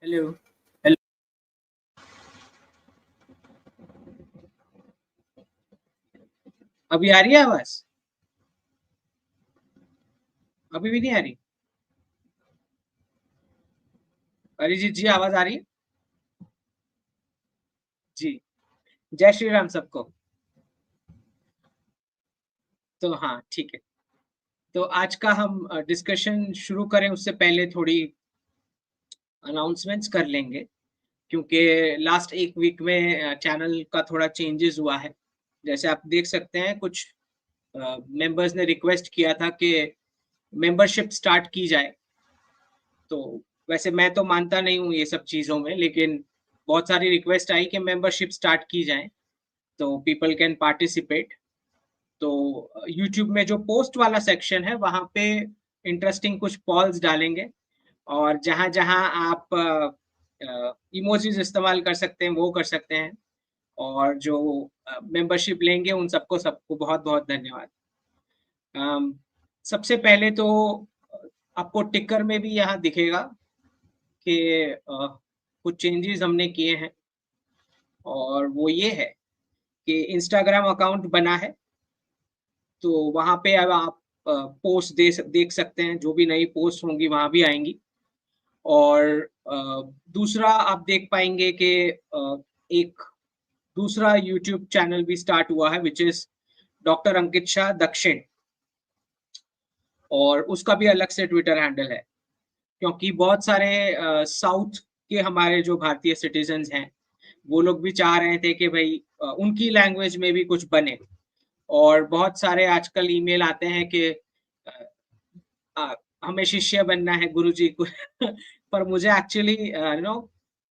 Hello. Hello. अभी आ रही है आवाज? अभी भी नहीं आ रही? अरिजीत जी, आवाज आ रही है? जी। जय श्री राम सबको। तो हाँ, ठीक है। तो आज का हम डिस्कशन शुरू करें उससे पहले थोड़ी अनाउंसमेंट्स कर लेंगे, क्योंकि लास्ट एक वीक में चैनल का थोड़ा चेंजेस हुआ है। जैसे आप देख सकते हैं, कुछ मेंबर्स ने रिक्वेस्ट किया था कि मेंबरशिप स्टार्ट की जाए। तो वैसे मैं तो मानता नहीं हूँ ये सब चीज़ों में, लेकिन बहुत सारी रिक्वेस्ट आई कि मेंबरशिप स्टार्ट की जाए, तो पीपल कैन पार्टिसिपेट। तो यूट्यूब में जो पोस्ट वाला सेक्शन है, वहाँ पे इंटरेस्टिंग कुछ पॉल्स डालेंगे, और जहाँ-जहाँ आप इमोजीज़ इस्तेमाल कर सकते हैं, वो कर सकते हैं। और जो मेंबरशिप लेंगे, उन सबको सबको बहुत-बहुत धन्यवाद। अम, सबसे पहले तो आपको टिकर में भी यहाँ दिखेगा कि कुछ चेंजेस हमने किए हैं, और वो ये है कि इंस्टाग्राम अकाउंट बना है, तो वहाँ पे अब आप पोस्ट देख सकते हैं, जो भी नई पोस्ट होंगी वहाँ भी आएँगी। और दूसरा आप देख पाएँगे कि एक दूसरा यूट्यूब चैनल भी स्टार्ट हुआ है, व्हिच इज़ डॉक्टर अंकित शाह दक्षिण, और उसका भी अलग से ट्विटर हैंडल है। क्योंकि बहुत सारे साउथ के हमारे जो भारतीय सिटीज़न्स हैं, वो लोग भी चाह रहे थे कि भई उनकी लैंग्वेज में भी कुछ बने। और बहुत सारे आजकल ईमेल आते हैं कि अ हमें शिष्य बनना है गुरुजी को। पर मुझे एक्चुअली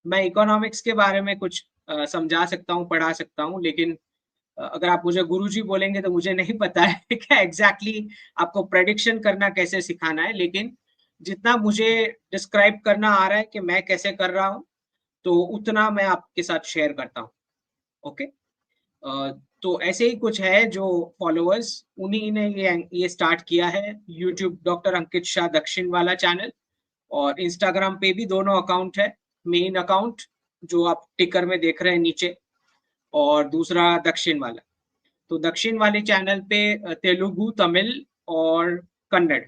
मैं इकोनॉमिक्स के बारे में कुछ समझा सकता हूँ, पढ़ा सकता हूँ, लेकिन अगर आप मुझे गुरुजी बोलेंगे तो मुझे नहीं पता है कि एग्ज़ैक्टली आपको प्रेडिक्शन करना कैसे सिखाना है, लेकिन जितना मुझे डिस्क्राइब करना आ रहा है कि मैं कैसे कर रहा हूँ, तो उतना मैं आपके साथ शेयर करता हूँ। ओके? तो ऐसे ही कुछ है जो फॉलोअर्स, उन्हीं ने ये स्टार्ट किया है, यूट्यूब डॉक्टर अंकित शाह दक्षिण वाला चैनल, और इंस्टाग्राम पे भी दोनों अकाउंट है। मेन अकाउंट जो आप टिकर में देख रहे हैं नीचे, और दूसरा दक्षिण वाला। तो दक्षिण वाले चैनल पे तेलुगु, तमिल और कन्नड़,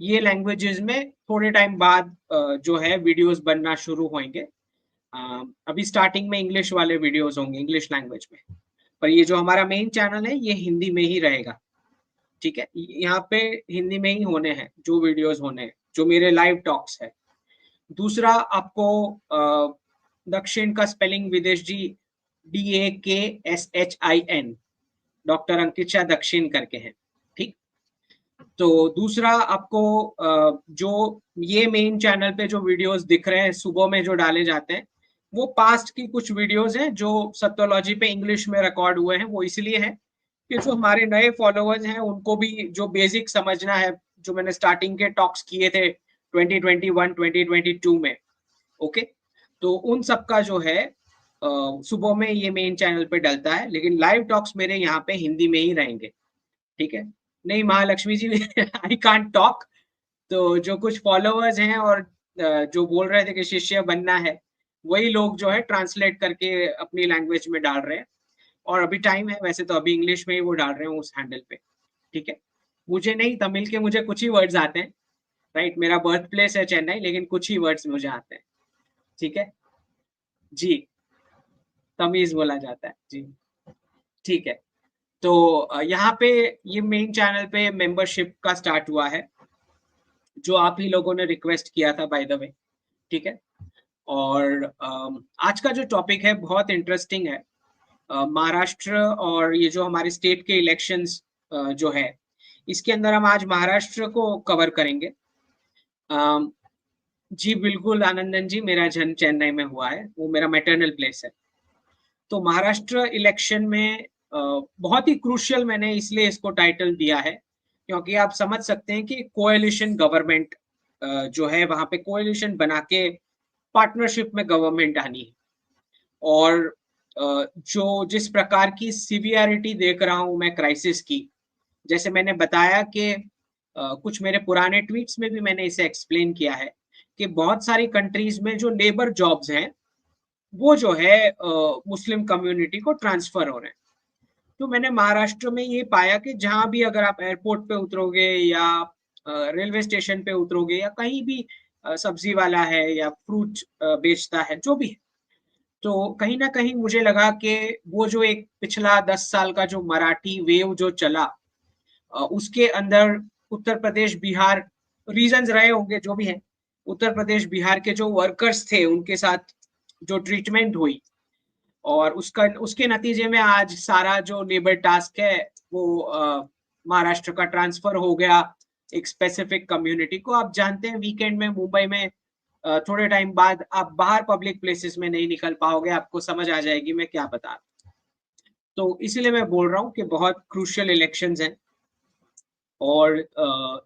ये लैंग्वेजेस में थोड़े टाइम बाद जो है वीडियोस बनना शुरू होंगे। अभी स्टार्टिंग में इंग्लिश वाले वीडियोस होंगे, इंग्लिश लैंग्वेज में। पर ये जो हमारा मेन चैनल है, ये हिंदी में ही रहेगा। ठीक है? यहाँ पे हिंदी में ही होने हैं जो वीडियोस होने हैं, जो मेरे लाइव टॉक्स है। दूसरा आपको दक्षिण का स्पेलिंग विदेश जी DAKSHIN, डॉक्टर अंकित शाह दक्षिण करके है। ठीक? तो दूसरा आपको जो ये मेन चैनल पे जो वीडियोस दिख रहे हैं सुबह में जो डाले जाते हैं, वो पास्ट की कुछ वीडियोस हैं जो सत्योलॉजी पे इंग्लिश में रिकॉर्ड हुए हैं। वो इसलिए है कि जो हमारे नए फॉलोअर्स हैं, उनको भी जो बेसिक समझना है, जो मैंने स्टार्टिंग के टॉक्स किए थे 2021 2022 में। ओके? तो उन सब का जो है सुबह में ये मेन चैनल पे डलता है, लेकिन लाइव टॉक्स मेरे यहाँ पे हिंदी में ही रहेंगे। ठीक है? नहीं महालक्ष्मी जी, आई कांट टॉक। तो जो कुछ फॉलोवर्स हैं और जो बोल रहे थे कि शिष्य बनना है, वही लोग जो है ट्रांसलेट करके अपनी लैंग्वेज में डाल रहे हैं। और अभी टाइम है, वैसे तो अभी इंग्लिश में ही वो डाल रहे हैं उस हैंडल पे। ठीक है? मुझे नहीं, तमिल के मुझे कुछ ही वर्ड्स आते हैं। राइट? मेरा बर्थ प्लेस है चेन्नई, लेकिन कुछ ही वर्ड्स मुझे आते हैं। ठीक है? जी, तमीज़ बोला जाता है। जी, ठीक है। तो यहाँ पे ये मेन चैनल पे मेंबरशिप का स्टार्ट हुआ है, जो आप ही लोगों ने रिक्वेस्ट किया था बाय द वे। ठीक है? और आज का जो टॉपिक है बहुत इंटरेस्टिंग है। महाराष्ट्र और ये जो हमारे स्टेट के इलेक्शंस जो है, इसके अंदर हम आज महाराष्ट्र को कवर करेंगे। अम, जी बिल्कुल आनंदन जी, मेरा जन्म चेन्नई में हुआ है, वो मेरा मैटरनल प्लेस है। तो महाराष्ट्र इलेक्शन में बहुत ही क्रूशियल मैंने इसलिए इसको टाइटल दिया है, क्योंकि आप समझ सकते हैं कि कोएलिशन गवर्नमेंट जो है, वहाँ पे कोएलिशन बना के पार्टनरशिप में गवर्नमेंट आनी है। और जो जिस प्रकार की सिवियरिटी देख रहा हूँ मैं क्राइसिस की, जैसे मैंने बताया कि कुछ मेरे पुराने ट्वीट्स में भी मैंने इसे एक्सप्लेन किया है कि बहुत सारी कंट्रीज में जो लेबर जॉब्स हैं वो जो है मुस्लिम कम्युनिटी को ट्रांसफर हो रहे हैं। तो मैंने महाराष्ट्र में ये पाया कि जहाँ भी अगर आप एयरपोर्ट पे उतरोगे या रेलवे स्टेशन पे उतरोगे या कहीं भी सब्जी वाला है या फ्रूट बेचता है, जो भी है, तो कहीं न कहीं मुझे लगा कि वो जो एक पिछला 10 साल का जो मराठी वेव जो चला, उसके अंदर उत्तर प्रदेश, बिहार रीज़न्स रहे होंगे जो भी हैं। उत्तर प्रदेश, बिहार के जो वर्कर्स थे, उनके साथ जो ट्रीटमेंट हुई और उसके नतीजे में आज सारा जो लेबर टास्क है वो महाराष्ट्र का ट्रांसफर हो गया एक स्पेसिफिक कम्युनिटी को। आप जानते हैं वीकेंड में मुंबई में थोड़े टाइम बाद आप बाहर पब्लिक प्लेसेस में नहीं निकल पाओगे, आपको समझ आ जाएगी मैं क्या बता रहा हूँ। तो इसीलिए मैं बोल रहा हूँ कि बहुत क्रूशियल इलेक्शंस हैं और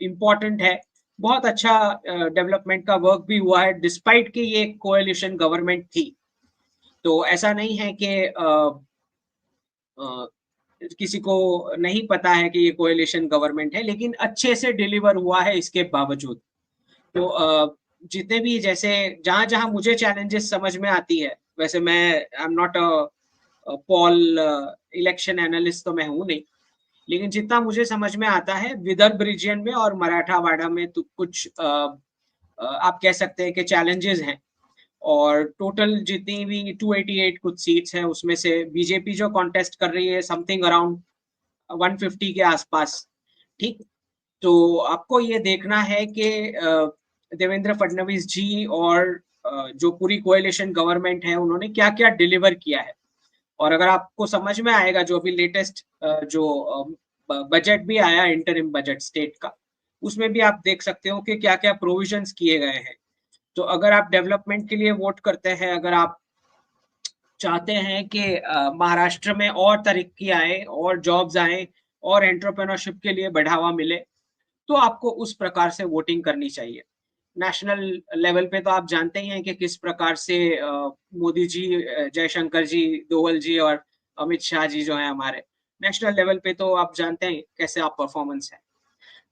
इम्पोर्टेंट है। बहुत अच्छा डेवलपमेंट का वर्क भी हुआ है डिस्पाइट कि ये कोएलिशन गवर्नमेंट थी। तो ऐसा नहीं है कि अ, किसी को नहीं पता है कि ये कोएलिशन गवर्नमेंट है, लेकिन अच्छे से डिलीवर हुआ है इसके बावजूद। तो जितने भी जैसे जहाँ-जहाँ मुझे चैलेंजेस समझ में आती है, वैसे मैं I am not poll election analyst तो मैं हूँ नहीं, लेकिन जितना मुझे समझ में आता है विदर्भ रीजन में और मराठावाड़ा में तो कुछ आप कह सकते हैं कि चैलेंजेस हैं और टोटल जितनी भी 288 कुछ सीट्स हैं उसमें से बीजेपी जो कॉन्टेस्ट कर रही है समथिंग अराउंड 150 के आसपास, ठीक। तो आपको ये देखना है कि देवेंद्र फडणवीस जी और जो पूरी कोएलिशन गवर्नमेंट है उन्होंने क्या-क्या डिलीवर किया है। और अगर आपको समझ में आएगा जो अभी लेटेस्ट जो बजट भी आया इंटरिम बजट स्टेट का, उसमें भी आप देख सकते हो कि क्या-क्या प्रोविजंस किए गए हैं। तो अगर आप डेवलपमेंट के लिए वोट करते हैं, अगर आप चाहते हैं कि महाराष्ट्र में और तरक्की आए और जॉब्स आए और एंटरप्रेन्योरशिप के लिए बढ़ावा मिले, तो आपको उस प्रकार से वोटिंग करनी चाहिए। नेशनल लेवल पे तो आप जानते ही हैं कि किस प्रकार से मोदी जी, जयशंकर जी, डोवल जी और अमित शाह जी जो हैं हमारे, नेशनल लेवल पे तो आप जानते हैं कैसे आप परफॉर्मेंस है।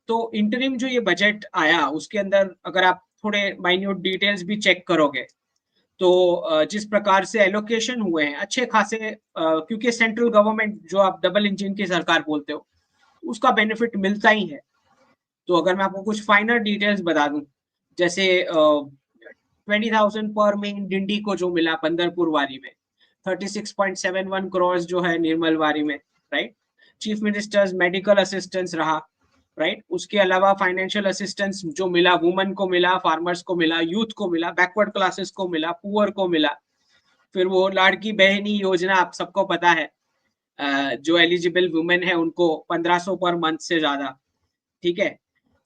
तो इंटरिम जो ये बजट आया, उसके अंदर अगर आप थोड़े माइन्यूट डिटेल्स भी चेक करोगे, तो जिस प्रकार से एलोकेशन हुए हैं अच्छे खासे, क्योंकि सेंट्रल गवर्नमेंट जो आप डबल इंजन की सरकार बोलते हो, उसका बेनिफिट मिलता ही है। तो अगर मैं आपको कुछ फाइनल डिटेल्स बता दूं, जैसे 20,000 पर मेन डिंडी को जो मिला बंदरपुर वारी में, 36.71 करोड़ जो है निर्मल वारी में, right. Chief ministers medical assistance रहा, राइट। उसके अलावा फाइनेंशियल असिस्टेंस जो मिला वुमन को मिला, फार्मर्स को मिला, यूथ को मिला, बैकवर्ड क्लासेस को मिला, पुअर को मिला। फिर वो लाड़की बहनी योजना आप सबको पता है, जो एलिजिबल वुमेन है उनको 1500 पर मंथ से ज्यादा, ठीक है।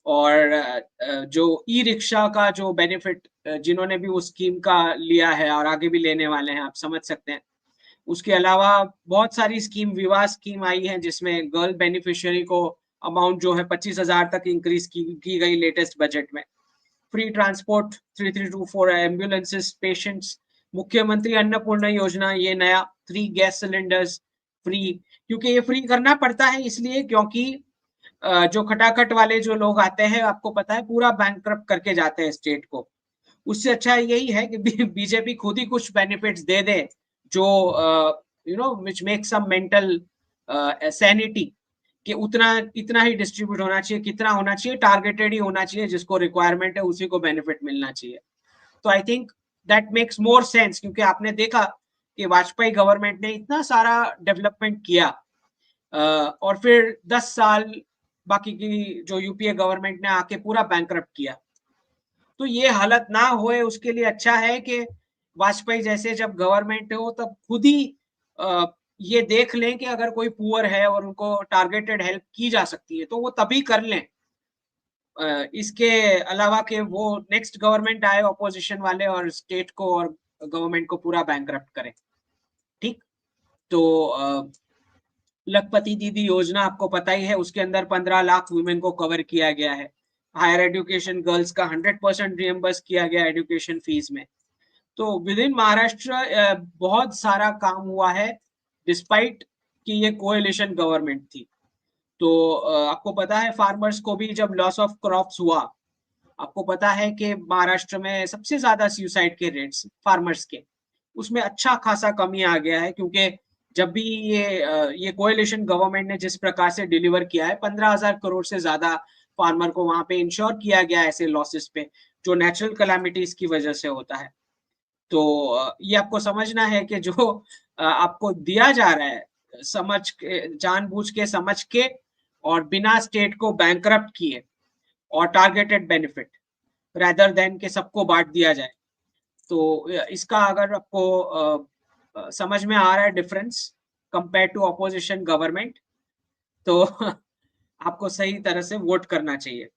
और जो ई रिक्शा का जो बेनिफिट जिन्होंने भी उस स्कीम का लिया है और आगे भी लेने वाले हैं, आप समझ सकते हैं। उसके अलावा बहुत सारी स्कीम, विवाह स्कीम आई है जिसमें गर्ल बेनिफिशियरी को अमाउंट जो है 25,000 तक इंक्रीज की गई लेटेस्ट बजट में। फ्री ट्रांसपोर्ट 3324 एम्बुलेंसेस पेशेंट्स, मुख्यमंत्री अन्नपूर्णा योजना, ये नया 3 गैस सिलेंडर्स फ्री। क्योंकि ये फ्री करना पड़ता है इसलिए क्योंकि जो खटाखट वाले जो लोग आते हैं, आपको पता है पूरा बैंकक्रप्ट करके जाते हैं स्टेट को। उससे अच्छा यही है कि बीजेपी खुद ही कुछ बेनिफिट्स दे दे जो which make some mental sanity, कि उतना इतना ही डिस्ट्रीब्यूट होना चाहिए, कितना होना चाहिए, टारगेटेड ही होना चाहिए, जिसको रिक्वायरमेंट है उसी को बेनिफिट मिलना चाहिए। तो I think that makes more sense, क्योंकि आपने देखा कि वाजपेयी गवर्नमेंट ने इतना सारा डेवलपमेंट किया और फिर 10 साल बाकी की जो यूपीए गवर्नमेंट ने आके पूरा बैंकरप्ट किया। तो ये हालत ना होए उसके लिए अच्छा है कि वाजपेयी जैसे जब गवर्नमेंट हो तब खुद ही ये देख लें कि अगर कोई पुअर है और उनको टारगेटेड हेल्प की जा सकती है तो वो तभी कर लें। इसके अलावा कि वो नेक्स्ट गवर्नमेंट आए ऑपोजिशन वाले और स्टेट को और गवर्नमेंट को पूरा बैंकरप्ट करें, ठीक। तो लखपति दीदी योजना आपको पता ही है, उसके अंदर 15 लाख वुमेन को कवर किया गया है। हायर एजुकेशन गर्ल्स का 100% रिएम्बर्स किया गया एजुकेशन फीस में। तो विद इन महाराष्ट्र बहुत सारा काम हुआ है डिस्पाइट कि ये कोएलिशन गवर्नमेंट थी। तो आपको पता है फार्मर्स को भी जब लॉस ऑफ क्रॉप्स हुआ, आपको पता है कि महाराष्ट्र में सबसे ज्यादा सुसाइड के रेट्स फार्मर्स के, उसमें अच्छा खासा कमी आ गया है, क्योंकि जब भी ये कोएलिशन गवर्नमेंट ने जिस प्रकार से डिलीवर किया है, 15,000 करोड़ से ज्यादा फार्मर को वहां पे इंश्योर किया गया है ऐसे लॉसेस पे जो नेचुरल कैलामिटीज की वजह से होता है। तो ये आपको समझना है कि जो आपको दिया जा रहा है समझ के, जानबूझ के, समझ के और बिना स्टेट को बैंकरप्ट किए, और टारगेटेड बेनिफिट रेदर देन के सबको बांट दिया जाए। तो इसका अगर आपको समझ में आ रहा है difference compare to opposition government, तो आपको सही तरह से वोट करना चाहिए,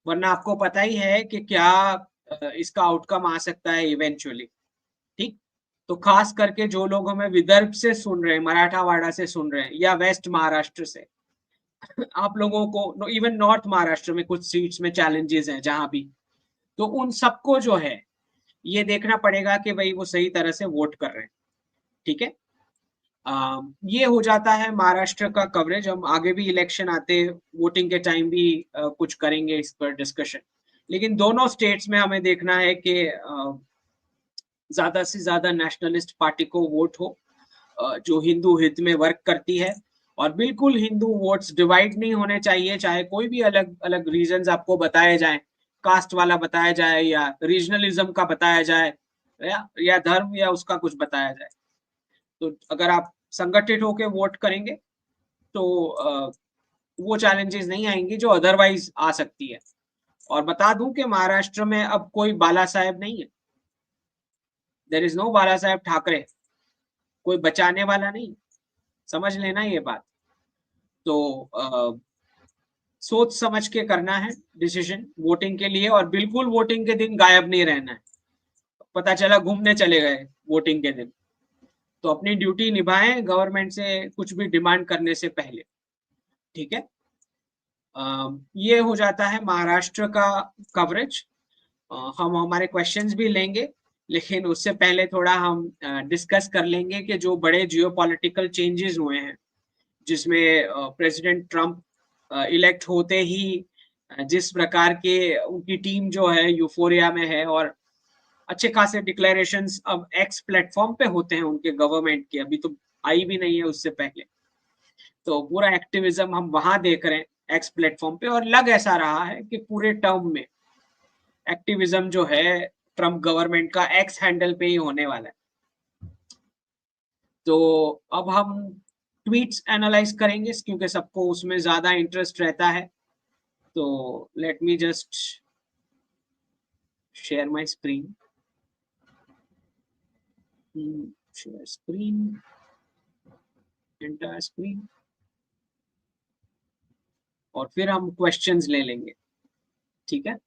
वरना आपको पता ही है कि क्या इसका आउटकम आ सकता है इवेंचुअली। ठीक, तो खास करके जो लोग हमें विदर्भ से सुन रहे हैं, मराठावाड़ा से सुन रहे हैं, या वेस्ट महाराष्ट्र से, आप लोगों को इवन नॉर्थ महाराष्ट्र में कुछ सीट्स में चैलेंजेस हैं जहां भी, तो उन सबको जो है ये देखना पड़ेगा कि भाई वो सही तरह से वोट कर रहे हैं। ठीक है, ये हो जाता है महाराष्ट्र का कवरेज। हम आगे भी इलेक्शन आते, वोटिंग के टाइम भी कुछ करेंगे इस पर डिस्कशन, लेकिन दोनों स्टेट्स में हमें देखना है कि ज्यादा से ज्यादा नेशनलिस्ट पार्टी को वोट हो, जो हिंदू हित में वर्क करती है, और बिल्कुल हिंदू वोट्स डिवाइड नहीं होने चाहिए, चाहे कोई भी अलग अलग रीजंस आपको बताए जाए, कास्ट वाला बताया जाए या रीजनलिज्म का बताया जाए, या धर्म या उसका कुछ बताया जाए। तो अगर आप संगठित होकर वोट करेंगे तो वो चैलेंजेस नहीं आएंगी जो अदरवाइज आ सकती है। और बता दूं कि महाराष्ट्र में अब कोई बाला साहेब नहीं है, देयर इज नो बाला साहेब ठाकरे, कोई बचाने वाला नहीं, समझ लेना ये बात। तो सोच समझ के करना है डिसीजन वोटिंग के लिए, और बिल्कुल वोटिंग के दिन गायब नहीं रहना है, पता चला घूमने चले गए वोटिंग के दिन। तो अपनी ड्यूटी निभाएं गवर्नमेंट से कुछ भी डिमांड करने से पहले। ठीक है, ये हो जाता है महाराष्ट्र का कवरेज। हम हमारे क्वेश्चंस भी लेंगे, लेकिन उससे पहले थोड़ा हम डिस्कस कर लेंगे कि जो बड़े जियोपॉलिटिकल चेंजेस हुए हैं, जिसमें प्रेसिडेंट ट्रम्प इलेक्ट होते ही जिस प्रकार के उनकी टीम जो है यूफोरिया में है, और अच्छे खासे डिक्लेरेशंस अब एक्स प्लेटफॉर्म पे होते हैं उनके गवर्नमेंट के, अभी तो आई भी नहीं है उससे पहले, तो पूरा एक्टिविज्म हम वहां देख रहे हैं एक्स प्लेटफॉर्म पे, और लग ऐसा रहा है कि पूरे टर्म में एक्टिविज्म जो है ट्रम्प गवर्नमेंट का एक्स हैंडल पे ही होने वाला है। तो अब हम ट्वीट्स एनालाइज करेंगे क्योंकि सबको उसमें ज्यादा इंटरेस्ट रहता है। तो let me just share my screen, share screen, entire screen, और फिर हम क्वेश्चंस ले लेंगे। ठीक है,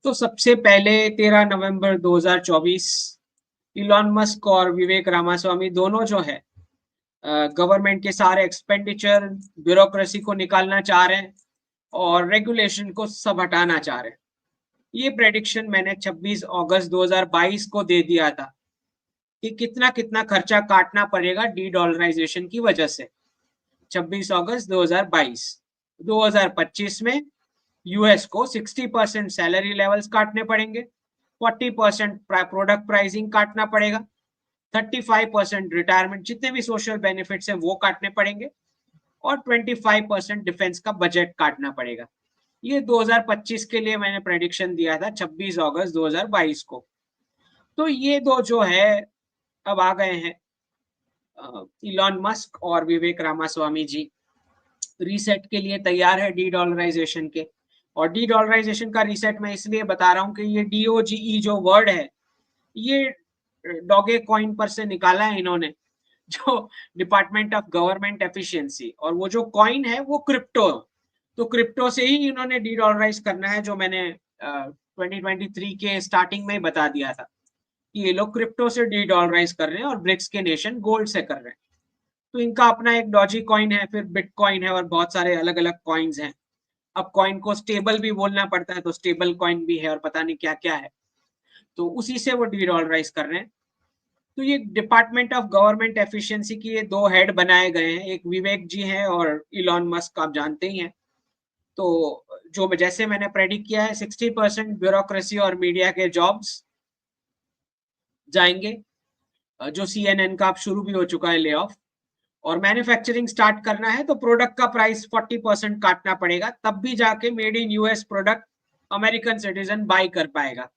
तो सबसे पहले 13 नवंबर 2024 इलॉन मस्क और विवेक रामास्वामी दोनों जो है गवर्नमेंट के सारे एक्सपेंडिचर, ब्यूरोक्रेसी को निकालना चाह रहे हैं और रेगुलेशन को सब हटाना चाह रहे हैं। ये प्रेडिक्शन मैंने 26 अगस्त 2022 को दे दिया था कि कितना कितना खर्चा काटना पड़ेगा डी डॉलराइजेशन की वजह से। 26 अगस्त 2022, 2025 में यूएस को 60% सैलरी लेवल्स काटने पड़ेंगे, 40% प्रोडक्ट प्राइसिंग काटना पड़ेगा, 35% रिटायरमेंट जितने भी सोशल बेनिफिट्स हैं वो काटने पड़ेंगे, और 25% डिफेंस का बजट काटना पड़ेगा। ये 2025 के लिए मैंने प्रेडिक्शन दिया था 26 अगस्त 2022 को। तो ये दो जो है अब आ गए हैं, इलॉन मस्क और विवेक रामास्वामी जी रीसेट के लिए तैयार है डी डॉलराइजेशन के। और डी डॉलराइजेशन का रीसेट मैं इसलिए बता रहा हूं कि ये DOGE जो वर्ड है, ये डॉगे कॉइन पर से निकाला है इन्होंने, जो डिपार्टमेंट ऑफ गवर्नमेंट एफिशिएंसी, और वो जो कॉइन है वो क्रिप्टो, तो क्रिप्टो से ही इन्होंने डी डॉलराइज करना है, जो मैंने 2023 के स्टार्टिंग में ही बता दिया था कि ये लोग क्रिप्टो से डी डॉलराइज कर रहे हैं और ब्रिक्स के नेशन गोल्ड से कर रहे हैं। तो इनका अपना एक डॉजी कॉइन है, फिर बिटकॉइन है, और बहुत सारे अलग अलग कॉइन्स हैं। अब कॉइन को स्टेबल भी बोलना पड़ता है, तो स्टेबल कॉइन भी है, और पता नहीं क्या क्या है, तो उसी से वो डी डॉलराइज कर रहे हैं। तो ये डिपार्टमेंट ऑफ गवर्नमेंट एफिशिएंसी की ये दो हेड बनाए गए हैं, एक विवेक जी हैं और इलॉन मस्क, आप जानते ही हैं। तो जो जैसे मैंने प्रेडिक्ट किया है 60% ब्यूरोक्रेसी और मीडिया के जॉब्स जाएंगे, जो CNN का अब शुरू भी हो चुका है ले ऑफ, और मैन्युफैक्चरिंग स्टार्ट करना है तो प्रोडक्ट का प्राइस 40% काटना पड़ेगा, तब भी जाके made in US product American citizen bye कर पाएगा।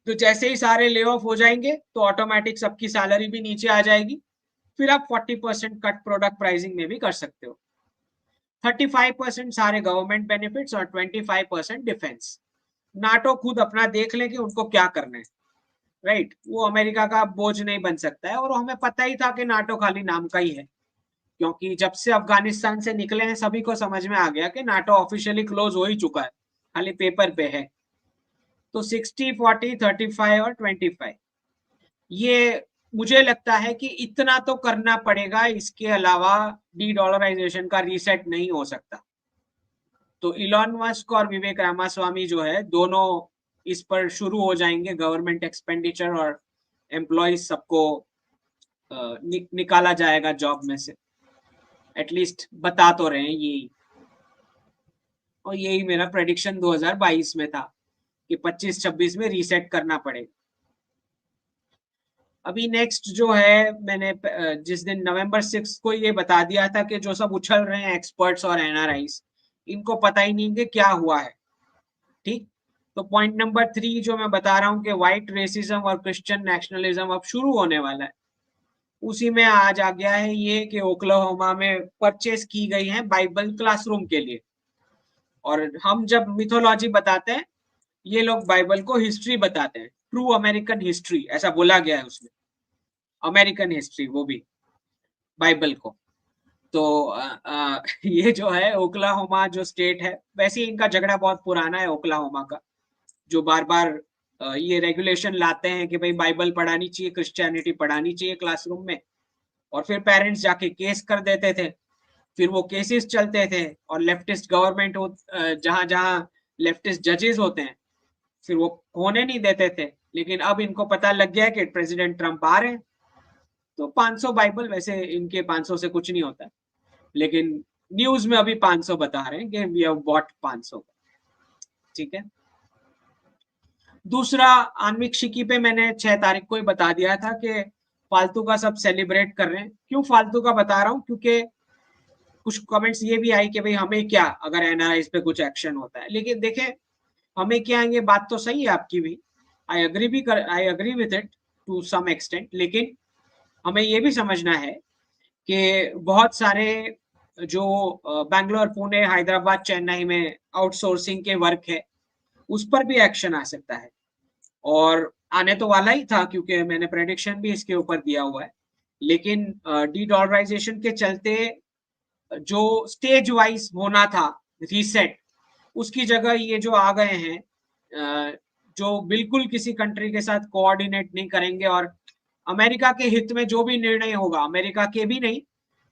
तो जैसे ही सारे ले ऑफ हो जाएंगे तो ऑटोमेटिक सबकी सैलरी भी नीचे आ जाएगी, फिर आप 40% कट प्रोडक्ट प्राइसिंग में भी कर सकते हो। 35% सारे गवर्नमेंट बेनिफिट्स और 25% डिफेंस। नाटो खुद अपना देख ले कि उनको क्या करना है, राइट? वो अमेरिका का बोझ नहीं बन सकता है, और हमें पता ही था कि नाटो खाली नाम का ही है, क्योंकि जब से अफगानिस्तान से निकले हैं सभी को समझ में आ गया कि नाटो ऑफिशियली क्लोज हो ही चुका है, खाली पेपर पे है। तो 60, 40, 35 और 25, ये मुझे लगता है कि इतना तो करना पड़ेगा, इसके अलावा डी डॉलराइजेशन का रीसेट नहीं हो सकता। तो इलॉन मस्क और विवेक रामास्वामी जो है दोनों इस पर शुरू हो जाएंगे, गवर्नमेंट एक्सपेंडिचर और एम्प्लॉयज सबको निकाला जाएगा जॉब में से, एटलीस्ट बता तो रहे हैं यही। और यही मेरा प्रेडिक्शन 2022 में था कि 25-26 में रीसेट करना पड़ेगा। अभी नेक्स्ट जो है, मैंने जिस दिन नवंबर 6 को ये बता दिया था कि जो सब उछल रहे हैं एक्सपर्ट्स और एनआरआईज, इनको पता ही नहीं कि क्या हुआ है, ठीक? तो पॉइंट नंबर 3 जो मैं बता रहा हूँ कि व्हाइट रेसिज्म और क्रिश्चियन नेशनलिज्म अब शुरू होने वाला है, उसी में आज आ गया है ये कि ओक्लाहोमा में परचेस की गई है बाइबल क्लासरूम के लिए। और हम जब मिथोलॉजी बताते हैं, ये लोग बाइबल को हिस्ट्री बताते हैं, ट्रू अमेरिकन हिस्ट्री ऐसा बोला गया है उसमें, अमेरिकन हिस्ट्री वो भी बाइबल को। तो ये जो है ओक्लाहोमा जो स्टेट है, वैसे ही इनका झगड़ा बहुत पुराना है ओक्लाहोमा का, जो बार बार ये रेगुलेशन लाते हैं कि भाई बाइबल पढ़ानी चाहिए, क्रिश्चियनिटी पढ़ानी चाहिए क्लासरूम में, और फिर पेरेंट्स जाके केस कर देते थे, फिर वो केसेस चलते थे, और लेफ्टिस्ट गवर्नमेंट जहां जहां लेफ्टिस्ट जजेस होते हैं फिर वो होने नहीं देते थे। लेकिन अब इनको पता लग गया कि प्रेसिडेंट ट्रंप आ रहे हैं, तो 500 बाइबल, वैसे इनके 500 से कुछ नहीं होता, लेकिन न्यूज में अभी 500 बता रहे हैं कि वी हैव बॉट 500, ठीक है। दूसरा, आन्विक शिकी पे मैंने 6 तारीख को ही बता दिया था कि फालतू का सब सेलिब्रेट कर रहे हैं। क्यों फालतू का बता रहा हूँ? क्योंकि कुछ कमेंट्स ये भी आई कि भाई हमें क्या अगर एनआरआईज पे कुछ एक्शन होता है, लेकिन देखें हमें क्या, ये बात तो सही है आपकी भी, I agree with it to some extent, लेकिन हमें ये भी समझना है कि बहुत सारे जो बैंगलोर, पुणे, हैदराबाद, चेन्नई में आउटसोर्सिंग के वर्क है, उस पर भी एक्शन आ सकता है, और आने तो वाला ही था क्योंकि मैंने प्रेडिक्शन भी इसके ऊपर दिया हुआ है। लेकिन डी डॉलराइजेशन के चलते जो स्टेज वाइज होना था रीसेट, उसकी जगह ये जो आ गए हैं जो बिल्कुल किसी कंट्री के साथ कोऑर्डिनेट नहीं करेंगे, और अमेरिका के हित में जो भी निर्णय होगा, अमेरिका के भी नहीं,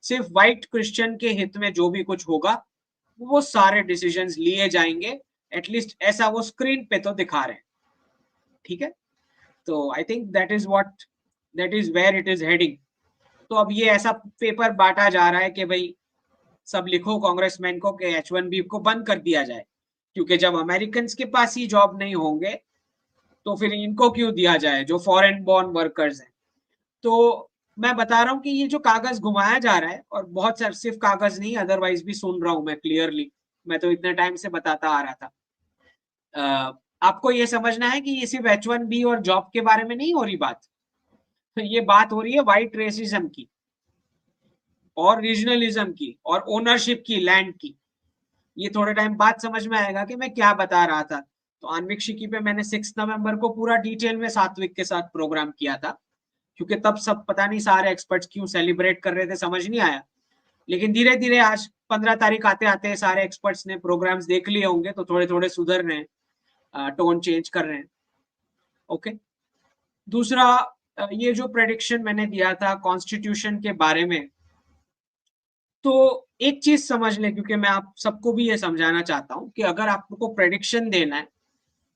सिर्फ व्हाइट क्रिश्चियन के हित में जो भी कुछ होगा, वो सारे डिसीजंस लिए जाएंगे, एटलीस्ट ऐसा वो स्क्रीन पे तो दिखा रहे हैं, ठीक है। तो I think that is where it is heading. तो अब ये ऐसा पेपर बांटा जा रहा है कि भाई सब लिखो कांग्रेसमैन को कि H1B को बंद कर दिया जाए, क्योंकि जब अमेरिकन के पास ही जॉब नहीं होंगे तो फिर इनको क्यों दिया जाए जो फॉरेन बॉर्न वर्कर्स हैं। तो मैं बता रहा हूँ कि ये जो कागज घुमाया जा रहा है, और बहुत सारे सिर्फ कागज नहीं अदरवाइज भी सुन रहा हूँ मैं क्लियरली, मैं तो इतने टाइम से बताता आ रहा था। आपको ये समझना है कि ये सिर्फ H1B और जॉब के बारे में नहीं हो रही बात, ये बात हो रही है व्हाइट रेसिज्म की और रीजनलिज्म की और ओनरशिप की लैंड की। ये थोड़े टाइम बाद समझ में आएगा कि मैं क्या बता रहा था। तो आन्विक शिकी पे मैंने 6 नवंबर को पूरा डिटेल में सात्विक के साथ प्रोग्राम किया था, क्योंकि तब सब पता नहीं सारे एक्सपर्ट्स क्यों सेलिब्रेट कर रहे थे, समझ नहीं आया। लेकिन धीरे धीरे आज 15 तारीख आते आते सारे एक्सपर्ट्स ने प्रोग्राम्स देख लिए होंगे, तो थोड़े थोड़े सुधर रहे हैं, टोन चेंज कर रहे हैं। ओके। दूसरा, ये जो प्रेडिक्शन मैंने दिया था कॉन्स्टिट्यूशन के बारे में, तो एक चीज समझ लें, क्योंकि मैं आप सबको भी ये समझाना चाहता हूं कि अगर आपको प्रेडिक्शन देना है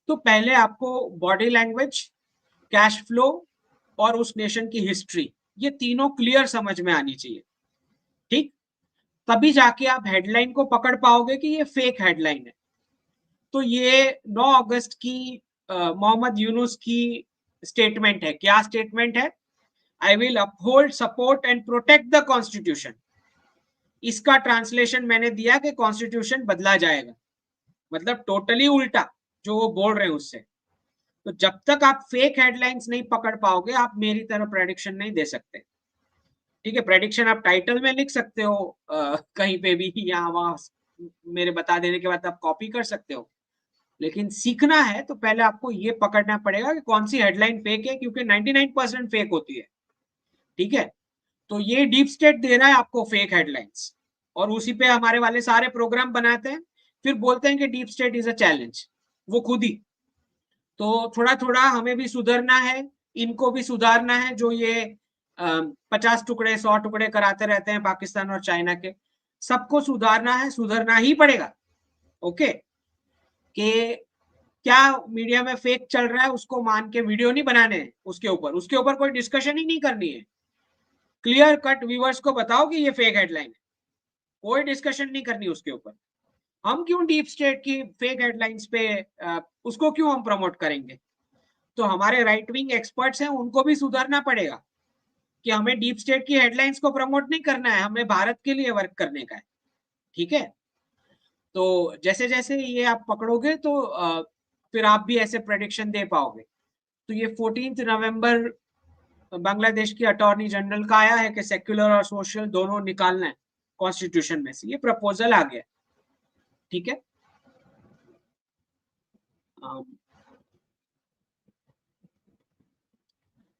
तो पहले आपको बॉडी लैंग्वेज, कैश फ्लो और उस नेशन की हिस्ट्री, ये तीनों क्लियर समझ में आनी चाहिए, ठीक। तभी जाके आप हेडलाइन को पकड़ पाओगे कि ये फेक हेडलाइन है। तो ये 9 अगस्त की मोहम्मद यूनुस की स्टेटमेंट है। क्या स्टेटमेंट है? I will uphold, support and protect the constitution. इसका ट्रांसलेशन मैंने दिया कि कॉन्स्टिट्यूशन बदला जाएगा, मतलब टोटली उल्टा जो वो बोल रहे हैं उससे। तो जब तक आप फेक हेडलाइंस नहीं पकड़ पाओगे, आप मेरी तरह प्रेडिक्शन नहीं दे सकते। ठीक है, प्रेडिक्शन आप टाइटल में लिख सकते हो, कहीं पे भी यहाँ वहां, मेरे बता देने के बाद आप कॉपी कर सकते हो। लेकिन सीखना है तो पहले आपको ये पकड़ना पड़ेगा कि कौन सी हेडलाइन फेक है, क्योंकि 99% फेक होती है। ठीक है, तो ये डीप स्टेट दे रहा है आपको फेक हेडलाइंस, और उसी पे हमारे वाले सारे प्रोग्राम बनाते हैं, फिर बोलते हैं कि deep state is a challenge, वो खुद ही। तो थोड़ा थोड़ा हमें भी सुधरना है, इनको भी सुधारना है, जो ये 50 टुकड़े 100 टुकड़े कराते रहते हैं पाकिस्तान और चाइना के। सबको सुधारना है, सुधरना ही पड़ेगा। ओके, कि क्या मीडिया में फेक चल रहा है उसको मान के वीडियो नहीं बनाने हैं, उसके ऊपर कोई डिस्कशन ही नहीं करनी है। क्लियर कट व्यूअर्स को बताओ कि ये फेक हेडलाइन है, कोई डिस्कशन नहीं करनी उसके ऊपर। हम क्यों डीप स्टेट की फेक हेडलाइंस पे उसको क्यों हम प्रमोट करेंगे? तो हमारे राइट विंग एक्सपर्ट्स हैं, उनको भी सुधरना पड़ेगा कि हमें डीप स्टेट की हेडलाइंस को प्रमोट नहीं करना है, हमें भारत के लिए वर्क करने का है। ठीक है, तो जैसे जैसे ये आप पकड़ोगे तो फिर आप भी ऐसे प्रेडिक्शन दे पाओगे। तो ये 14 नवंबर बांग्लादेश की अटॉर्नी जनरल का आया है कि सेक्युलर और सोशल दोनों निकालना है कॉन्स्टिट्यूशन में से, ये प्रपोजल आ गया। ठीक है,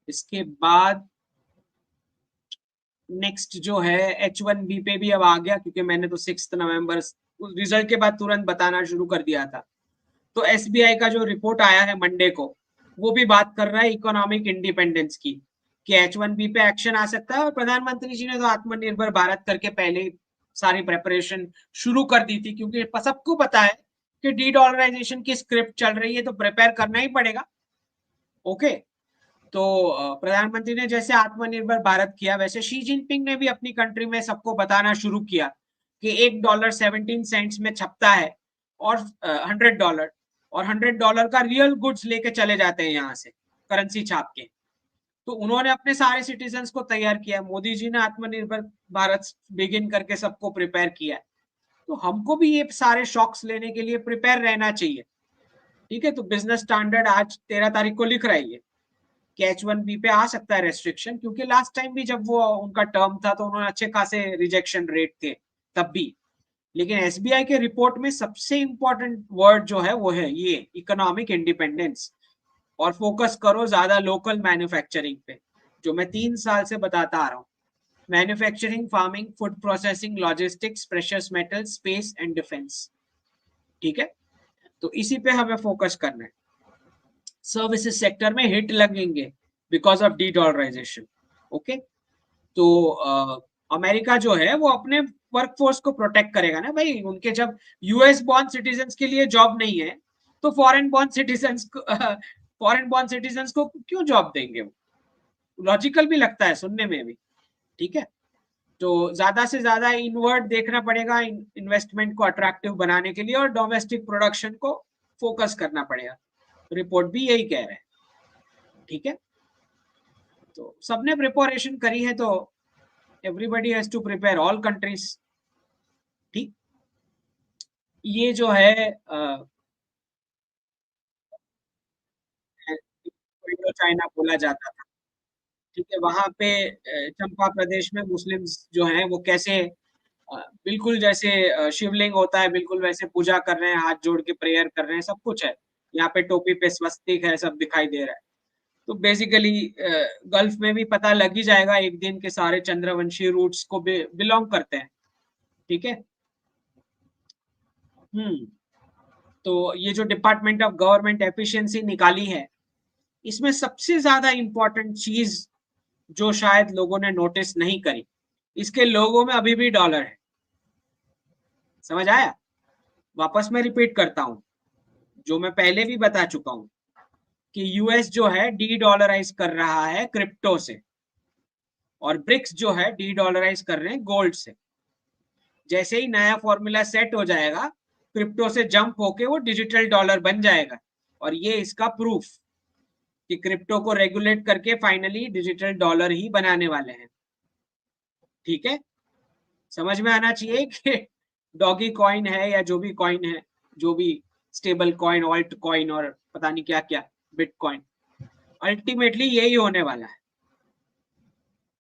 इसके बाद नेक्स्ट जो है H1B पे भी अब आ गया, क्योंकि मैंने तो 6 नवंबर रिजल्ट के बाद तुरंत बताना शुरू कर दिया था। तो SBI का जो रिपोर्ट आया है मंडे को, वो भी बात कर रहा है इकोनॉमिक इंडिपेंडेंस की, कि H1B पे एक्शन आ सकता है। और प्रधानमंत्री जी ने तो आत्मनिर्भर भारत करके पहले ही सारी प्रेपरेशन शुरू कर दी थी, क्योंकि सबको पता है कि डी डॉलराइजेशन की स्क्रिप्ट चल रही है, तो प्रिपेयर करना ही पड़ेगा। ओके, तो प्रधानमंत्री ने जैसे आत्मनिर्भर भारत किया, वैसे शी जिनपिंग ने भी अपनी कंट्री में सबको बताना शुरू किया कि $1.17 में छपता है, और $100, और $100 का रियल गुड्स लेके चले जाते हैं यहाँ से करेंसी छाप के। तो उन्होंने अपने सारे सिटीजन्स को तैयार किया। मोदी जी ने आत्मनिर्भर भारत बिगिन करके सबको प्रिपेयर किया। तो हमको भी ये सारे शॉक्स लेने के लिए प्रिपेयर रहना चाहिए। ठीक है, तो बिजनेस स्टैंडर्ड आज 13 तारीख को लिख रहा है कि H1B पे आ सकता है रेस्ट्रिक्शन, क्योंकि लास्ट टाइम भी जब वो उनका टर्म था तो उन्होंने अच्छे खासे रिजेक्शन रेट थे तब भी। लेकिन SBI के रिपोर्ट में सबसे इंपॉर्टेंट वर्ड जो है वो है ये इकोनॉमिक इंडिपेंडेंस, और फोकस करो ज्यादा लोकल मैन्युफैक्चरिंग पे, जो मैं 3 साल से बताता आ रहा हूँ। Manufacturing, farming, food processing, logistics, precious metal, space and defence. ठीक है, तो इसी पे हमें फोकस करना है। सर्विसेज सेक्टर में हिट लगेंगे because of de dollarisation. Okay, तो अमेरिका जो है वो अपने वर्कफोर्स को प्रोटेक्ट करेगा ना भाई। उनके जब US बॉर्न सिटीजन्स के लिए जॉब नहीं है, तो फॉरेन बॉर्न सिटीजन्स को क्यों जॉब देंगे? वो लॉजिकल भी लगता है सुनने में भी। ठीक है, तो ज्यादा से ज्यादा इनवर्ड देखना पड़ेगा इन्वेस्टमेंट को अट्रैक्टिव बनाने के लिए, और डोमेस्टिक प्रोडक्शन को फोकस करना पड़ेगा। रिपोर्ट भी यही कह रहे हैं। ठीक है, तो सबने प्रिपरेशन करी है, तो everybody has to prepare, all countries. ठीक, ये जो है इंडो चाइना बोला जाता था। ठीक है, वहां पे चंपा प्रदेश में मुस्लिम्स जो हैं वो कैसे बिल्कुल जैसे शिवलिंग होता है बिल्कुल वैसे पूजा कर रहे हैं, हाथ जोड़ के प्रेयर कर रहे हैं, सब कुछ है। यहाँ पे टोपी पे स्वस्तिक है, सब दिखाई दे रहा है। तो बेसिकली गल्फ में भी पता लग ही जाएगा एक दिन के सारे चंद्रवंशी रूट्स को बिलोंग करते हैं। ठीक है, हम्म, तो ये जो डिपार्टमेंट ऑफ गवर्नमेंट एफिशिएंसी निकाली है, इसमें सबसे ज्यादा इंपॉर्टेंट चीज जो शायद लोगों ने नोटिस नहीं करी, इसके लोगों में अभी भी डॉलर है। समझ आया? वापस मैं रिपीट करता हूं, जो मैं पहले भी बता चुका हूं, कि US जो है डी डॉलराइज कर रहा है क्रिप्टो से, और ब्रिक्स जो है डी डॉलराइज कर रहे हैं गोल्ड से। जैसे ही नया फॉर्मूला सेट हो जाएगा, क्रिप्टो से जंप होके वो डिजिटल डॉलर बन जाएगा। और ये इसका प्रूफ कि क्रिप्टो को रेगुलेट करके फाइनली डिजिटल डॉलर ही बनाने वाले हैं। ठीक है, समझ में आना चाहिए कि डॉगी कॉइन है या जो भी कॉइन है, जो भी स्टेबल कॉइन, ऑल्ट कॉइन और पता नहीं क्या क्या, बिटकॉइन, अल्टीमेटली यही होने वाला है,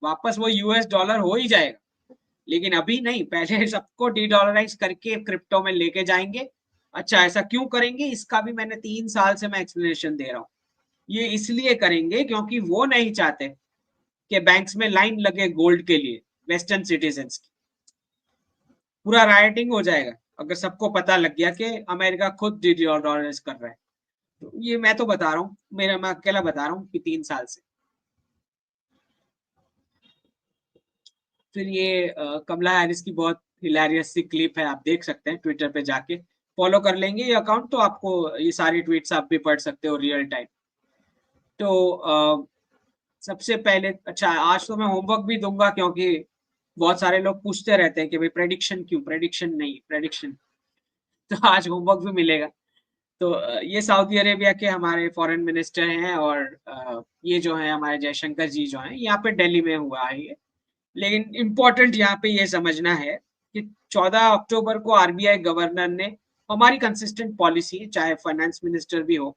वापस वो यूएस डॉलर हो ही जाएगा। लेकिन अभी नहीं, पहले सबको डी डॉलराइज करके क्रिप्टो में लेके जाएंगे। अच्छा, ऐसा क्यों करेंगे, इसका भी मैंने 3 साल से मैं एक्सप्लेनेशन दे रहा हूँ। ये इसलिए करेंगे क्योंकि वो नहीं चाहते कि बैंक्स में लाइन लगे गोल्ड के लिए वेस्टर्न सिटीजन्स की। पूरा राइटिंग हो जाएगा अगर सबको पता लग गया कि अमेरिका खुद डी डॉलराइज कर रहा है। तो ये मैं तो बता रहा हूँ, मैं अकेला बता रहा हूँ कि 3 साल से। फिर ये कमला हैरिस की बहुत हिलेरियस सी क्लिप है, आप देख सकते हैं ट्विटर पे जाके, फॉलो कर लेंगे ये अकाउंट तो आपको ये सारी ट्वीट्स आप भी पढ़ सकते हो रियल टाइम। तो सबसे पहले, अच्छा आज तो मैं होमवर्क भी दूंगा क्योंकि बहुत सारे लोग पूछते रहते हैं कि भाई प्रेडिक्शन क्यों, प्रेडिक्शन नहीं, प्रेडिक्शन तो आज होमवर्क भी मिलेगा। तो ये सऊदी अरेबिया के हमारे फॉरेन मिनिस्टर हैं और ये जो है हमारे जयशंकर जी जो हैं, यहाँ पे दिल्ली में हुआ है ये। लेकिन इम्पोर्टेंट यहाँ पे ये समझना है कि 14 अक्टूबर को आरबीआई गवर्नर ने, हमारी कंसिस्टेंट पॉलिसी है चाहे फाइनेंस मिनिस्टर भी हो,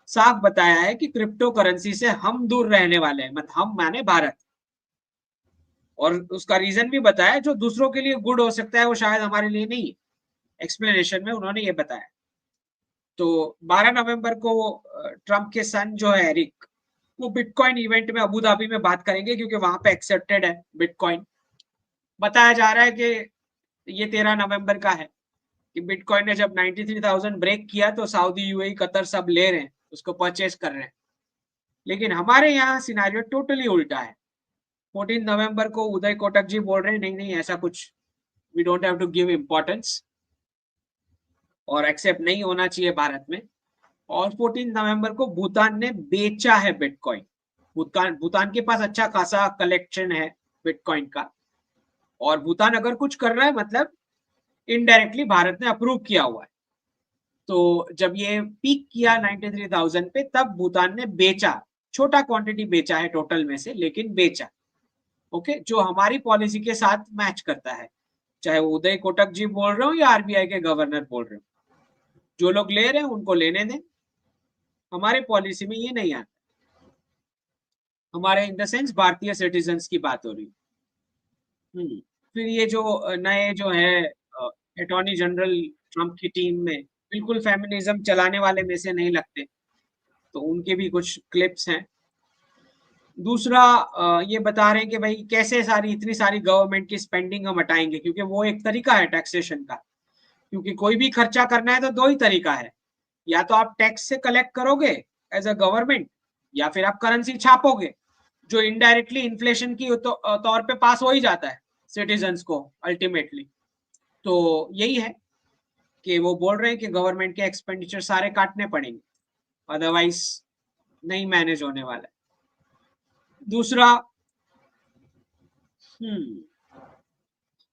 साफ बताया है कि क्रिप्टो करेंसी से हम दूर रहने वाले हैं, मतलब हम माने भारत। और उसका रीजन भी बताया, जो दूसरों के लिए गुड हो सकता है वो शायद हमारे लिए नहीं। एक्सप्लेनेशन में उन्होंने ये बताया। तो 12 नवंबर को ट्रंप के सन जो है एरिक, वो बिटकॉइन इवेंट में अबू धाबी में बात करेंगे क्योंकि वहां पे एक्सेप्टेड है बिटकॉइन। बताया जा रहा है कि ये 13 नवंबर का है कि बिटकॉइन ने जब 93,000 ब्रेक किया तो सऊदी, यूएई, कतर सब ले रहे हैं, उसको परचेज कर रहे हैं। लेकिन हमारे यहाँ सिनारियो टोटली उल्टा है। 14 नवंबर को उदय कोटक जी बोल रहे हैं नहीं नहीं ऐसा कुछ, we don't have to give importance और एक्सेप्ट नहीं होना चाहिए भारत में। और 14 नवंबर को भूटान ने बेचा है बिटकॉइन। भूटान के पास अच्छा खासा कलेक्शन है बिटकॉइन का, और भूटान अगर कुछ कर रहा है मतलब इनडायरेक्टली भारत ने अप्रूव किया हुआ है। तो जब ये पीक किया 93,000 पे, तब भूटान ने बेचा, छोटा क्वांटिटी बेचा है टोटल में से, लेकिन बेचा। ओके, जो हमारी पॉलिसी के साथ मैच करता है, चाहे वो उदय कोटक जी बोल रहे हो या आरबीआई के गवर्नर बोल रहे हो, जो लोग ले रहे हैं उनको लेने दें। हमारे पॉलिसी में ये नहीं आता, हमारे इन द सेंस भारतीय सिटीजन्स की बात हो रही। फिर ये जो नए जो है अटॉर्नी जनरल ट्रंप की टीम में, बिल्कुल फेमिनिज्म चलाने वाले में से नहीं लगते, तो उनके भी कुछ क्लिप्स हैं। दूसरा ये बता रहे हैं कि भाई कैसे इतनी सारी गवर्नमेंट की स्पेंडिंग हम हटाएंगे, क्योंकि वो एक तरीका है टैक्सेशन का। क्योंकि कोई भी खर्चा करना है तो दो ही तरीका है, या तो आप टैक्स से कलेक्ट करोगे एज अ गवर्नमेंट, या फिर आप करेंसी छापोगे, जो इनडायरेक्टली इन्फ्लेशन की तौर पे पास हो ही जाता है सिटीजन्स को अल्टीमेटली। तो यही है कि वो बोल रहे हैं कि गवर्नमेंट के एक्सपेंडिचर सारे काटने पड़ेंगे, अदरवाइज नहीं मैनेज होने वाला है। दूसरा,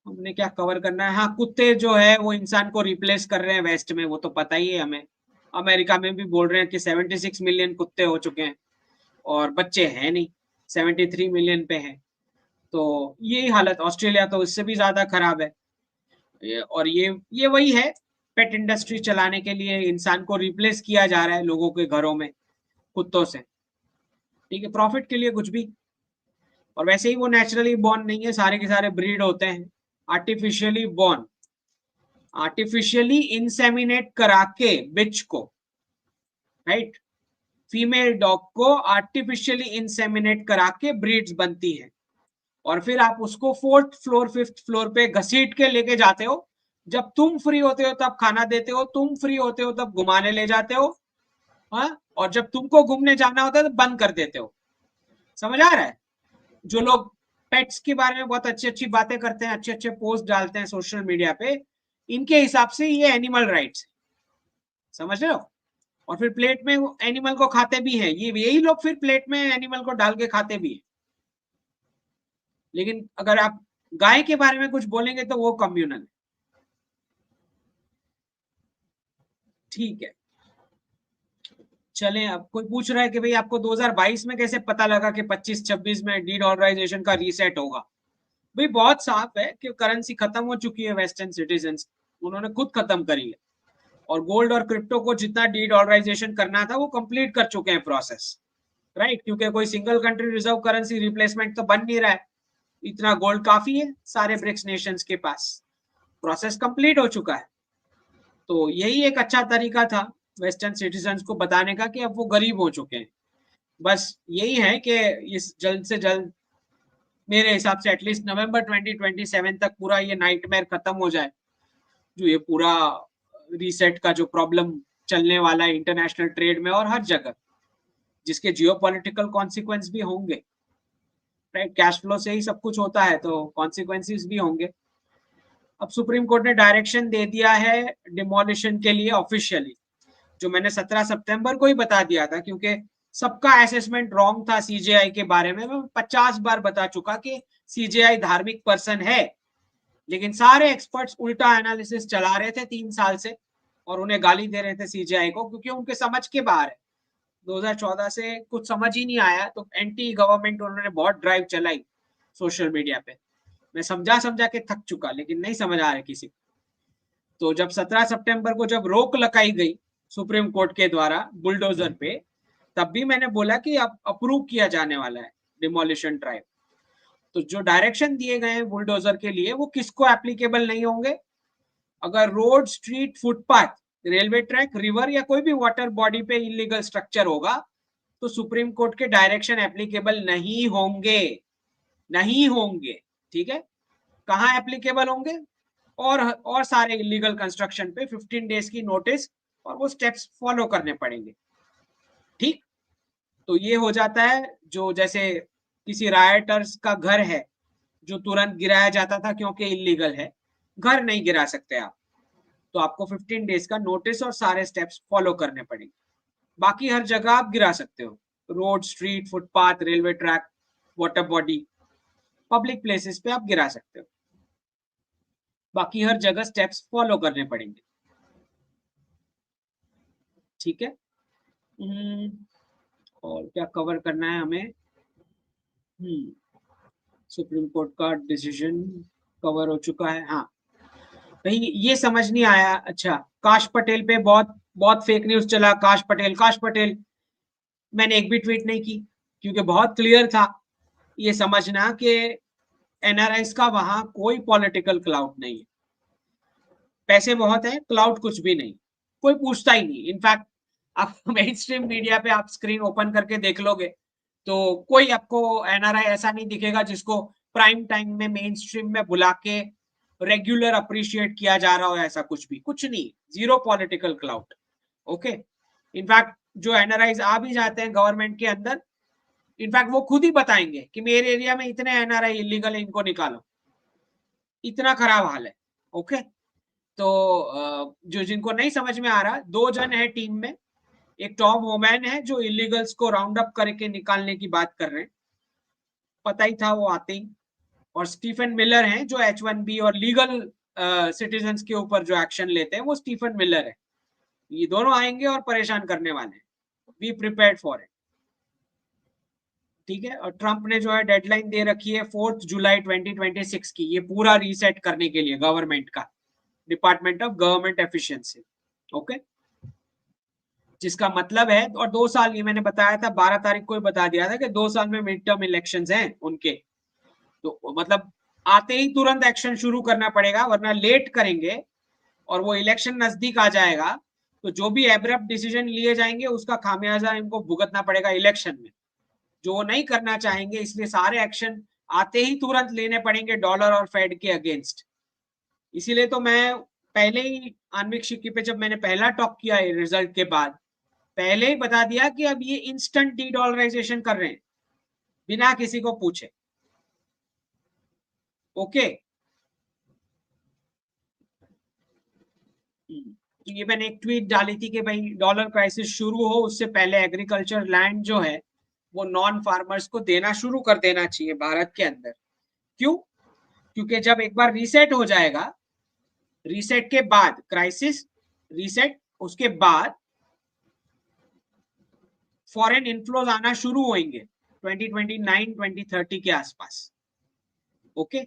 हमने क्या कवर करना है, हाँ कुत्ते जो है वो इंसान को रिप्लेस कर रहे हैं वेस्ट में, वो तो पता ही है हमें। अमेरिका में भी बोल रहे हैं कि 76 मिलियन कुत्ते हो चुके हैं और बच्चे हैं नहीं, 73 मिलियन पे हैं। तो यही हालत, ऑस्ट्रेलिया तो इससे भी ज्यादा खराब है। और ये वही है, पेट इंडस्ट्री चलाने के लिए इंसान को रिप्लेस किया जा रहा है लोगों के घरों में कुत्तों से। ठीक है, प्रॉफिट के लिए कुछ भी। और वैसे ही वो नेचुरली बॉर्न नहीं है, सारे के सारे ब्रीड होते हैं, आर्टिफिशियली बॉर्न, आर्टिफिशियली इंसेमिनेट करा के बिच को, राइट, फीमेल डॉग को आर्टिफिशियली इंसेमिनेट करा के ब्रीड्स बनती है, और फिर आप उसको 4th फ्लोर 5th फ्लोर पे घसीट के लेके जाते हो। जब तुम फ्री होते हो तब खाना देते हो, तुम फ्री होते हो तब घुमाने ले जाते हो, हाँ, और जब तुमको घूमने जाना होता है तो बंद कर देते हो। समझ आ रहा है? जो लोग पेट्स के बारे में बहुत अच्छी अच्छी बातें करते हैं, अच्छे अच्छे पोस्ट डालते हैं सोशल मीडिया पे, इनके हिसाब से ये एनिमल राइट्स, समझ रहे हो? और फिर प्लेट में एनिमल को खाते भी हैं, ये यही लोग फिर प्लेट में एनिमल को डाल के खाते भी हैं। लेकिन अगर आप गाय के बारे में कुछ बोलेंगे तो वो कम्युनल है। ठीक है, चले। अब कोई पूछ रहा है कि भाई आपको 2022 में कैसे पता लगा कि 25-26 में डी डॉलराइजेशन का रीसेट होगा? भाई बहुत साफ है कि करेंसी खत्म हो चुकी है वेस्टर्न सिटीजन्स, उन्होंने खुद खत्म करी है। और गोल्ड और क्रिप्टो को जितना डी डॉलराइजेशन करना था वो कंप्लीट कर चुके हैं प्रोसेस, राइट? क्योंकि कोई single country reserve currency replacement तो बन नहीं रहा है, इतना गोल्ड काफी है सारे ब्रिक्स नेशंस के पास, प्रोसेस कंप्लीट हो चुका है। तो यही एक अच्छा तरीका था वेस्टर्न सिटीजन्स को बताने का कि अब वो गरीब हो चुके हैं। बस यही है कि इस जल्द से जल्द, मेरे हिसाब से एटलीस्ट नवंबर 2027 तक पूरा ये नाइटमेयर खत्म हो जाए, जो ये पूरा रीसेट का जो प्रॉब्लम चलने वाला है इंटरनेशनल ट्रेड में और हर जगह, जिसके जियोपॉलिटिकल कॉन्सिक्वेंस भी होंगे, राइट? कैश फ्लो से ही सब कुछ होता है तो कॉन्सिक्वेंसेस भी होंगे। अब सुप्रीम कोर्ट ने डायरेक्शन दे दिया है डिमोलिशन के लिए ऑफिशियली, जो मैंने 17 सितंबर को ही बता दिया था, क्योंकि सबका असेसमेंट रॉन्ग था सीजेआई के बारे में। मैं 50 बार बता चुका कि सीजेआई धार्मिक पर्सन है, लेकिन सारे एक्सपर्ट्स उल्टा एनालिसिस चला रहे थे 3 साल से और उन्हें गाली दे रहे थे सीजेआई को, क्योंकि उनके समझ के बाहर है। 2014 से कुछ समझ ही नहीं आया, तो एंटी गवर्नमेंट उन्होंने बहुत ड्राइव चलाई सोशल मीडिया पे। मैं समझा समझा के थक चुका, लेकिन नहीं समझ आ रहा किसी को। तो जब 17 सितंबर को जब रोक लगाई गई सुप्रीम कोर्ट के द्वारा बुलडोजर पे, तब भी मैंने बोला कि अब अप्रूव किया जाने वाला है डिमोलिशन ड्राइव। तो जो डायरेक्शन दिए गए हैं बुलडोजर के लिए वो किसको एप्लीकेबल नहीं होंगे? अगर road, street, footpath, railway track, river या कोई भी वाटर बॉडी पे इलीगल स्ट्रक्चर होगा तो सुप्रीम कोर्ट के डायरेक्शन एप्लीकेबल नहीं होंगे, नहीं होंगे। ठीक है, कहाँ एप्लीकेबल होंगे? और सारे इलीगल कंस्ट्रक्शन पे 15 डेज की नोटिस और वो स्टेप्स फॉलो करने पड़ेंगे। ठीक, तो ये हो जाता है, जो जैसे किसी रायटर्स का घर है जो तुरंत गिराया जाता था क्योंकि इलीगल है, घर नहीं गिरा सकते आप, तो आपको 15 डेज का नोटिस और सारे स्टेप्स फॉलो करने पड़ेंगे। बाकी हर जगह आप गिरा सकते हो, road, street, footpath, railway track, water body, public places पे आप गिरा सकते हो। बाकी हर जगह स्टेप्स फॉलो करने पड़ेंगे। ठीक है। और क्या कवर करना है हमें? सुप्रीम कोर्ट का डिसीजन कवर हो चुका है। हाँ भाई, ये समझ नहीं आया। अच्छा, काश पटेल पे बहुत बहुत फेक न्यूज चला, काश पटेल, काश पटेल। मैंने एक भी ट्वीट नहीं की, क्योंकि बहुत क्लियर था ये समझना कि एनआरआईज का वहां कोई पॉलिटिकल क्लाउड नहीं है। पैसे बहुत है, क्लाउड कुछ भी नहीं, कोई पूछता ही नहीं। इनफैक्ट आप मेन स्ट्रीम मीडिया पे आप स्क्रीन ओपन करके देख लोगे तो कोई आपको एनआरआई ऐसा नहीं दिखेगा जिसको प्राइम टाइम में मेन स्ट्रीम में बुला के रेगुलर अप्रिशिएट किया जा रहा हो, ऐसा कुछ भी कुछ नहीं। Zero political cloud. Okay, in fact जो एनआरआईज आ भी जाते हैं गवर्नमेंट के अंदर, इनफैक्ट वो खुद ही बताएंगे कि मेरे एरिया में इतने एनआरआई इलीगल है, इनको निकालो। इतना खराब हाल है। ओके, तो जो जिनको नहीं समझ में आ रहा, 2 जन है टीम में। एक टॉम होमैन है जो इलीगल्स को राउंड अप करके निकालने की बात कर रहे हैं, पता ही था वो आते ही। और स्टीफन मिलर हैं जो H1B और लीगल सिटीजन्स के ऊपर जो एक्शन लेते हैं, वो स्टीफन मिलर है। ये दोनों आएंगे और परेशान करने वाले हैं। Be prepared for it. ठीक है, और ट्रंप ने जो है डेडलाइन दे रखी है 4 जुलाई 2026 की, ये पूरा रीसेट करने के लिए गवर्नमेंट का, department of government efficiency. Okay, जिसका मतलब है, और 2 साल, ये मैंने बताया था 12 तारीख को ही बता दिया था कि 2 साल में मिड टर्म इलेक्शंस हैं उनके, तो मतलब आते ही तुरंत एक्शन शुरू करना पड़ेगा, वरना लेट करेंगे और वो इलेक्शन नजदीक आ जाएगा तो जो भी एब्रप्ट डिसीजन लिए जाएंगे उसका खामियाजा इनको भुगतना पड़ेगा इलेक्शन में, जो वो नहीं करना चाहेंगे। इसलिए सारे एक्शन आते ही तुरंत लेने पड़ेंगे डॉलर और फेड के अगेंस्ट। इसीलिए तो मैं पहले ही आन्विक सिक्की पे जब मैंने पहला टॉक किया रिजल्ट के बाद, पहले ही बता दिया कि अब ये इंस्टेंट डी डॉलराइजेशन कर रहे हैं बिना किसी को पूछे। ओके, तो ये मैंने एक ट्वीट डाली थी कि भाई डॉलर क्राइसिस शुरू हो उससे पहले एग्रीकल्चर लैंड जो है वो नॉन फार्मर्स को देना शुरू कर देना चाहिए भारत के अंदर। क्यों? क्योंकि जब एक बार रीसेट हो जाएगा, रीसेट के बाद क्राइसिस रीसेट, उसके बाद फॉरेन इनफ्लोज आना शुरू होंगे 2029 2030 के आसपास। ओके,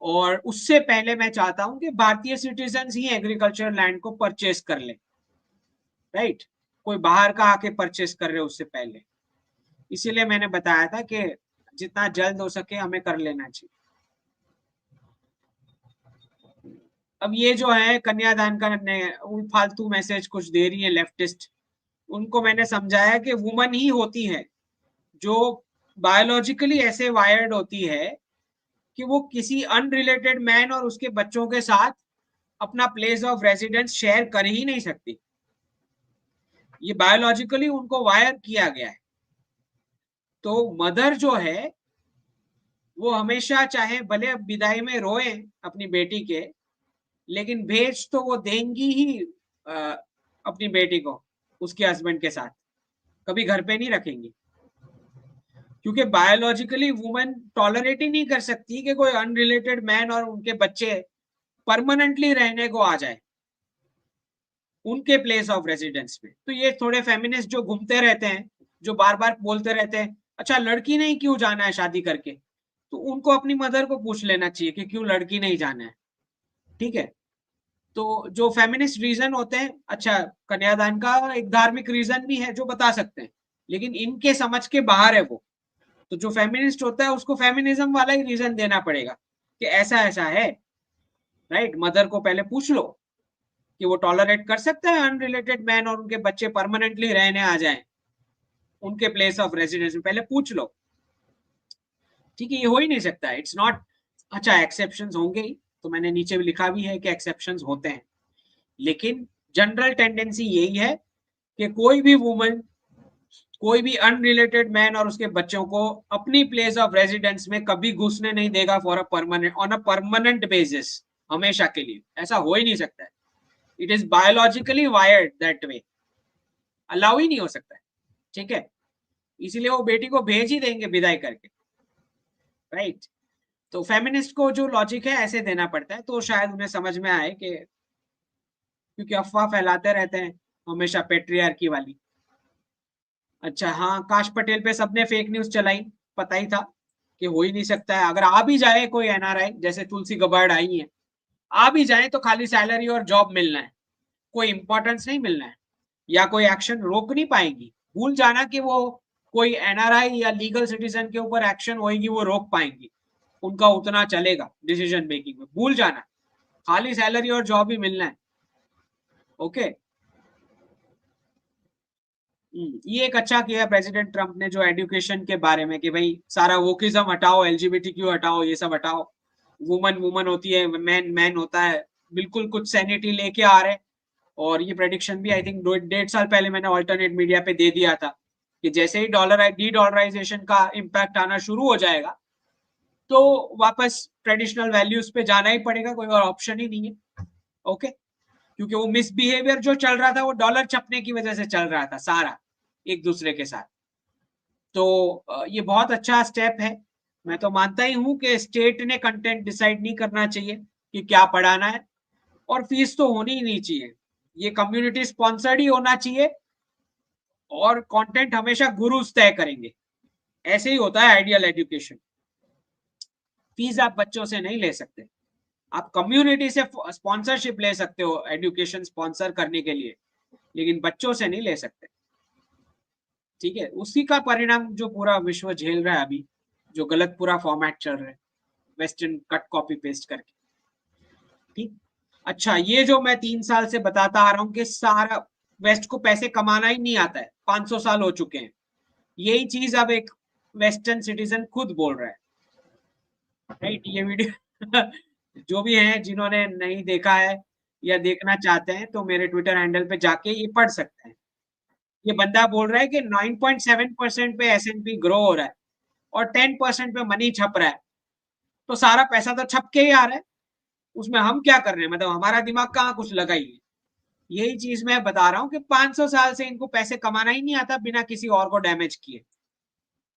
और उससे पहले मैं चाहता हूं कि भारतीय सिटीजन्स ही एग्रीकल्चर लैंड को परचेस कर ले, राइट, कोई बाहर का आके परचेस कर रहे उससे पहले। इसीलिए मैंने बताया था कि जितना जल्द हो सके हमें कर लेना चाहिए। अब ये जो है कन्यादान का फालतू मैसेज कुछ दे रही है लेफ्टिस्ट, उनको मैंने समझाया कि वुमन ही होती है जो बायोलॉजिकली ऐसे वायर्ड होती है कि वो किसी अनरिलेटेड मैन और उसके बच्चों के साथ अपना प्लेस ऑफ रेजिडेंस शेयर कर ही नहीं सकती। ये बायोलॉजिकली उनको वायर किया गया है। तो मदर जो है वो हमेशा, चाहे भले विदाई में रोए अपनी बेटी के, लेकिन भेज तो वो देंगी ही अपनी बेटी को उसके हस्बैंड के साथ, कभी घर पे नहीं रखेंगी। क्योंकि बायोलॉजिकली वुमेन टॉलरेट ही नहीं कर सकती कि कोई अनरिलेटेड मैन और उनके बच्चे परमानेंटली रहने को आ जाए उनके प्लेस ऑफ रेजिडेंस में। तो ये थोड़े फेमिनिस्ट जो घूमते रहते हैं, जो बार बार बोलते रहते हैं अच्छा लड़की नहीं क्यों जाना है शादी करके, तो उनको अपनी मदर को पूछ लेना चाहिए कि क्यों लड़की नहीं जाना है। ठीक है, तो जो फेमिनिस्ट रीजन होते हैं, अच्छा कन्यादान का एक धार्मिक रीजन भी है जो बता सकते हैं, लेकिन इनके समझ के बाहर है वो। तो जो फेमिनिस्ट होता है उसको फेमिनिज्म वाला ही रीजन देना पड़ेगा कि ऐसा ऐसा है, राइट। मदर को पहले पूछ लो कि वो टॉलरेट कर सकता है अनरिलेटेड मैन और उनके बच्चे परमानेंटली रहने आ जाएं उनके प्लेस ऑफ रेजिडेंस में, पहले पूछ लो। ठीक है, ये हो ही नहीं सकता, इट्स नॉट। अच्छा एक्सेप्शंस होंगे ही, तो मैंने नीचे भी लिखा भी है कि एक्सेप्शंस होते हैं, लेकिन जनरल टेंडेंसी यही है कि कोई भी वुमन, कोई भी अनरिलेटेड मैन और उसके बच्चों को अपनी प्लेस ऑफ रेजिडेंस में कभी घुसने नहीं देगा for a permanent, on a permanent basis, हमेशा के लिए। ऐसा हो ही नहीं सकता है, it is biologically wired that way, allow ही नहीं हो सकता है। ठीक है, इसीलिए वो बेटी को भेज ही देंगे विदाई करके, राइट। तो फेमिनिस्ट को जो लॉजिक है ऐसे देना पड़ता है, तो शायद उन्हें समझ में आए कि, क्योंकि अफवाह फैलाते रहते हैं हमेशा पेट्रियार्की वाली। अच्छा हाँ, काश पटेल पे सबने फेक न्यूज चलाई, पता ही था कि हो ही नहीं सकता है। अगर आ भी जाए कोई एनआरआई, जैसे तुलसी गबार्ड आई है, आ भी जाए तो खाली सैलरी और जॉब मिलना है, कोई इंपॉर्टेंस नहीं मिलना है, या कोई एक्शन रोक नहीं पाएंगी। भूल जाना कि वो कोई एनआरआई या लीगल सिटीजन के ऊपर एक्शन होएगी वो रोक पाएंगी, उनका उतना चलेगा डिसीजन मेकिंग में, भूल जाना। खाली सैलरी और जॉब ही मिलना है। ओके, ये एक अच्छा किया प्रेसिडेंट ट्रंप ने जो एजुकेशन के बारे में, कि भाई सारा वोकिज्म हटाओ, एलजीबीटीक्यू हटाओ, ये सब हटाओ, वुमन वुमन होती है, मैन मैन होता है, बिल्कुल कुछ सैनिटी लेके आ रहे। और ये प्रेडिक्शन भी आई थिंक 1.5 साल पहले मैंने ऑल्टरनेट मीडिया पे दे दिया था कि जैसे ही डी डॉलराइजेशन का इम्पैक्ट आना शुरू हो जाएगा तो वापस ट्रेडिशनल वैल्यूज पे जाना ही पड़ेगा, कोई और ऑप्शन ही नहीं है। ओके, क्योंकि वो मिसबिहेवियर जो चल रहा था वो डॉलर छपने की वजह से चल रहा था सारा एक दूसरे के साथ। तो ये बहुत अच्छा स्टेप है। मैं तो मानता ही हूं कि स्टेट ने कंटेंट डिसाइड नहीं करना चाहिए कि क्या पढ़ाना है, और फीस तो होनी ही नहीं चाहिए, ये कम्युनिटी स्पॉन्सर्ड ही होना चाहिए, और कंटेंट हमेशा गुरुज तय करेंगे। ऐसे ही होता है आइडियल एजुकेशन। फीस आप बच्चों से नहीं ले सकते, आप कम्युनिटी से स्पॉन्सरशिप ले सकते हो एजुकेशन स्पॉन्सर करने के लिए, लेकिन बच्चों से नहीं ले सकते। ठीक है, उसी का परिणाम जो पूरा विश्व झेल रहा है अभी, जो गलत पूरा फॉर्मेट चल रहा है वेस्टर्न कट कॉपी पेस्ट करके। ठीक, अच्छा ये जो मैं 3 साल से बताता आ रहा हूँ कि सारा वेस्ट को पैसे कमाना ही नहीं आता है, 500 साल हो चुके हैं, यही चीज अब एक वेस्टर्न सिटीजन खुद बोल रहा है, राइट। ये वीडियो जो भी है जिन्होंने नहीं देखा है या देखना चाहते हैं तो मेरे ट्विटर हैंडल पे जाके ये पढ़ सकते हैं। ये बंदा बोल रहा है कि 9.7% पे एसएनपी ग्रो हो रहा है और 10% पे मनी छप रहा है, तो सारा पैसा तो छप के ही आ रहा है, उसमें हम क्या कर रहे हैं, मतलब हमारा दिमाग कहाँ कुछ लगा ही है। यही चीज मैं बता रहा हूँ कि 500 साल से इनको पैसे कमाना ही नहीं आता बिना किसी और को डैमेज किए,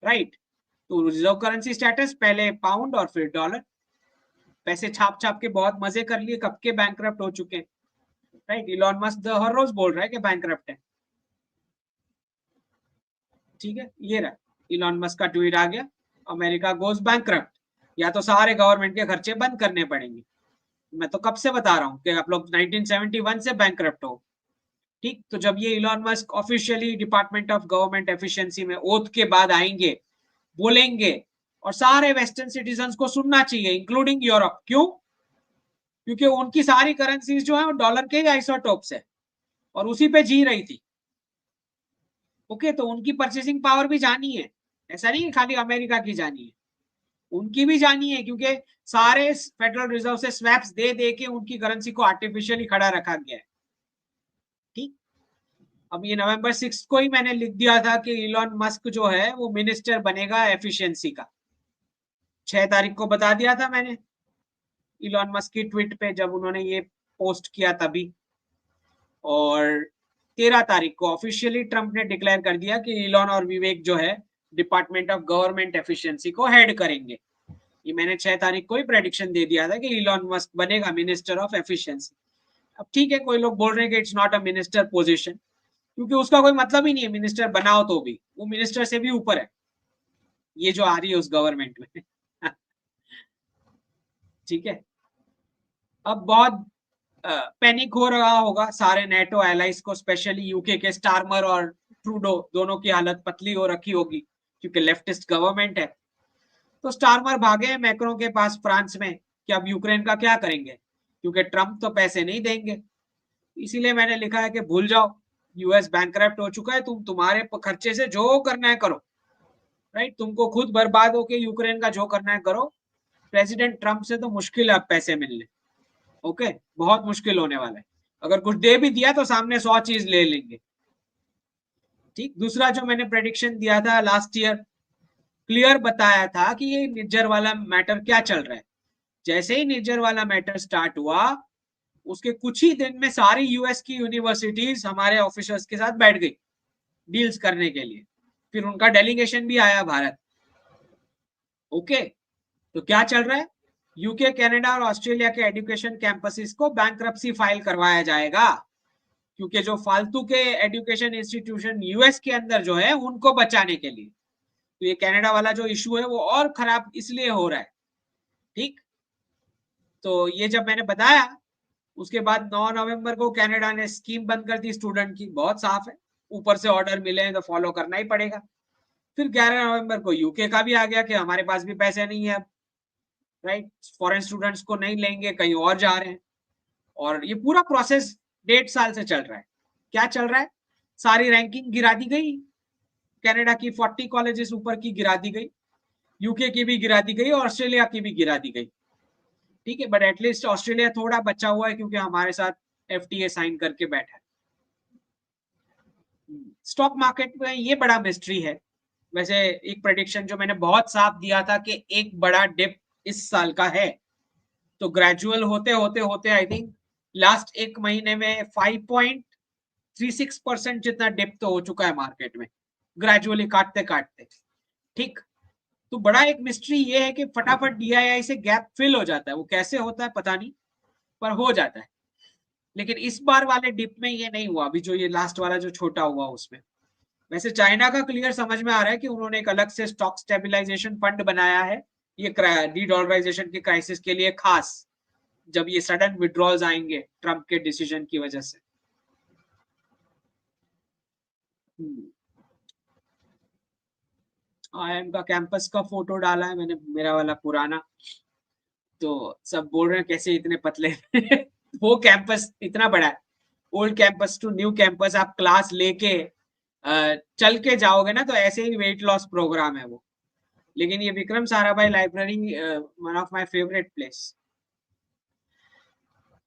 राइट। तो रिजर्व करेंसी स्टेटस, पहले पाउंड और फिर डॉलर, पैसे छाप छाप के बहुत मजे कर लिए, कब के बैंकरप्ट हो चुके हैं, राइट। इलॉन मस्क हर रोज बोल रहा है कि बैंकरप्ट है, ठीक है। ये रहा इलॉन मस्क का ट्वीट आ गया, अमेरिका गोज बैंकरप्ट, या तो सारे गवर्नमेंट के खर्चे बंद करने पड़ेंगे। मैं तो कब से बता रहा हूँ कि आप लोग 1971 से बैंकरप्ट हो, ठीक। तो जब ये Elon Musk officially department of government efficiency में ओथ के बाद आएंगे, बोलेंगे, और सारे वेस्टर्न सिटीजन्स को सुनना चाहिए इंक्लूडिंग यूरोप। क्यों? क्योंकि उनकी सारी करेंसीज जो है वो डॉलर के आइसोटोप्स है और उसी पे जी रही थी। ओके, तो उनकी परचेसिंग पावर भी जानी है, ऐसा नहीं है खाली अमेरिका की जानी है, उनकी भी जानी है, क्योंकि सारे फेडरल रिजर्व से स्वैप्स दे दे के उनकी करेंसी को आर्टिफिशियली खड़ा रखा गया है, ठीक। अब ये नवंबर 6 को ही मैंने लिख दिया था कि इलॉन मस्क जो है वो मिनिस्टर बनेगा एफिशिएंसी का। 6 तारीख को बता दिया था मैंने इलॉन मस्क की ट्वीट पे जब उन्होंने ये पोस्ट किया तभी, और 13 तारीख को ऑफिशियली ट्रंप ने डिक्लेयर कर दिया कि इलॉन और विवेक जो है डिपार्टमेंट ऑफ गवर्नमेंट एफिशिएंसी को हेड करेंगे। ये मैंने 6 तारीख को ही प्रेडिक्शन दे दिया था कि इलॉन मस्क बनेगा मिनिस्टर ऑफ एफिशिएंसी। अब ठीक है, कोई लोग बोल रहे हैं कि it's not a minister position, क्योंकि उसका कोई मतलब ही नहीं है मिनिस्टर बनाओ तो भी, वो मिनिस्टर से भी ऊपर है, ये जो आ रही है उस गवर्नमेंट में। ठीक है। अब बहुत पैनिक हो रहा होगा सारे नेटो एलाइज को, स्पेशली यूके के स्टारमर और ट्रूडो दोनों की हालत पतली हो रखी होगी क्योंकि लेफ्टिस्ट गवर्नमेंट है। तो स्टारमर भागे हैं मैक्रो के पास फ्रांस में कि अब यूक्रेन का क्या करेंगे, क्योंकि ट्रंप तो पैसे नहीं देंगे। इसीलिए मैंने लिखा है कि भूल जाओ, यूएस बैंकरप्ट हो चुका है, तुम तुम्हारे खर्चे से जो करना है करो, राइट। तुमको खुद बर्बाद होके यूक्रेन का जो करना है करो, प्रेसिडेंट ट्रंप से तो मुश्किल है अब पैसे मिलने, ओके, बहुत मुश्किल होने वाला है। अगर कुछ दे भी दिया तो सामने 100 चीज ले लेंगे, ठीक। दूसरा जो मैंने प्रेडिक्शन दिया था लास्ट ईयर, क्लियर बताया था कि ये निज्जर वाला मैटर क्या चल रहा है। जैसे ही निज्जर वाला मैटर स्टार्ट हुआ, उसके कुछ ही दिन में सारी यूएस की यूनिवर्सिटीज हमारे ऑफिसर्स के साथ बैठ गई डील्स करने के लिए, फिर उनका डेलीगेशन भी आया भारत, ओके। तो क्या चल रहा है, यूके, कनाडा और ऑस्ट्रेलिया के एजुकेशन कैंपसेस को बैंकरप्सी फाइल करवाया जाएगा, क्योंकि जो फालतू के एजुकेशन इंस्टीट्यूशन यूएस के अंदर जो है उनको बचाने के लिए। तो ये कनाडा वाला जो इशू है वो और खराब इसलिए हो रहा है, ठीक। तो ये जब मैंने बताया, उसके बाद 9 नवंबर को कनाडा ने स्कीम बंद कर दी स्टूडेंट की, बहुत साफ है, ऊपर से ऑर्डर मिले तो फॉलो करना ही पड़ेगा। फिर 11 नवंबर को यूके का भी आ गया कि हमारे पास भी पैसे नहीं है, राइट, फॉरेन स्टूडेंट्स को नहीं लेंगे, कहीं और जा रहे हैं। और ये पूरा प्रोसेस 1.5 साल से चल रहा है। क्या चल रहा है, सारी रैंकिंग गिरा दी गई, कनाडा की 40 कॉलेजेस ऊपर की गिरा दी गई, यूके की भी गिरा दी गई और ऑस्ट्रेलिया की भी गिरा दी गई, ठीक है। बट एटलीस्ट ऑस्ट्रेलिया थोड़ा बचा हुआ है क्योंकि हमारे साथ एफटीए साइन करके बैठा है। स्टॉक मार्केट में ये बड़ा मिस्ट्री है। वैसे एक प्रेडिक्शन जो मैंने बहुत साफ दिया था कि एक बड़ा डिप इस साल का है, तो ग्रेजुअल होते होते होते आई थिंक लास्ट एक महीने में 5.36% जितना डिप तो हो चुका है मार्केट में, ग्रेजुअली काटते काटते, ठीक। तो बड़ा एक मिस्ट्री ये है कि फटाफट डीआईआई से गैप फिल हो जाता है, वो कैसे होता है पता नहीं, पर हो जाता है। लेकिन इस बार वाले डिप में ये नहीं हुआ, अभी जो ये लास्ट वाला जो छोटा हुआ उसमें। वैसे चाइना का क्लियर समझ में आ रहा है कि उन्होंने एक अलग से स्टॉक स्टेबलाइजेशन फंड बनाया है, ये डी डॉलराइजेशन के क्राइसिस के लिए खास, जब ये सडन विड्रॉल्स आएंगे ट्रंप के डिसीजन की वजह से। आईआईएम का कैंपस का फोटो डाला है मैंने, मेरा वाला पुराना, तो सब बोल रहे हैं कैसे इतने पतले। वो कैंपस इतना बड़ा है, old campus to new campus, आप क्लास लेके चल के जाओगे ना तो ऐसे ही वेट लॉस प्रोग्राम है वो। लेकिन ये Vikram Sarabhai library one of my favourite place.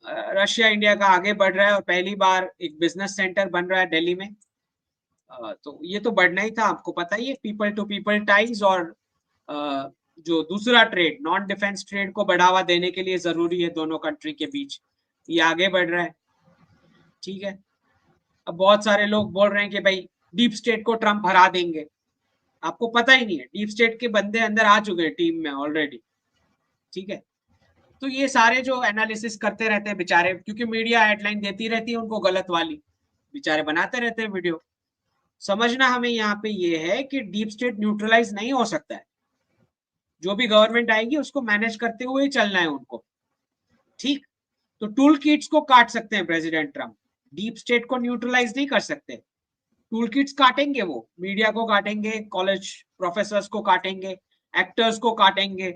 Russia India का आगे बढ़ रहा है और पहली बार एक बिजनेस सेंटर बन रहा है दिल्ली में। तो ये तो बढ़ना ही था, आपको पता ही है, पीपल टू पीपल टाइज और जो दूसरा ट्रेड नॉन डिफेंस ट्रेड को बढ़ावा देने के लिए जरूरी है दोनों कंट्री के बीच, ये आगे बढ़ रहा है, ठीक है। अब बहुत सारे लोग बोल रहे हैं कि भाई डीप स्टेट को ट्रंप हरा देंगे, आपको पता ही नहीं है डीप स्टेट के बंदे अंदर आ चुके हैं टीम में ऑलरेडी, ठीक है। तो ये सारे जो एनालिसिस करते रहते हैं बेचारे, क्योंकि मीडिया हेडलाइन देती रहती है उनको गलत वाली, बेचारे बनाते रहते हैं वीडियो। समझना हमें यहाँ पे ये है कि डीप स्टेट न्यूट्रलाइज नहीं हो सकता है, जो भी गवर्नमेंट आएगी उसको मैनेज करते हुए ही चलना है उनको, ठीक। तो टूल किट्स को काट सकते हैं प्रेसिडेंट ट्रम्प, डीप स्टेट को न्यूट्रलाइज नहीं कर सकते। टूल किट्स काटेंगे, वो मीडिया को काटेंगे, कॉलेज प्रोफेसर्स को काटेंगे, एक्टर्स को काटेंगे,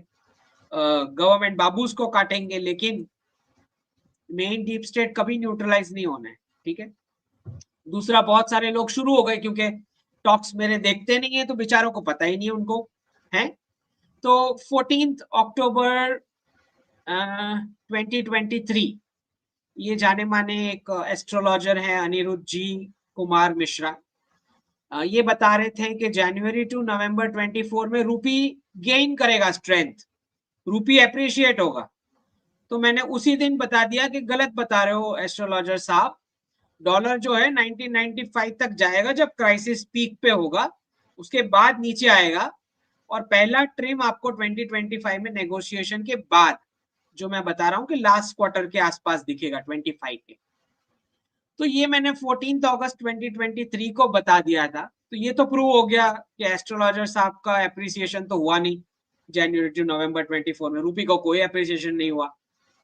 गवर्नमेंट बाबूस को काटेंगे, लेकिन मेन डीप स्टेट कभी न्यूट्रलाइज नहीं होना है, ठीक है। दूसरा, बहुत सारे लोग शुरू हो गए, क्योंकि टॉक्स मेरे देखते नहीं है तो बेचारों को पता ही नहीं उनको है। तो 14 अक्टूबर 2023 ये जाने माने एक एस्ट्रोलॉजर है अनिरुद्ध जी कुमार मिश्रा, ये बता रहे थे कि जनवरी टू नवंबर 24 में रूपी गेन करेगा स्ट्रेंथ, रूपी एप्रिशिएट होगा। तो मैंने उसी दिन बता दिया कि गलत बता रहे हो एस्ट्रोलॉजर साहब, डॉलर जो है 1995 तक जाएगा जब क्राइसिस पीक पे होगा, उसके बाद नीचे आएगा, और पहला ट्रिम आपको 2025 में नेगोशिएशन के बाद, जो मैं बता रहा हूं कि लास्ट क्वार्टर के आसपास दिखेगा 25 के। तो ये मैंने 14 अगस्त 2023 को बता दिया था, तो ये तो प्रूव हो गया कि एस्ट्रोलॉजर साहब का एप्रिसिएशन तो हुआ नहीं जनवरी टू नवंबर 24 में, रूपी को कोई एप्रिसिएशन नहीं हुआ,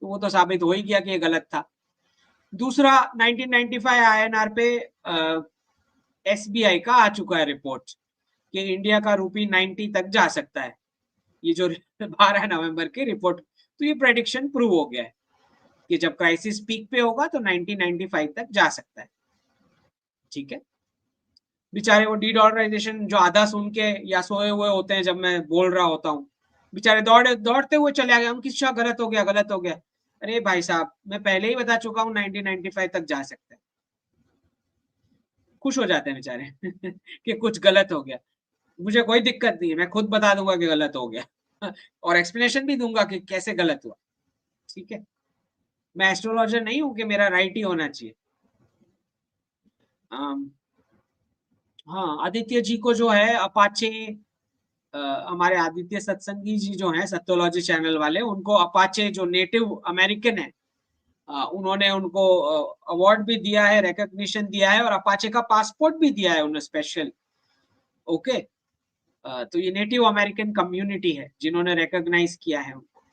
तो वो तो साबित हो ही गया कि ये गलत था। दूसरा, 1995 आईएनआर पे एसबीआई का आ चुका है रिपोर्ट कि इंडिया का रूपी 90 तक जा सकता है, ये जो 12 नवंबर की रिपोर्ट, तो ये प्रेडिक्शन प्रूव हो गया है कि जब क्राइसिस पीक पे होगा तो 1995 तक जा सकता है, ठीक है। बेचारे वो डी डॉलराइजेशन जो आधा सुन के या सोए हुए होते हैं जब मैं बोल रहा होता हूँ, बेचारे दौड़ते हुए चले गए, हम किस गलत हो गया, गलत हो गया। अरे भाई साहब, मैं पहले ही बता चुका हूँ 1995 तक जा सकता है। खुश हो जाते हैं बेचारे कि कुछ गलत हो गया। मुझे कोई दिक्कत नहीं है, मैं खुद बता दूंगा कि गलत हो गया और एक्सप्लेनेशन भी दूंगा कि कैसे गलत हुआ, ठीक है। मैं एस्ट्रोलॉजर नहीं हूं कि मेरा राइट ही होना चाहिए। हाँ, आदित्य जी को जो है अपाचे, हमारे आदित्य सत्संगी जी जो हैं सत्योलॉजी चैनल वाले, उनको अपाचे जो नेटिव अमेरिकन है, उन्होंने उनको अवार्ड भी दिया है, रिकॉग्निशन दिया है, और अपाचे का पासपोर्ट भी दिया है उन्हें स्पेशल, ओके। तो ये नेटिव अमेरिकन कम्युनिटी है जिन्होंने रिकॉग्नाइज किया है उनको।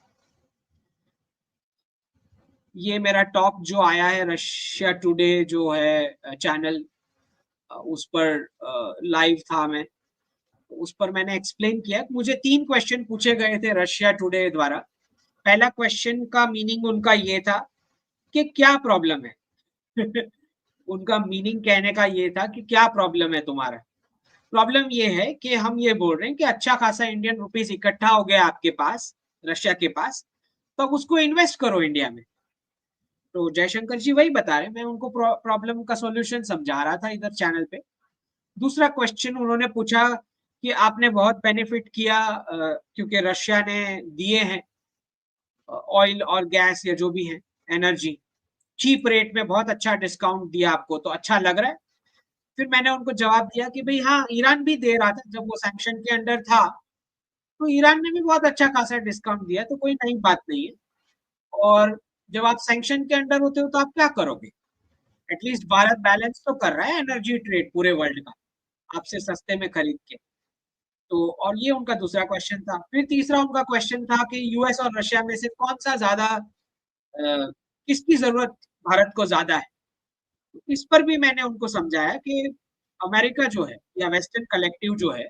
ये मेरा टॉक जो आया है रशिया टुडे जो है चैनल, उस पर लाइव था मैं, उस पर मैंने एक्सप्लेन किया। मुझे 3 क्वेश्चन पूछे गए थे रशिया टुडे द्वारा। पहला क्वेश्चन का मीनिंग उनका ये था कि क्या प्रॉब्लम है उनका मीनिंग कहने का ये था कि क्या प्रॉब्लम है तुम्हारा। प्रॉब्लम ये है कि हम ये बोल रहे हैं कि अच्छा खासा इंडियन रुपीस इकट्ठा हो गया आपके पास, रशिया के पास, तो उसको इन्वेस्ट करो इंडिया में। तो जयशंकर जी वही बता रहे, मैं उनको प्रॉब्लम का सॉल्यूशन समझा रहा था इधर चैनल पे। दूसरा क्वेश्चन उन्होंने पूछा कि आपने बहुत बेनिफिट किया क्योंकि रशिया ने दिए हैं ऑयल और गैस या जो भी है एनर्जी, चीप रेट में बहुत अच्छा डिस्काउंट दिया आपको, तो अच्छा लग रहा है। फिर मैंने उनको जवाब दिया कि भाई हाँ, ईरान भी दे रहा था जब वो सैंक्शन के अंडर था, तो ईरान ने भी बहुत अच्छा खासा डिस्काउंट दिया, तो कोई नई बात नहीं है। और जब आप सैंक्शन के अंडर होते हो तो आप क्या करोगे, एटलीस्ट भारत बैलेंस तो कर रहा है एनर्जी ट्रेड पूरे वर्ल्ड का, आपसे सस्ते में खरीद के। तो और ये उनका दूसरा क्वेश्चन था। फिर तीसरा उनका क्वेश्चन था कि यूएस और रशिया में से कौन सा ज्यादा, किसकी जरूरत भारत को ज्यादा है। तो इस पर भी मैंने उनको समझाया कि अमेरिका जो है या वेस्टर्न कलेक्टिव जो है,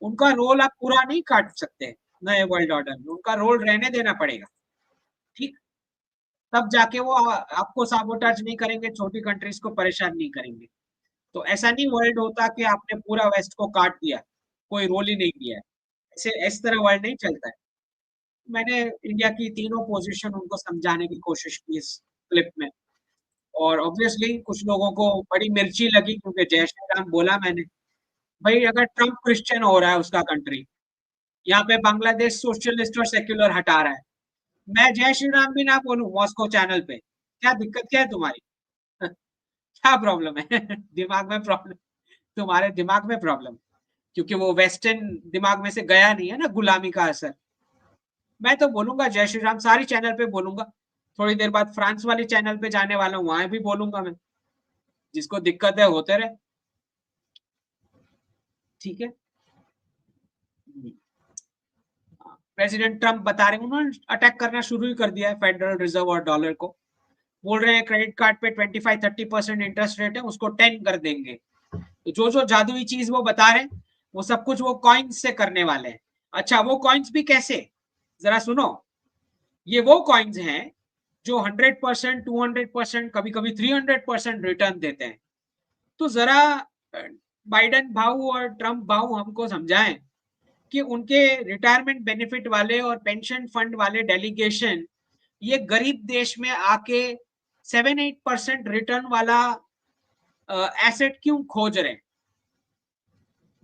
उनका रोल आप पूरा नहीं काट सकते नए वर्ल्ड ऑर्डर में, उनका रोल रहने देना पड़ेगा, ठीक। तब जाके वो आपको साबोटाज नहीं करेंगे, छोटी कंट्रीज को परेशान नहीं करेंगे। तो ऐसा नहीं वर्ल्ड होता कि आपने पूरा वेस्ट को काट दिया, कोई रोल ही नहीं दिया है, ऐसे इस तरह वर्ल्ड नहीं चलता है। मैंने इंडिया की तीनों पोजीशन उनको समझाने की कोशिश की इस क्लिप में, और ऑब्वियसली कुछ लोगों को बड़ी मिर्ची लगी क्योंकि जय श्री राम बोला मैंने। भाई अगर ट्रम्प क्रिश्चियन हो रहा है उसका कंट्री, यहाँ पे बांग्लादेश सोशलिस्ट और सेक्युलर हटा रहा है, मैं जय श्री राम भी ना बोलूं मॉस्को चैनल पे, क्या दिक्कत क्या है तुम्हारी क्या प्रॉब्लम है दिमाग में प्रॉब्लम, तुम्हारे दिमाग में प्रॉब्लम, क्योंकि वो वेस्टर्न दिमाग में से गया नहीं है ना गुलामी का असर। मैं तो बोलूंगा जय श्री राम सारी चैनल पे बोलूंगा, थोड़ी देर बाद फ्रांस वाली चैनल पे जाने वाला हूँ, वहां भी बोलूंगा मैं, जिसको दिक्कत है होते रहे, ठीक है। प्रेसिडेंट ट्रम्प बता रहे हैं, उन्होंने अटैक करना शुरू ही कर दिया है फेडरल रिजर्व और डॉलर को, बोल रहे हैं क्रेडिट कार्ड पे 25-30% इंटरेस्ट रेट है, उसको 10 कर देंगे। तो जो जो जादुई चीज वो बता रहे हैं वो सब कुछ वो कॉइन्स से करने वाले हैं। अच्छा, वो कॉइन्स भी कैसे, जरा सुनो। ये वो कॉइन्स हैं जो 100%, 200%, कभी कभी 300% रिटर्न देते हैं। तो जरा बाइडन भाऊ और ट्रम्प भाऊ हमको समझाएं कि उनके रिटायरमेंट बेनिफिट वाले और पेंशन फंड वाले डेलीगेशन ये गरीब देश में आके 7-8% रिटर्न वाला एसेट क्यों खोज रहे हैं,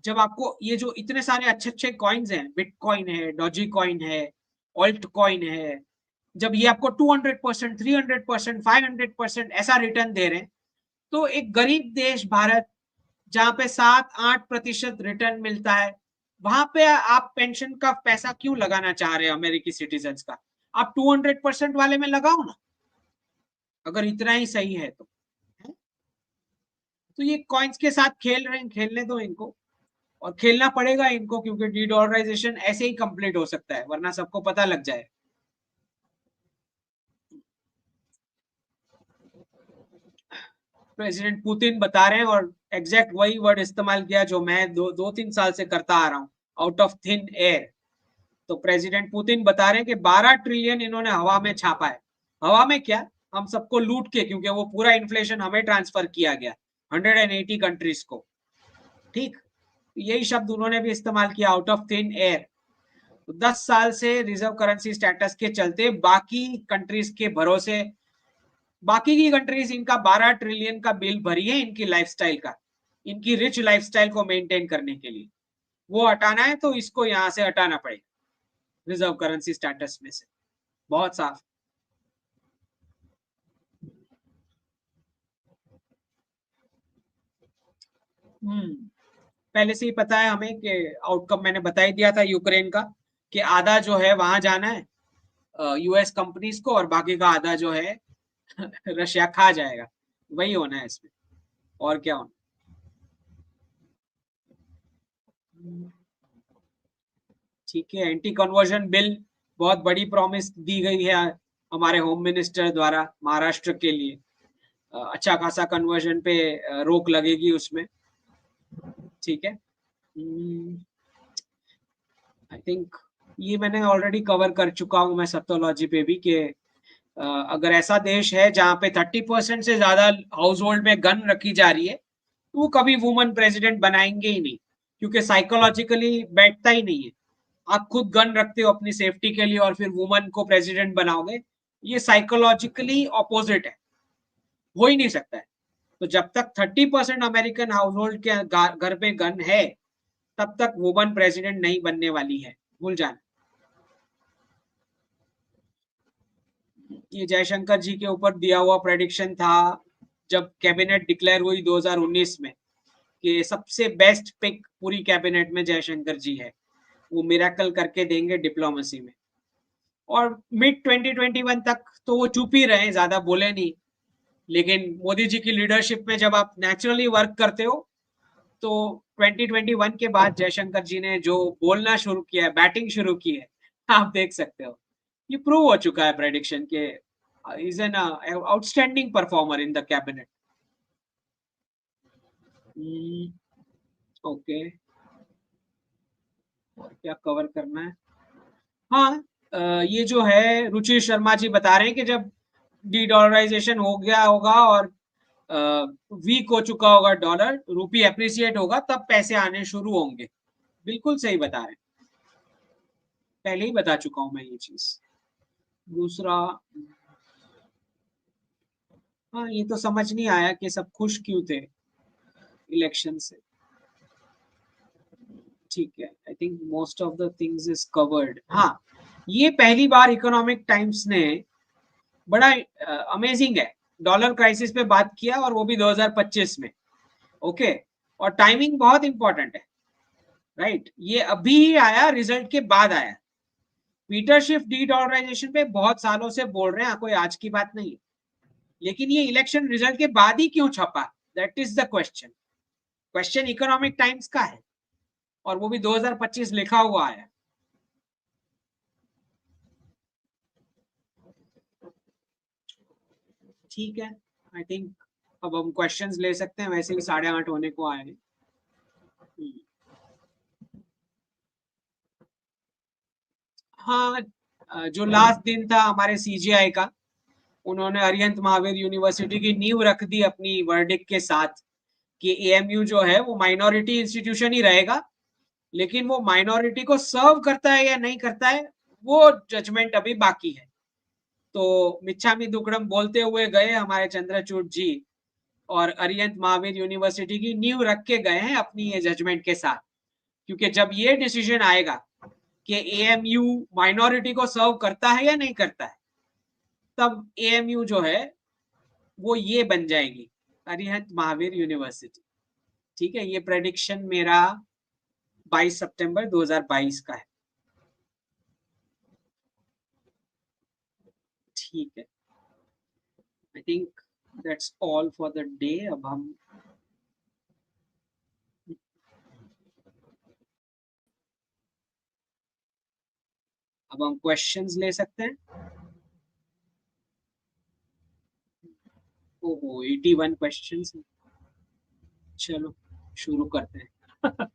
जब आपको ये जो इतने सारे अच्छे अच्छे कॉइन्स हैं, बिटकॉइन है, डॉजी कॉइन है, ऑल्ट कॉइन है, जब ये आपको 200%, 300%, 500% ऐसा रिटर्न दे रहे हैं, तो एक गरीब देश भारत जहां पे 7-8% रिटर्न मिलता है, वहां पे आप पेंशन का पैसा क्यों लगाना चाह रहे हैं अमेरिकी सिटीजन का? आप 200% वाले में लगाओ ना, अगर इतना ही सही है तो। तो ये कॉइन्स के साथ खेल रहे हैं, खेलने दो इनको, और खेलना पड़ेगा इनको, क्योंकि डी डॉलराइजेशन ऐसे ही कंप्लीट हो सकता है, वरना सबको पता लग जाए। प्रेसिडेंट पुतिन बता रहे हैं, और एग्जैक्ट वही वर्ड इस्तेमाल किया जो मैं 2-3 साल से करता आ रहा हूं, आउट ऑफ थिन एयर। तो प्रेसिडेंट पुतिन बता रहे हैं कि 12 ट्रिलियन इन्होंने हवा में छापा है। हवा में क्या, हम सबको लूट के, क्योंकि वो पूरा इन्फ्लेशन हमें ट्रांसफर किया गया 180 कंट्रीज को, ठीक। यही शब्द उन्होंने भी इस्तेमाल किया, आउट ऑफ थिन एयर। 10 साल से रिजर्व करेंसी स्टेटस के चलते बाकी कंट्रीज के भरोसे, बाकी की कंट्रीज इनका 12 ट्रिलियन का बिल भरी है इनकी लाइफस्टाइल का, इनकी रिच लाइफस्टाइल को मेंटेन करने के लिए। वो हटाना है तो इसको यहां से हटाना पड़ेगा रिजर्व करेंसी स्टेटस में से, बहुत साफ। पहले से ही पता है हमें कि आउटकम मैंने बता ही दिया था यूक्रेन का, कि आधा जो है वहां जाना है यूएस कंपनीज को, और बाकी का आधा जो है रशिया खा जाएगा। वही होना है इसमें, और क्या होना। ठीक है, एंटी कन्वर्जन बिल बहुत बड़ी प्रॉमिस दी गई है हमारे होम मिनिस्टर द्वारा महाराष्ट्र के लिए। अच्छा खासा कन्वर्जन पे रोक लगेगी उसमें, ठीक है। आई थिंक ये मैंने ऑलरेडी कवर कर चुका हूं मैं सत्योलॉजी पे भी, कि अगर ऐसा देश है जहां पे 30% से ज्यादा हाउस होल्ड में गन रखी जा रही है, तो वो कभी वुमन प्रेसिडेंट बनाएंगे ही नहीं, क्योंकि साइकोलॉजिकली बैठता ही नहीं है। आप खुद गन रखते हो अपनी सेफ्टी के लिए और फिर वुमन को प्रेसिडेंट बनाओगे, ये साइकोलॉजिकली ऑपोजिट है, हो ही नहीं सकता है। तो जब तक 30% अमेरिकन हाउस होल्ड के घर पे गन है, तब तक वुमन प्रेसिडेंट नहीं बनने वाली है, भूल जाना। ये जयशंकर जी के ऊपर दिया हुआ प्रेडिक्शन था जब कैबिनेट डिक्लेयर हुई 2019 में, कि सबसे बेस्ट पिक पूरी कैबिनेट में जयशंकर जी है, वो मिरेकल करके देंगे डिप्लोमेसी में। और मिड 2021 तक तो वो चुप ही रहे, ज्यादा बोले नहीं। लेकिन मोदी जी की लीडरशिप में जब आप नेचुरली वर्क करते हो, तो 2021 के बाद जयशंकर जी ने जो बोलना शुरू किया है, बैटिंग शुरू की है, आप देख सकते हो। ये प्रूव हो चुका है प्रेडिक्शन के, is an outstanding performer in the cabinet. Okay, और क्या कवर करना है? हाँ, ये जो है रुचि शर्मा जी बता रहे हैं कि जब डी डॉलराइजेशन हो गया होगा और वीक हो चुका होगा डॉलर, रूपी अप्रिसिएट होगा, तब पैसे आने शुरू होंगे। बिल्कुल सही बता रहे हैं, पहले ही बता चुका हूं मैं ये चीज। दूसरा, हाँ ये तो समझ नहीं आया कि सब खुश क्यों थे इलेक्शन से। ठीक है, I think most of the things is covered. हाँ, ये पहली बार इकोनॉमिक टाइम्स ने बड़ा अमेजिंग है, डॉलर क्राइसिस पे बात किया, और वो भी 2025 में। ओके, और टाइमिंग बहुत इंपॉर्टेंट है, राइट। ये अभी ही आया, रिजल्ट के बाद आया, पीटर शिफ डी-डॉलराइजेशन पे बहुत सालों से बोल रहे हैं, कोई आज की बात नहीं है, लेकिन ये इलेक्शन रिजल्ट के बाद ही क्यों छपा, that is the question. Question economic times का है और वो भी 2025 लिखा हुआ है। ठीक है, आई थिंक अब हम क्वेश्चंस ले सकते हैं, वैसे ही 8:30 होने को आए हैं। हाँ, जो लास्ट दिन था हमारे सीजीआई का, उन्होंने अरिहंत महावीर यूनिवर्सिटी की नींव रख दी अपनी वर्डिक्ट के साथ कि एएमयू जो है वो माइनॉरिटी इंस्टीट्यूशन ही रहेगा, लेकिन वो माइनॉरिटी को सर्व करता है या नहीं करता है वो जजमेंट अभी बाकी है। तो मिच्छामी दुक्कड़म बोलते हुए गए हमारे चंद्रचूड़ जी, और अरिहंत महावीर यूनिवर्सिटी की नींव रख के गए हैं अपनी ये जजमेंट के साथ, क्योंकि जब ये डिसीजन आएगा कि एएमयू माइनॉरिटी को सर्व करता है या नहीं करता है, तब एएमयू जो है वो ये बन जाएगी अरिहंत महावीर यूनिवर्सिटी। ठीक है, ये प्रेडिक्शन मेरा 22 सितंबर 2022 का है। ठीक है, I think that's all for the day. अब हम क्वेश्चंस ले सकते हैं। ओहो, 81 क्वेश्चंस। चलो शुरू करते हैं।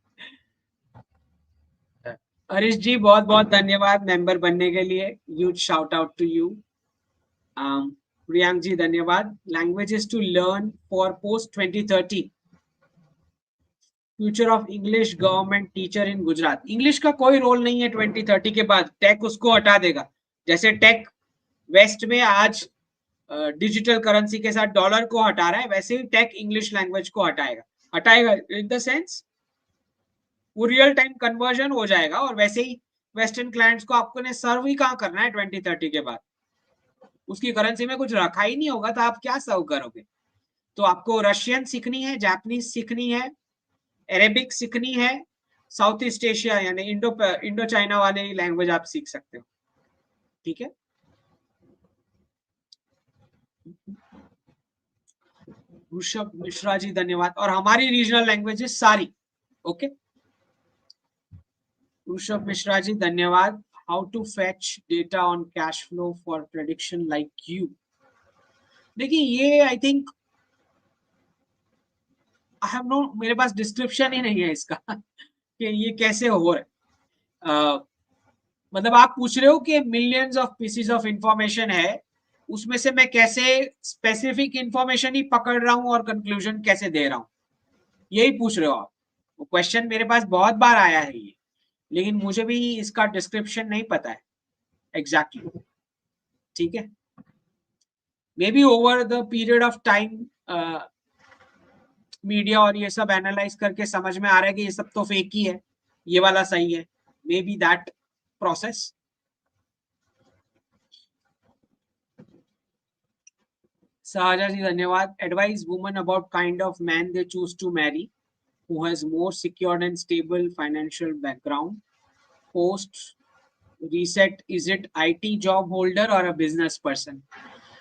हरीश जी बहुत बहुत धन्यवाद मेंबर बनने के लिए, huge shout out to you. Priyank ji धन्यवाद। Languages to learn for post 2030, future of English government teacher in Gujarat. English का कोई रोल नहीं है 2030 के बाद, टेक उसको हटा देगा। जैसे टेक वेस्ट में आज डिजिटल करेंसी के साथ डॉलर को हटा रहा है, वैसे ही टेक इंग्लिश लैंग्वेज को हटाएगा इन द सेंस वो रियल टाइम कन्वर्जन हो जाएगा, और वैसे ही वेस्टर्न क्लाइंट्स को आपको ने सर्व ही कहाँ करना है 2030 के बाद, उसकी करेंसी में कुछ रखा ही नहीं होगा तो आप क्या सर्व करोगे। तो आपको रशियन सीखनी है, जापानीज सीखनी है, अरेबिक सीखनी है, साउथ ईस्ट एशिया यानी इंडो चाइना वाले लैंग्वेज आप सीख सकते हो। ठीक है, ऋषभ मिश्रा जी धन्यवाद। और हमारी रीजनल लैंग्वेजेस सारी ओके। ऋषभ मिश्रा जी धन्यवाद। How to fetch data on cash flow for prediction like you. देखिए ये I think I have no, मेरे पास डिस्क्रिप्शन ही नहीं है इसका कि ये कैसे हो रहा है। मतलब आप पूछ रहे हो कि millions of pieces of information है, उसमें से मैं कैसे स्पेसिफिक इंफॉर्मेशन ही पकड़ रहा हूं और कंक्लूजन कैसे दे रहा हूं, यही पूछ रहे हो आप। वो क्वेश्चन मेरे पास बहुत बार आया है ये, लेकिन मुझे भी इसका डिस्क्रिप्शन नहीं पता है एग्जैक्टली। ठीक है, may be over the period of time media और ये सब एनालाइज करके समझ में आ रहा है कि ये सब तो फेक ही है, ये वाला सही है, may be that process. Sahaja ji धन्यवाद। Advise women about kind of man they choose to marry, who has more secured and stable financial background. Post reset, is it IT job holder or a business person?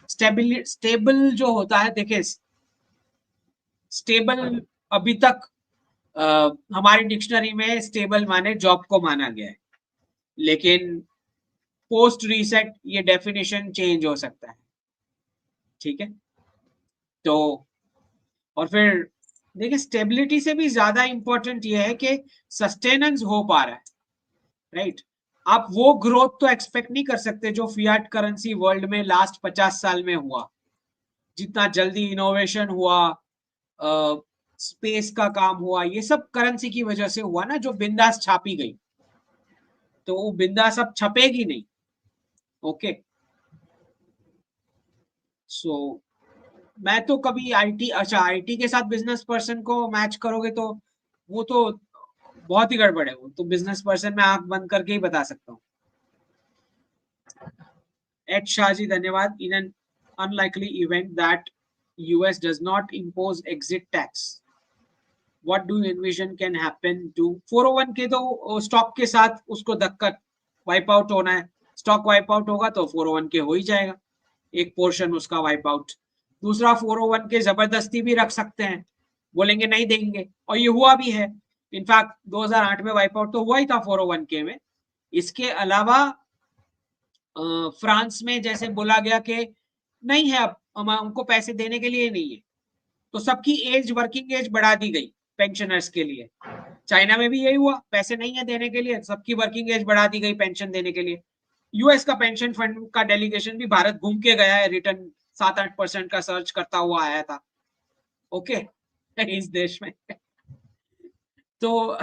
Stable जो होता है, देखिए stable अभी तक हमारी dictionary में stable माने job को माना गया है, लेकिन पोस्ट रीसेट ये डेफिनेशन चेंज हो सकता है। ठीक है, तो और फिर देखिए स्टेबिलिटी से भी ज्यादा इंपॉर्टेंट ये है कि सस्टेनेंस हो पा रहा है, राइट। आप वो ग्रोथ तो एक्सपेक्ट नहीं कर सकते जो फियाट करेंसी वर्ल्ड में लास्ट 50 साल में हुआ, जितना जल्दी इनोवेशन हुआ, स्पेस का काम हुआ, ये सब करेंसी की वजह से हुआ ना, जो बिंदास छापी गई, तो वो बिंदास अब छपेगी नहीं। ओके, सो मैं तो कभी आईटी, अच्छा आईटी के साथ बिजनेस पर्सन को मैच करोगे तो वो तो बहुत ही गड़बड़ है, वो तो बिजनेस पर्सन में आंख बंद करके ही बता सकता हूँ। एड शाह जी धन्यवाद। In an unlikely event that US does not impose exit tax, what do you envision can happen to 401 K, तो स्टॉक के साथ उसको धक्का वाइप आउट होना है, स्टॉक वाइप आउट होगा तो 401 के हो ही जाएगा, एक पोर्शन उसका वाइप आउट। दूसरा 401 के जबरदस्ती भी रख सकते हैं, बोलेंगे नहीं देंगे, और ये हुआ भी है। इनफैक्ट 2008 में वाइप आउट तो हुआ ही था 401 के में। इसके अलावा फ्रांस में जैसे बोला गया कि नहीं है, अब हमको पैसे देने के लिए नहीं है, तो सबकी एज, वर्किंग एज बढ़ा दी गई पेंशनर्स के लिए। चाइना में भी यही हुआ, पैसे नहीं है देने के लिए, सबकी वर्किंग एज बढ़ा दी गई पेंशन देने के लिए। यूएस का पेंशन फंड का डेलीगेशन भी भारत घूम के गया है, रिटर्न 7-8% का सर्च करता हुआ आया था, ओके इस देश में तो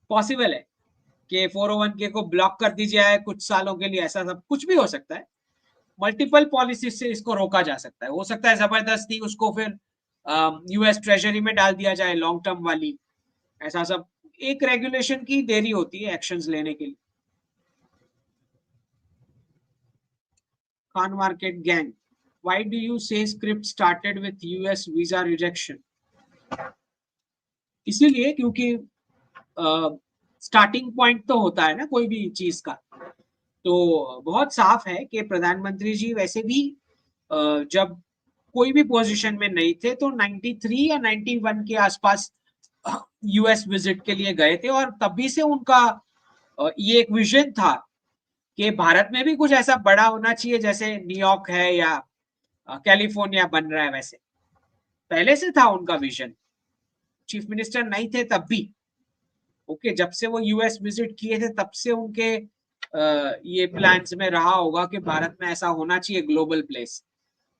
पॉसिबल है कि 401 के को ब्लॉक कर दी जाए कुछ सालों के लिए, ऐसा सब कुछ भी हो सकता है। मल्टीपल पॉलिसी से इसको रोका जा सकता है। हो सकता है जबरदस्ती उसको फिर यूएस ट्रेजरी में डाल दिया जाए लॉन्ग टर्म वाली, ऐसा सब एक रेगुलेशन की देरी होती है एक्शंस लेने के लिए। Khan market gang, why do you say script started with US visa rejection? इसीलिए क्योंकि स्टार्टिंग पॉइंट तो होता है ना कोई भी चीज का, तो बहुत साफ है कि प्रधानमंत्री जी वैसे भी जब कोई भी पोजीशन में नहीं थे तो 93 या 91 के आसपास यूएस विजिट के लिए गए थे, और तभी से उनका ये एक विजन था कि भारत में भी कुछ ऐसा बड़ा होना चाहिए जैसे न्यूयॉर्क है या कैलिफोर्निया बन रहा है, वैसे पहले से था उनका विजन। चीफ मिनिस्टर नहीं थे तब भी, ओके जब से वो यूएस विजिट किए थे तब से उनके ये प्लान्स में रहा होगा कि भारत में ऐसा होना चाहिए ग्लोबल प्लेस।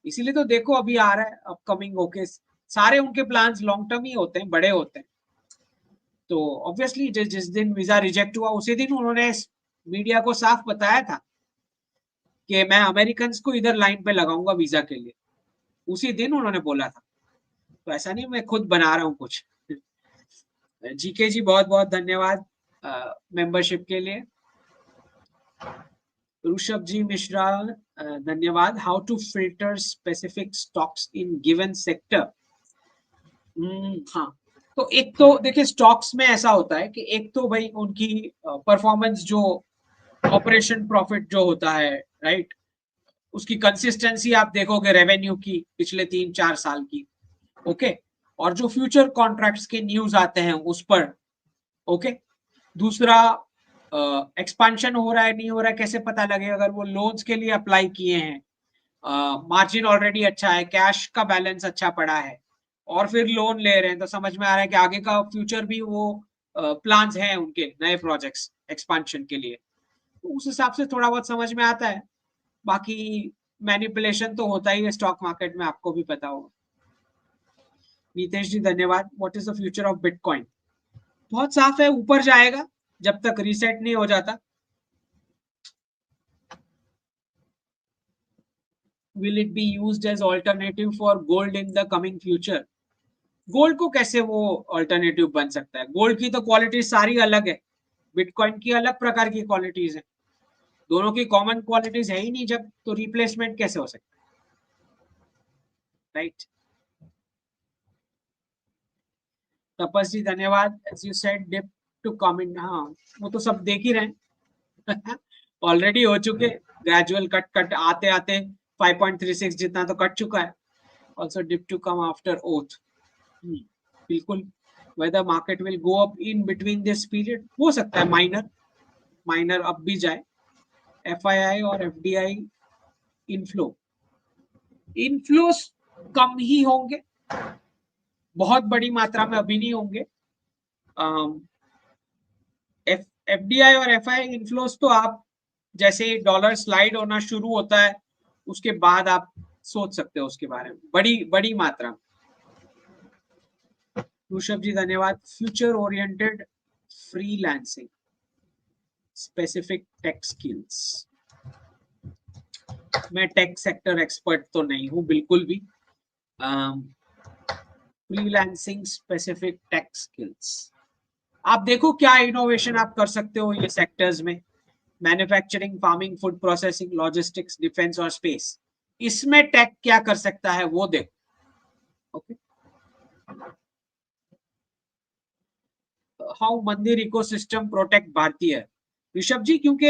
इसीलिए तो देखो अभी आ रहा है अपकमिंग, ओके सारे उनके प्लान्स लॉन्ग टर्म ही होते हैं, बड़े होते हैं। तो ऑब्वियसली जिस दिन वीजा रिजेक्ट हुआ उसी दिन उन्होंने मीडिया को साफ बताया था कि मैं अमेरिकन को इधर लाइन पे लगाऊंगा वीजा के लिए, उसी दिन उन्होंने बोला था। तो ऐसा नहीं मैं खुद बना रहा हूँ कुछ। जीके जी बहुत बहुत धन्यवाद मेंबरशिप के लिए। ऋषभ जी मिश्रा धन्यवाद। How to filter specific stocks in given sector? हाँ, तो एक तो देखिए स्टॉक्स में ऐसा होता है कि एक तो भाई उनकी परफॉर्मेंस, जो ऑपरेशन प्रॉफिट जो होता है, राइट, उसकी कंसिस्टेंसी आप देखोगे रेवेन्यू की पिछले 3-4 साल की, ओके, और जो फ्यूचर कॉन्ट्रैक्ट्स के न्यूज आते हैं उस पर, ओके। दूसरा एक्सपांशन हो रहा है नहीं हो रहा है कैसे पता लगे? अगर वो लोन्स के लिए अप्लाई किए हैं, मार्जिन ऑलरेडी अच्छा है, कैश का बैलेंस अच्छा पड़ा है, और फिर लोन ले रहे हैं, तो समझ में आ रहा है कि आगे का फ्यूचर भी वो प्लान्स हैं उनके नए प्रोजेक्ट्स एक्सपांशन के लिए, तो उस हिसाब से थोड़ा बहुत समझ में आता है। बाकी मैनिपुलेशन तो होता ही है स्टॉक मार्केट में, आपको भी पता होगा। नीतेश जी धन्यवाद। What is the future of bitcoin? बहुत साफ है, ऊपर जाएगा जब तक रीसेट नहीं हो जाता। Will it be used as alternative for gold in the coming future? Gold को कैसे वो ऑल्टरनेटिव बन सकता है? गोल्ड की तो क्वालिटी सारी अलग है, बिटकॉइन की अलग प्रकार की क्वालिटीज है, दोनों की कॉमन क्वालिटीज है ही नहीं जब, तो रिप्लेसमेंट कैसे हो सकता है, राइट? तपस्वी धन्यवाद। As you said dip to come in, हाँ वो तो सब देख ही रहे हैं ऑलरेडी हो चुके, ग्रेजुअल कट कट आते आते 5.36 जितना तो कट चुका है। Also dip to come after oath, बिल्कुल। whether market will go up in between this period, हो सकता है माइनर अप भी जाए। FII और FDI इनफ्लोस कम ही होंगे, बहुत बड़ी मात्रा में अभी नहीं होंगे। FDI और FII इनफ्लोस तो आप जैसे ही डॉलर स्लाइड होना शुरू होता है उसके बाद आप सोच सकते हो उसके बारे में, बड़ी बड़ी मात्रा में। ऋषभ जी धन्यवाद। Future oriented freelancing specific tech skills, मैं टेक सेक्टर एक्सपर्ट तो नहीं हूं बिल्कुल भी। फ्रीलांसिंग स्पेसिफिक टेक स्किल्स, आप देखो क्या इनोवेशन आप कर सकते हो ये सेक्टर्स में, manufacturing, farming, food processing, logistics, defence और स्पेस, इसमें टेक क्या कर सकता है वो देखो, ओके। हाउ मंदिर इकोसिस्टम प्रोटेक्ट भारतीय? ऋषभ जी, क्योंकि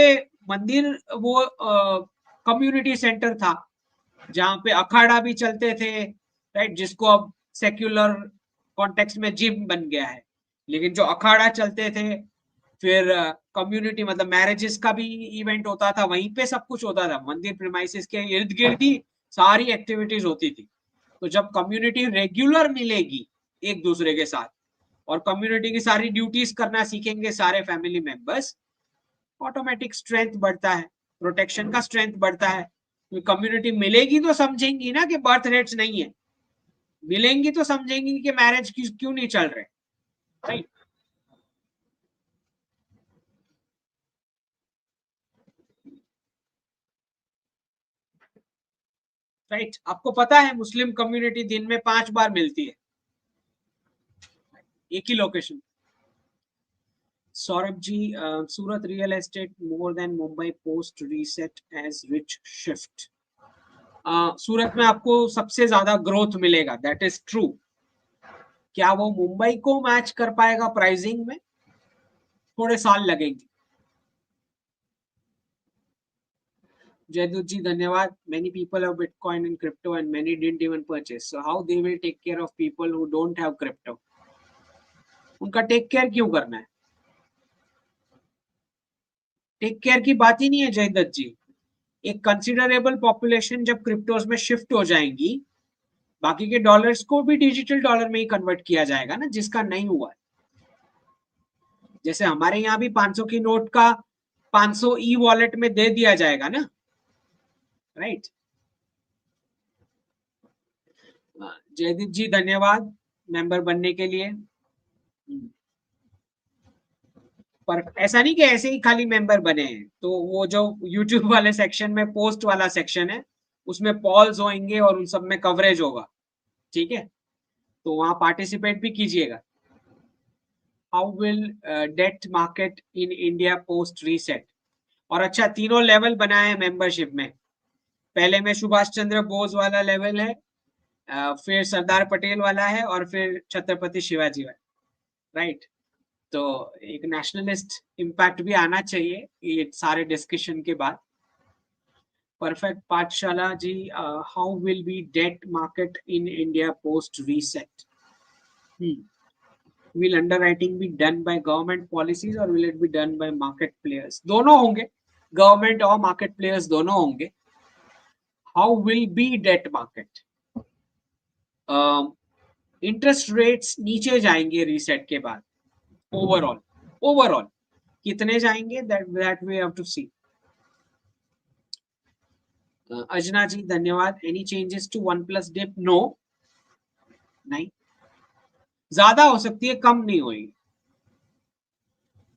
मंदिर वो कम्युनिटी सेंटर था जहाँ पे अखाड़ा भी चलते थे, राइट, जिसको अब सेक्युलर कॉन्टेक्स्ट में जिम बन गया है, लेकिन जो अखाड़ा चलते थे, फिर कम्युनिटी मतलब मैरिजेस का भी इवेंट होता था, वहीं पे सब कुछ होता था, मंदिर प्रीमाइसेस के इर्द गिर्द ही सारी एक्टिविटीज होती थी। तो जब कम्युनिटी रेगुलर मिलेगी एक दूसरे के साथ और कम्युनिटी की सारी ड्यूटीज करना सीखेंगे सारे फैमिली मेंबर्स, ऑटोमेटिक स्ट्रेंथ बढ़ता है, प्रोटेक्शन का स्ट्रेंथ बढ़ता है। तो कम्युनिटी मिलेगी तो समझेंगी ना कि बर्थ रेट्स नहीं है, मिलेंगी तो समझेंगी कि मैरिज क्यों नहीं चल रहे, राइट। राइट, आपको पता है मुस्लिम कम्युनिटी दिन में 5 बार मिलती है एक ही location. Saurabh ji, Surat real estate more than Mumbai post reset as rich shift. Surat में आपको सबसे ज्यादा ग्रोथ मिलेगा, दैट इज ट्रू। क्या वो मुंबई को मैच कर पाएगा प्राइसिंग में? थोड़े साल लगेंगे। जयदूत जी धन्यवाद। Many people have Bitcoin and crypto and many didn't even purchase. So how they will take care of people who don't have crypto? उनका टेक केयर क्यों करना है? टेक केयर की बात ही नहीं है जयदत्त जी। एक कंसिडरेबल पॉपुलेशन जब क्रिप्टोज में शिफ्ट हो जाएंगी, बाकी के डॉलर्स को भी डिजिटल डॉलर में ही कन्वर्ट किया जाएगा ना, जिसका नहीं हुआ है। जैसे हमारे यहाँ भी 500 की नोट का 500 ई वॉलेट में दे दिया जाएगा ना, राइट। जयदीप जी धन्यवाद मेंबर बनने के लिए। पर ऐसा नहीं कि ऐसे ही खाली मेंबर बने हैं, तो वो जो यूट्यूब वाले सेक्शन में पोस्ट वाला सेक्शन है, उसमें पॉल्स होंगे और उन सब में कवरेज होगा, ठीक है, तो वहां पार्टिसिपेट भी कीजिएगा। How will date market in India post reset? और अच्छा, तीनों लेवल बनाए हैं मेंबरशिप में। पहले में सुभाष चंद्र बोस वाला लेवल है, फिर सरदार पटेल वाला है, और फिर छत्रपति शिवाजी वाला, राइट। तो एक नेशनलिस्ट इम्पैक्ट भी आना चाहिए ये सारे डिस्कशन के बाद। Perfect Pathshala ji, how will be debt market in India post reset? Will underwriting be done by government policies or will it be done by market players? दोनों होंगे, गवर्नमेंट और मार्केट प्लेयर्स दोनों होंगे। How will be debt market? Interest rates नीचे जाएंगे reset के बाद, overall कितने जाएंगे, that we have to see. Ajna ji धन्यवाद। Any changes to one plus dip? No, नहीं, ज्यादा हो सकती है, कम नहीं होगी।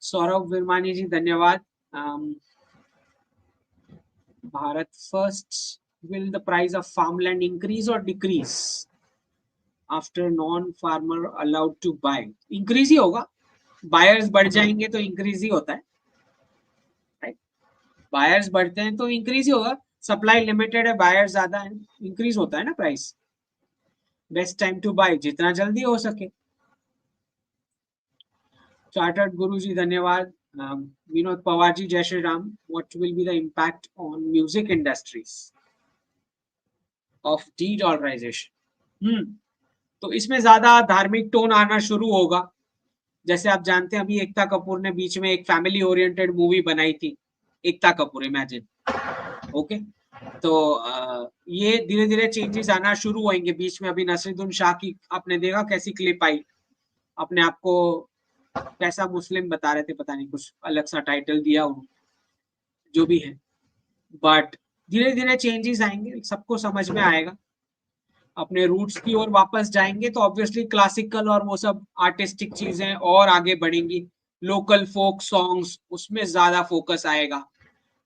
सौरभ विरमानी जी धन्यवाद। Bharat first, will the price of farmland increase or decrease after non-farmer allowed to buy? Increase ही होगा, बायर्स बढ़ जाएंगे तो इंक्रीज ही होता है, राइट। बायर्स बढ़ते हैं तो इंक्रीज ही होगा, सप्लाई लिमिटेड है, बायर्स ज्यादा है, इंक्रीज होता है ना price. Best time to buy, जितना जल्दी हो सके। चार्टर्ड गुरु जी धन्यवाद। Vinod Pawar ji Jai Shri Ram. What will be the impact on music industries of D-dollarisation? तो इसमें ज्यादा धार्मिक टोन आना शुरू होगा। जैसे आप जानते हैं, अभी एकता कपूर ने बीच में एक फैमिली ओरिएंटेड मूवी बनाई थी, एकता कपूर, इमेजिन, ओके। तो ये धीरे धीरे चेंजेस आना शुरू होंगे। बीच में अभी नसीरुद्दीन शाह की आपने देखा कैसी क्लिप आई, अपने आप को कैसा मुस्लिम बता रहे थे, पता नहीं, कुछ अलग सा टाइटल दिया उन्होंने, जो भी है। बट धीरे धीरे चेंजेस आएंगे, सबको समझ में आएगा। अपने रूट्स की ओर वापस जाएंगे तो ऑब्वियसली क्लासिकल और वो सब आर्टिस्टिक चीजें और आगे बढ़ेंगी। लोकल फोक सॉन्ग्स, उसमें ज्यादा फोकस आएगा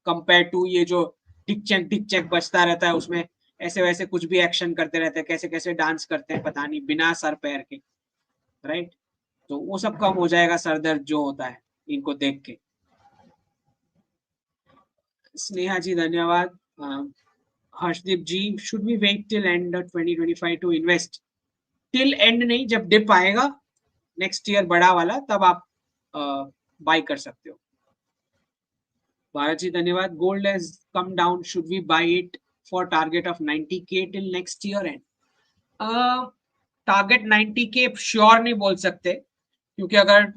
कंपेयर टू ये जो टिक चेक बजता रहता है, उसमें ऐसे वैसे कुछ भी एक्शन करते रहते हैं, कैसे कैसे डांस करते हैं पता नहीं, बिना सर पैर के, राइट। तो वो सब कम हो जाएगा, सरदर्द जो होता है इनको देख के। स्नेहा जी धन्यवाद। Harshdeep ji, should we wait till end 2025 to invest? Till end नहीं, जब डिप आएगा नेक्स्ट ईयर बड़ा वाला, तब आप बाय कर सकते हो। भारत जी धन्यवाद. Gold has come down, should we buy it for target of 90K till next year end? Target 90K sure नहीं बोल सकते, क्योंकि अगर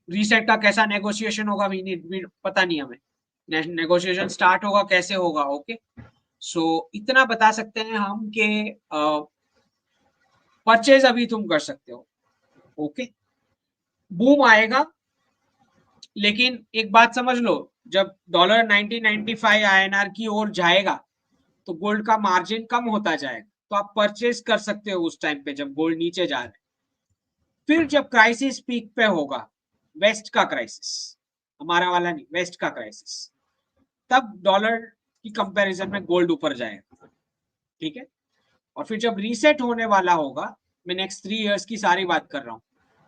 रीसेट का कैसा नेगोशिएशन होगा पता नहीं हमें. नेगोशिएशन स्टार्ट होगा कैसे होगा. ओके, सो इतना बता सकते हैं हम कि परचेज अभी तुम कर सकते हो. ओके, बूम आएगा, लेकिन एक बात समझ लो, जब डॉलर 1995 INR की ओर जाएगा तो गोल्ड का मार्जिन कम होता जाएगा, तो आप परचेज कर सकते हो उस टाइम पे जब गोल्ड नीचे जा रहा है. फिर जब क्राइसिस पीक पे होगा, वेस्ट का क्राइसिस, हमारा वाला नहीं, वेस्ट का क्राइसिस, तब डॉलर की कंपैरिजन में गोल्ड ऊपर जाएगा. ठीक है, और फिर जब रीसेट होने वाला होगा, मैं नेक्स्ट 3 इयर्स की सारी बात कर रहा हूं,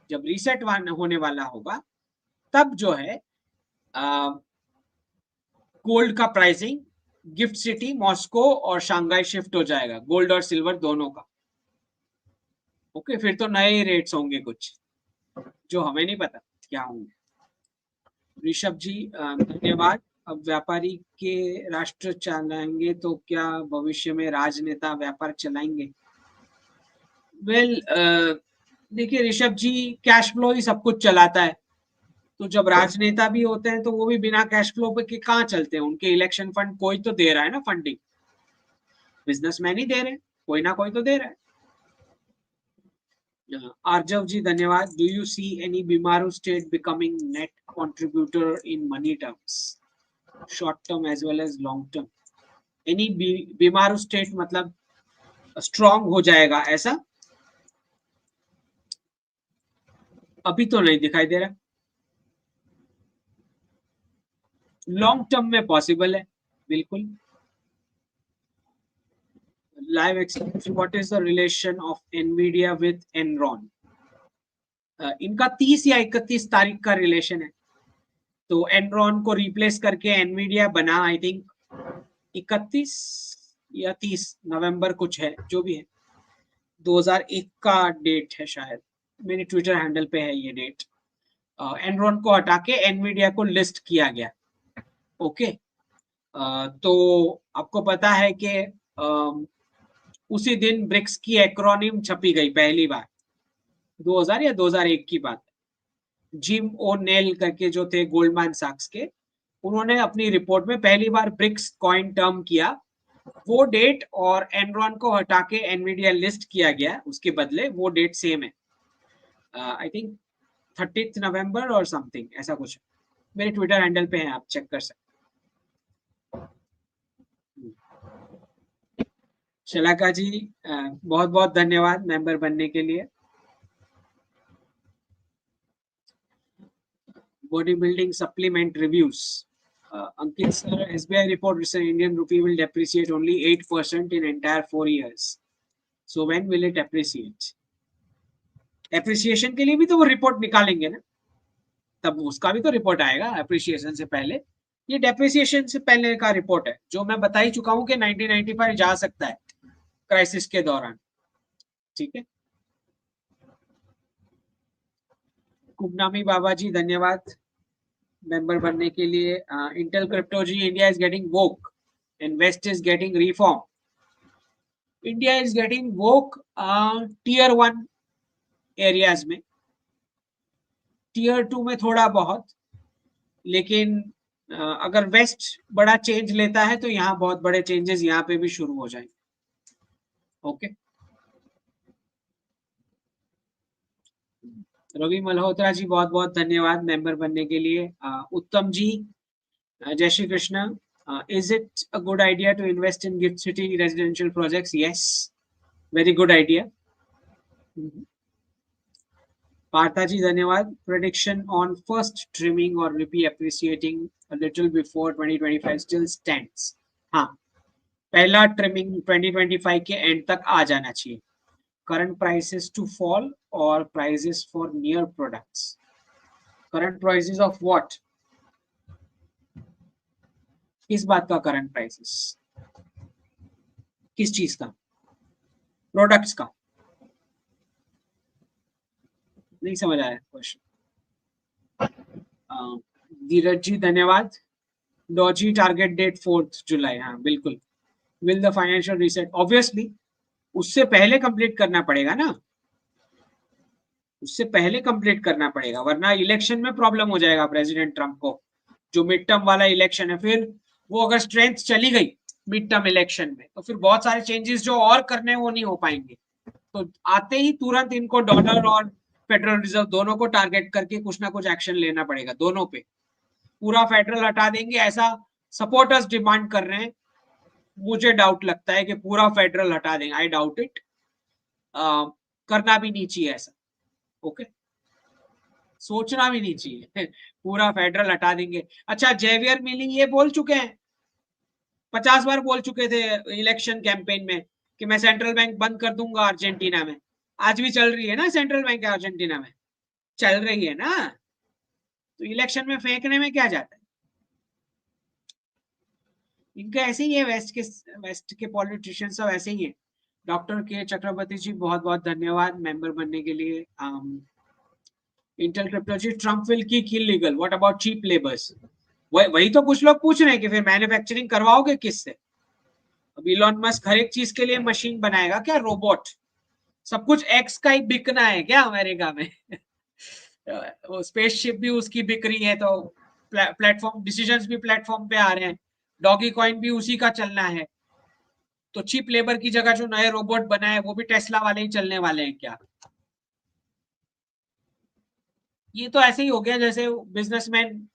जब रीसेट होने वाला होगा तब जो है गोल्ड का प्राइसिंग गिफ्ट सिटी, मॉस्को और शंघाई शिफ्ट हो जाएगा, गोल्ड और सिल्वर दोनों का. ओके, फिर तो नए रेट्स होंगे कुछ जो हमें नहीं पता क्या होंगे. ऋषभ जी धन्यवाद. अब व्यापारी के राष्ट्र चलाएंगे तो क्या भविष्य में राजनेता व्यापार चलाएंगे? वेल, देखिए ऋषभ जी, कैश फ्लो ही सब कुछ चलाता है. तो जब राजनेता भी होते हैं तो वो भी बिना कैश फ्लो पे कहाँ चलते हैं. उनके इलेक्शन फंड कोई तो दे रहा है ना, फंडिंग बिजनेसमैन ही दे रहे हैं, कोई ना कोई तो दे रहा है. आर्जव जी धन्यवाद. Do you see any BIMARU state becoming net contributor in money terms, short term as well as long term? Any BIMARU state मतलब स्ट्रॉन्ग हो जाएगा ऐसा? अभी तो नहीं दिखाई दे रहा. लॉन्ग टर्म में पॉसिबल है बिल्कुल. Live explanation, what is the relation of Nvidia with Enron? इनका 30 या 31 तारीख का रिलेशन है. तो एनरॉन को रिप्लेस करके एनवीडिया बना, आई थिंक 31 या 30 नवंबर कुछ है, जो भी है. 2001 का डेट है शायद, मेरे ट्विटर हैंडल पे है ये डेट. एनरॉन को हटा के एनवीडिया को लिस्ट किया गया. ओके, तो आपको पता है कि उसी दिन ब्रिक्स की एक्रोनिम छपी गई पहली बार, 2000 या 2001 की बात. जिम ओ नेल करके जो थे गोल्डमैन सैक्स के, उन्होंने अपनी रिपोर्ट में पहली बार ब्रिक्स कॉइन टर्म किया. वो डेट और एनरॉन को हटा के एनवीडिया लिस्ट किया गया, उसके बदले वो डेट सेम है. आई थिंक 30 नवंबर और समथिंग ऐसा कुछ. मेरे ट्विटर हैंडल पे है, आप चेक कर सकते. शलाका जी बहुत बहुत धन्यवाद मेंबर बनने के लिए. Body building supplement reviews. Ankit sir, SBI report recent Indian rupee will depreciate only 8% in entire 4 years. So when will it appreciate? Appreciation के लिए भी तो वो रिपोर्ट निकालेंगे ना, तब उसका भी तो रिपोर्ट आएगा एप्रिसिएशन से पहले. ये डेप्रिसिएशन से पहले का रिपोर्ट है, जो मैं बता ही चुका हूं कि 1995 जा सकता है क्राइसिस के दौरान. ठीक है, कुबनामी बाबा जी धन्यवाद मेंबर बनने के लिए. Intel crypto ji, India is getting woke and west is getting reform. India is getting woke tier 1 areas में, टियर 2 में थोड़ा बहुत, लेकिन अगर वेस्ट बड़ा चेंज लेता है तो यहाँ बहुत बड़े चेंजेस यहाँ पे भी शुरू हो जाएंगे. ओके, रवि मल्होत्रा जी बहुत बहुत धन्यवाद मेंबर बनने के लिए. Uttam ji, Jai Shri Krishna. Is it a good idea to invest in GIFT City residential projects? Yes, very good idea. Partha ji धन्यवाद. प्रेडिक्शन ऑन फर्स्ट ट्रिमिंग और rupee appreciating a little before 2025 still stands. हाँ, पहला ट्रिमिंग 2025 के एंड तक आ जाना चाहिए. करंट प्राइसेस टू फॉल और prices for near products. Current prices of what? किस बात का करंट प्राइसेस? किस चीज का? प्रोडक्ट्स का? नहीं समझ आया क्वेश्चन. धीरज जी धन्यवाद. डॉजी टारगेट डेट 4 जुलाई, हाँ बिल्कुल। Will the financial reset, obviously उससे पहले कंप्लीट करना पड़ेगा ना, उससे पहले कंप्लीट करना पड़ेगा, वरना इलेक्शन में प्रॉब्लम हो जाएगा प्रेसिडेंट ट्रम्प को। जो मिड टर्म वाला इलेक्शन है, फिर वो अगर स्ट्रेंथ चली गई मिड टर्म इलेक्शन में, तो फिर बहुत सारे चेंजेस जो और करने हैं वो नहीं हो पाएंगे। तो आते ही तुरंत इनको डॉलर और फेडरल रिजर्व दोनों को टारगेट करके कुछ ना कुछ एक्शन लेना पड़ेगा, दोनों पे। पूरा फेडरल हटा देंगे ऐसा सपोर्टर्स डिमांड कर रहे हैं, मुझे डाउट लगता है कि पूरा फेडरल हटा देंगे, आई डाउट इट। करना भी नहीं चाहिए ऐसा, ओके, सोचना भी नहीं चाहिए पूरा फेडरल हटा देंगे। अच्छा, जेवियर मिलिंग ये बोल चुके हैं, 50 बार बोल चुके थे इलेक्शन कैंपेन में कि मैं सेंट्रल बैंक बंद कर दूंगा अर्जेंटीना में। आज भी चल रही है ना सेंट्रल बैंक अर्जेंटीना में, चल रही है ना, तो इलेक्शन में फेंकने में क्या जाता है। इनका ऐसे ही है, वेस्ट के पॉलिटिशियन सब ऐसे ही है। डॉक्टर के चक्रवर्ती जी बहुत बहुत धन्यवाद मेंबर बनने के लिए। Intel cryptology, Trump will keep illegal, what about cheap labours. वही तो कुछ लोग पूछ रहे हैं कि फिर मैन्युफैक्चरिंग करवाओगे किससे। अब इलॉन मस्क हर एक चीज के लिए मशीन बनाएगा क्या, रोबोट। सब कुछ एक्स का ही बिकना है क्या अमेरिका में वो स्पेसशिप भी उसकी बिक रही है, तो प्लेटफॉर्म डिसीजंस भी प्लेटफॉर्म पे आ रहे हैं, डॉगी कॉइन भी उसी का चलना है। तो चीप लेबर की जगह जो नए रोबोट बनाए वो भी टेस्ला वाले ही चलने वाले हैं क्या। ये तो ऐसे ही हो गया जैसे बिजनेसमैन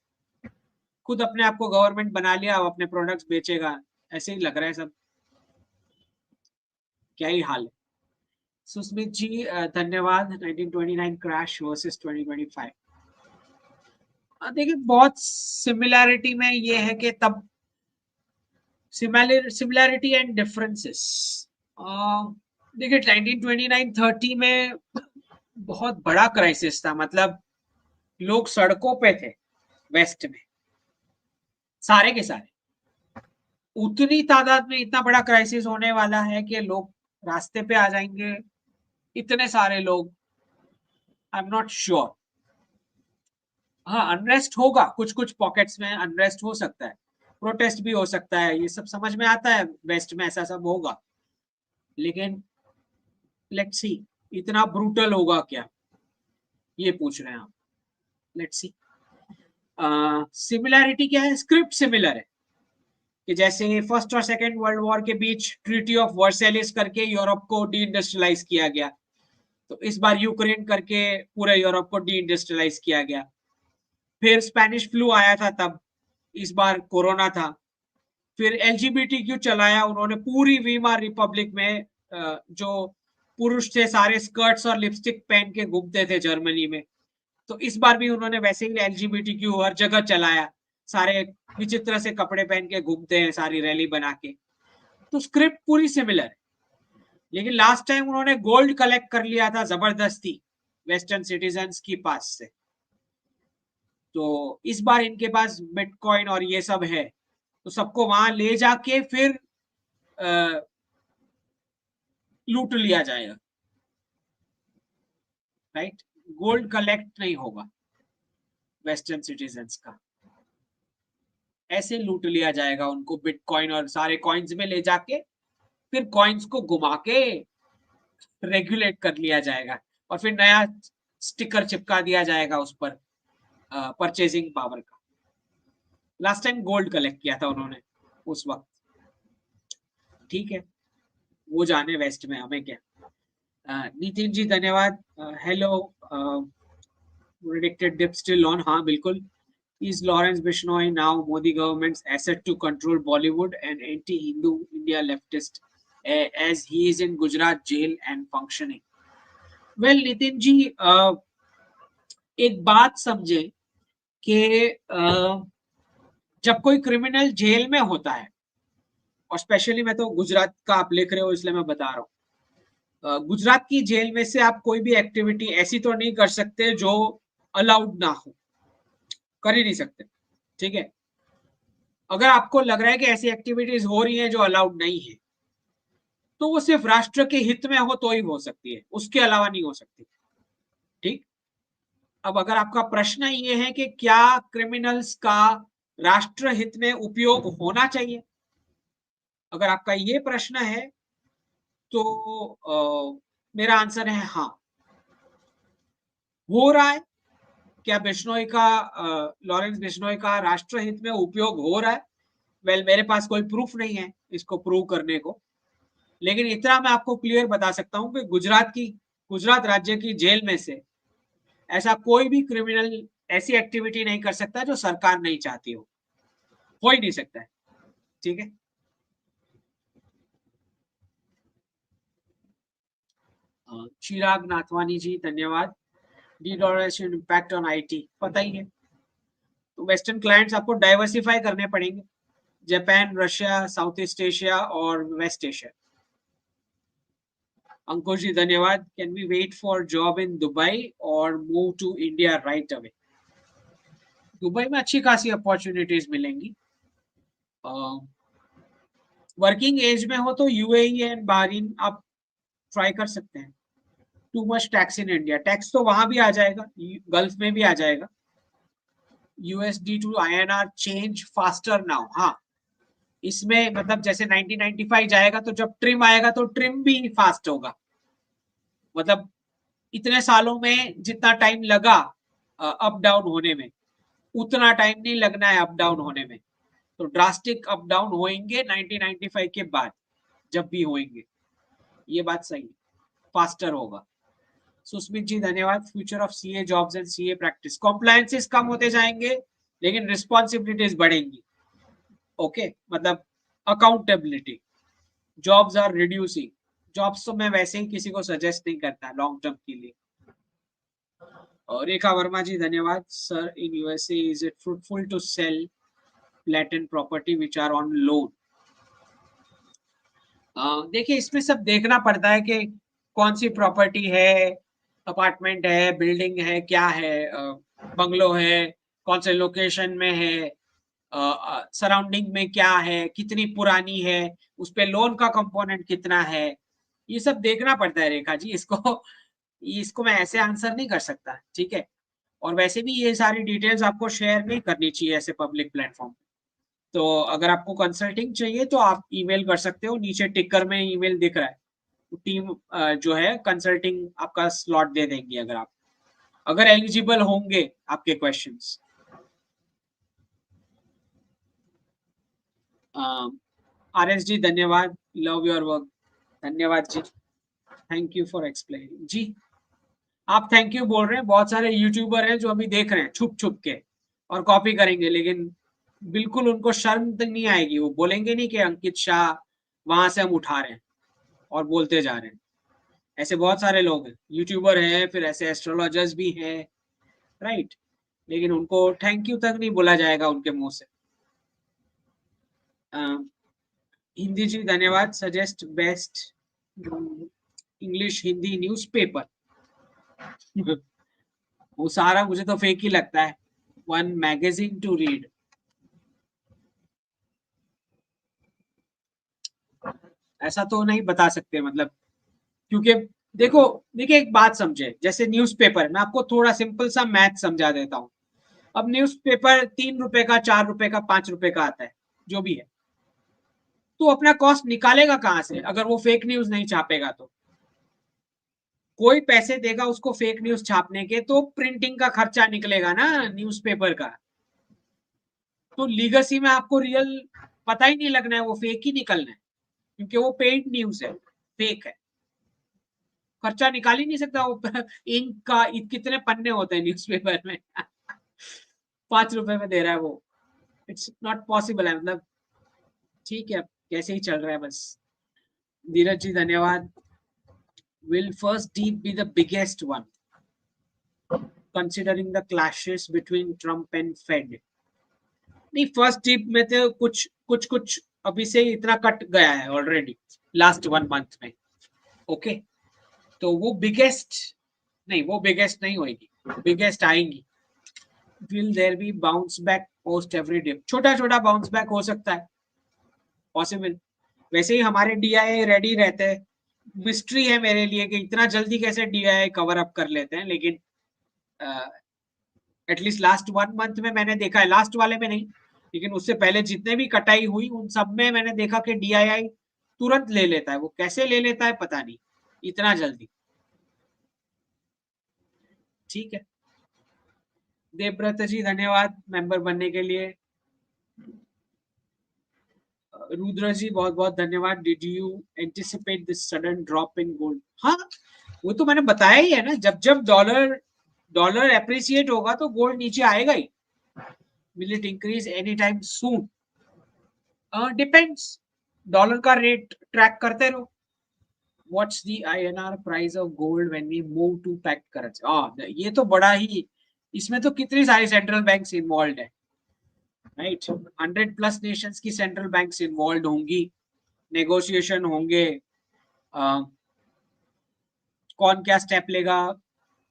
खुद अपने आप को गवर्नमेंट बना लिया, अपने प्रोडक्ट्स बेचेगा, ऐसे ही लग रहा है सब। क्या ही हाल है। सुस्मित जी धन्यवाद। 1929 क्रैश वर्सेस 2025, देखिए बहुत सिमिलैरिटी में ये है कि तब सिमिलैरिटी एंड डिफरेंसेस। देखिए 1929-30 में बहुत बड़ा क्राइसिस था, मतलब लोग सड़कों पे थे वेस्ट में, सारे के सारे। उतनी तादाद में इतना बड़ा क्राइसिस होने वाला है कि लोग रास्ते पे आ जाएंगे, इतने सारे लोग, आई एम नॉट श्योर। हाँ, अनरेस्ट होगा, कुछ कुछ पॉकेट्स में अनरेस्ट हो सकता है, प्रोटेस्ट भी हो सकता है, ये सब समझ में आता है, वेस्ट में ऐसा सब होगा। लेकिन लेट्स सी, इतना ब्रूटल होगा क्या, ये पूछ रहे हैं आप। Let's see. सिमिलैरिटी क्या है, स्क्रिप्ट सिमिलर है, कि जैसे फर्स्ट और सेकेंड वर्ल्ड वॉर के बीच ट्रीटी ऑफ वर्सेलिस करके यूरोप को डी इंडस्ट्रियलाइज किया गया, तो इस बार यूक्रेन करके पूरे यूरोप को डी इंडस्ट्रियलाइज किया गया। फिर स्पेनिश फ्लू आया था तब, इस बार कोरोना था। फिर एलजीबीटीक्यू चलाया उन्होंने पूरी वीमार रिपब्लिक में, जो पुरुष थे सारे स्कर्ट्स और लिपस्टिक पहन के घूमते थे जर्मनी में, तो इस बार भी उन्होंने वैसे ही एलजीबीटीक्यू हर जगह चलाया, सारे विचित्र से कपड़े पहन के घूमते हैं सारी रैली बना के। तो स्क्रिप्ट पूरी सिमिलर है। लेकिन लास्ट टाइम उन्होंने गोल्ड कलेक्ट कर लिया था जबरदस्ती वेस्टर्न सिटीजन्स की पास से, तो इस बार इनके पास बिटकॉइन और ये सब है, तो सबको वहां ले जाके फिर लूट लिया जाएगा, राइट। गोल्ड कलेक्ट नहीं होगा वेस्टर्न सिटीजन्स का, ऐसे लूट लिया जाएगा उनको, बिटकॉइन और सारे कॉइन्स में ले जाके फिर कॉइन्स को घुमा के रेगुलेट कर लिया जाएगा, और फिर नया स्टिकर चिपका दिया जाएगा उस पर परचेजिंग पावर का। लास्ट टाइम गोल्ड कलेक्ट किया था उन्होंने उस वक्त, ठीक है, वो जाने वेस्ट में, हमें क्या। नितिन जी धन्यवाद। Hello, predicted dip still on, हाँ बिल्कुल। Is Lawrence Bishnoi now Modi government's asset to control Bollywood and anti-Hindu India leftist, as he is in Gujarat jail and functioning? Well, Nitin ji, एक बात समझे कि जब कोई क्रिमिनल जेल में होता है, और स्पेशली मैं तो गुजरात का आप लिख रहे हो इसलिए मैं बता रहा हूँ, गुजरात की जेल में से आप कोई भी एक्टिविटी ऐसी तो नहीं कर सकते जो अलाउड ना हो, कर ही नहीं सकते, ठीक है। अगर आपको लग रहा है कि ऐसी एक्टिविटीज हो रही हैं जो अलाउड नहीं है, तो वो सिर्फ राष्ट्र के हित में हो तो ही हो सकती है, उसके अलावा नहीं हो सकती, ठीक। अब अगर आपका प्रश्न ये है कि क्या क्रिमिनल्स का राष्ट्र हित में उपयोग होना चाहिए? अगर आपका ये प्रश्न है तो मेरा आंसर है हाँ। हो रहा है। क्या बिश्नोई का लॉरेंस बिश्नोई का राष्ट्र हित में उपयोग हो रहा है? वेल मेरे पास कोई प्रूफ नहीं है इसको प्रूव करने को, लेकिन इतना मैं आपको क्लियर बता सकता हूँ कि गुजरात राज्य की जेल में से ऐसा कोई भी क्रिमिनल ऐसी एक्टिविटी नहीं कर सकता जो सरकार नहीं चाहती हो ही नहीं सकता है। ठीक है। चिराग नाथवानी जी धन्यवाद। डीडॉलराइजेशन इम्पैक्ट ऑन आईटी पता ही है। तो वेस्टर्न क्लाइंट्स आपको डाइवर्सिफाई करने पड़ेंगे, Japan, Russia, South East Asia और वेस्ट एशिया। अंकुश जी धन्यवाद। Can we wait for job in Dubai और move to India right away? Dubai में अच्छी खासी अपॉर्चुनिटीज मिलेंगी। वर्किंग एज में हो तो यूएई एंड बहरीन आप ट्राई कर सकते हैं। Too much tax in India, tax तो वहां भी आ जाएगा, गल्फ में भी आ जाएगा। USD to INR change faster now, हाँ इसमें मतलब जैसे 1995 जाएगा तो जब ट्रिम आएगा तो ट्रिम भी फास्ट होगा। मतलब इतने सालों में जितना टाइम लगा अप डाउन होने में, उतना टाइम नहीं लगना है अप डाउन होने में। तो ड्रास्टिक अप डाउन होंगे 1995 के बाद, जब भी होंगे। ये बात सही है, फास्टर होगा। सुस्मित जी धन्यवाद। Future of CA jobs and CA practice, compliances कम होते जाएंगे लेकिन रिस्पॉन्सिबिलिटीज बढ़ेंगी। ओके मतलब accountability, jobs are reducing. Jobs तो मैं वैसे ही किसी को सजेस्ट नहीं करता लॉन्ग टर्म के लिए। और रेखा वर्मा जी धन्यवाद। Sir in USA is it fruitful to sell patent property which are on loan? देखिए इसमें सब देखना पड़ता है कि कौन सी प्रॉपर्टी है, अपार्टमेंट है, बिल्डिंग है, क्या है, बंगलो है, कौन से लोकेशन में है, सराउंडिंग में क्या है, कितनी पुरानी है, उस पे लोन का कंपोनेंट कितना है, ये सब देखना पड़ता है रेखा जी। इसको मैं ऐसे आंसर नहीं कर सकता, ठीक है। और वैसे भी ये सारी डिटेल्स आपको शेयर नहीं करनी चाहिए ऐसे पब्लिक प्लेटफॉर्म। तो अगर आपको कंसल्टिंग चाहिए तो आप ईमेल कर सकते हो, नीचे टिकर में ईमेल दिख रहा है। टीम जो है कंसल्टिंग आपका स्लॉट दे देंगी अगर एलिजिबल होंगे आपके क्वेश्चंस। आरएस जी धन्यवाद। लव योर वर्क, धन्यवाद जी। थैंक यू फॉर एक्सप्लेनिंग जी। आप थैंक यू बोल रहे हैं, बहुत सारे यूट्यूबर हैं जो अभी देख रहे हैं छुप छुप के और कॉपी करेंगे, लेकिन बिल्कुल उनको शर्म तक नहीं आएगी। वो बोलेंगे नहीं कि अंकित शाह वहां से हम उठा रहे हैं और बोलते जा रहे हैं। ऐसे बहुत सारे लोग हैं, यूट्यूबर हैं, फिर ऐसे एस्ट्रोलॉजर्स भी हैं, राइट। लेकिन उनको थैंक यू तक नहीं बोला जाएगा उनके मुंह से। हिंदी जी धन्यवाद। Suggest best English Hindi newspaper. वो सारा मुझे तो फेक ही लगता है। वन मैगजीन टू रीड, ऐसा तो नहीं बता सकते मतलब, क्योंकि देखिए एक बात समझे, जैसे न्यूज़पेपर, मैं आपको थोड़ा सिंपल सा मैथ समझा देता हूँ। अब न्यूज़पेपर 3 रुपए का, 4 रुपए का, 5 रुपए का आता है, जो भी है, तो अपना कॉस्ट निकालेगा कहाँ से अगर वो फेक न्यूज नहीं छापेगा? तो कोई पैसे देगा उसको फेक न्यूज छापने के, तो प्रिंटिंग का खर्चा निकलेगा ना न्यूज़पेपर का। तो लीगसी में आपको रियल पता ही नहीं लगना है, वो फेक ही निकलना है, क्योंकि वो पेड न्यूज है, फेक है। खर्चा निकाल ही नहीं सकता वो। इंक का कितने पन्ने होते हैं न्यूज़पेपर में। 5 रुपए में दे रहा है वो, इट्स नॉट पॉसिबल है मतलब। ठीक है, कैसे ही चल रहा है बस। धीरज जी धन्यवाद। Will first deep be the biggest one, considering the clashes between Trump and Fed? नहीं, फर्स्ट डीप में तो कुछ अभी से इतना कट गया है ऑलरेडी लास्ट 1 मंथ में। ओके, तो वो बिगेस्ट नहीं, वो बिगेस्ट नहीं होगी, बिगेस्ट आएंगी। Will there be bounce back post every day? छोटा छोटा बाउंस बैक हो सकता है, पॉसिबल। वैसे ही हमारे डीआई रेडी रहते हैं। मिस्ट्री है मेरे लिए कि इतना जल्दी कैसे डीआई कवर अप कर लेते हैं, लेकिन एटलीस्ट लास्ट 1 मंथ में मैंने देखा है, लास्ट वाले में नहीं, लेकिन उससे पहले जितने भी कटाई हुई उन सब में मैंने देखा कि DII तुरंत ले लेता है। वो कैसे ले लेता है पता नहीं इतना जल्दी। ठीक है, देवव्रत जी धन्यवाद मेंबर बनने के लिए। रुद्र जी बहुत बहुत धन्यवाद। Did you anticipate this sudden drop in gold? हाँ, वो तो मैंने बताया ही है ना, जब जब डॉलर डॉलर एप्रिसिएट होगा तो गोल्ड नीचे आएगा ही। Will it increase any time soon? Depends, dollar का रेट ट्रैक करते रहो। What's the INR price of gold when we move to pact currency? ये तो बड़ा ही, इसमें तो कितनी सारी सेंट्रल बैंक्स इन्वॉल्व है, राइट? 100+ नेशंस की सेंट्रल बैंक्स इन्वॉल्व होंगी, नेगोशिएशन होंगे, कौन क्या स्टेप लेगा,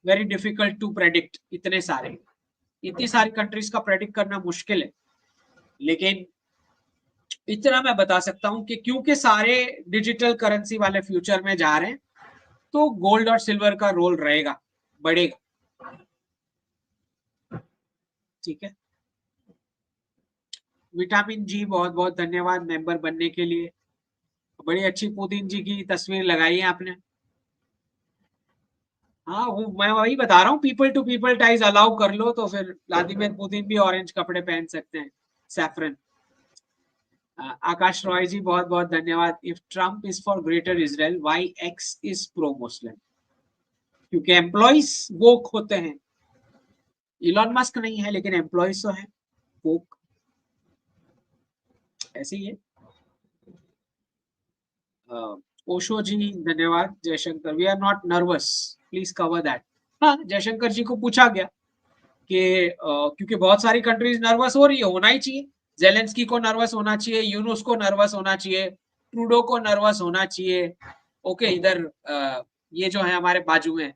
वेरी डिफिकल्ट टू प्रेडिक्ट। इतनी सारी कंट्रीज का प्रेडिक्ट करना मुश्किल है। लेकिन इतना मैं बता सकता हूं कि क्योंकि सारे डिजिटल करेंसी वाले फ्यूचर में जा रहे हैं, तो गोल्ड और सिल्वर का रोल रहेगा, बढ़ेगा। ठीक है, विटामिन जी बहुत बहुत धन्यवाद मेंबर बनने के लिए। बड़ी अच्छी पुतिन जी की तस्वीर लगाई है आपने। हाँ, वो मैं वही बता रहा हूँ, people to people ties allow कर लो तो फिर व्लादिमीर पुतिन भी ऑरेंज कपड़े पहन सकते हैं, सैफरन। आकाश रॉय जी बहुत बहुत धन्यवाद। If Trump is for greater Israel, why X is pro Muslim? क्योंकि एम्प्लॉइज वोक होते हैं। इलॉन मस्क नहीं है लेकिन एम्प्लॉइज तो है वोक, ऐसे ही है। ओशो जी धन्यवाद। Jaishankar, we are not nervous, please cover that. हाँ, जयशंकर जी को पूछा गया कि क्योंकि बहुत सारी कंट्रीज नर्वस हो रही है, होना ही चाहिए। जेलेंस्की को नर्वस होना चाहिए, यूनुस को नर्वस होना चाहिए, ट्रूडो को नर्वस होना चाहिए। ओके, इधर ये जो है हमारे बाजू में,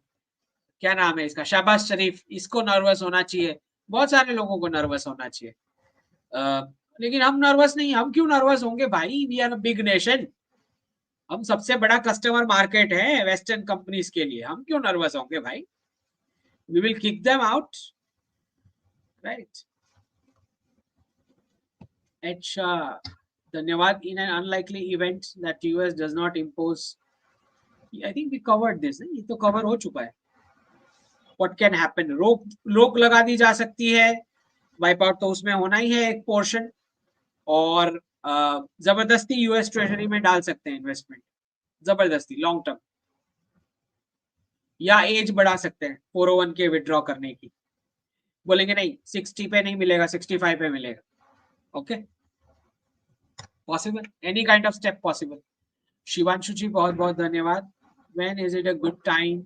क्या नाम है इसका, शहबाज शरीफ, इसको नर्वस होना चाहिए। बहुत सारे लोगों को नर्वस होना चाहिए। लेकिन हम नर्वस नहीं। हम क्यों नर्वस होंगे भाई? We are a big nation. हम सबसे बड़ा कस्टमर मार्केट है वेस्टर्न कंपनीज के लिए, हम क्यों नर्वस होंगे भाई? We will kick them out, right? अच्छा, धन्यवाद। In an unlikely event that US does not impose, I think we covered this, ये तो कवर हो चुका है। What can happen? रोक लगा दी जा सकती है, वाइप आउट तो उसमें होना ही है एक पोर्शन, और जबरदस्ती US ट्रेजरी में डाल सकते हैं इन्वेस्टमेंट, जबरदस्ती लॉन्ग टर्म, या एज बढ़ा सकते हैं 401 के विड्रॉ करने की। बोलेंगे नहीं 60 पे नहीं मिलेगा, 65 पे मिलेगा। Okay, possible, any kind of step possible. Shivanshu ji बहुत बहुत धन्यवाद। When is it a good time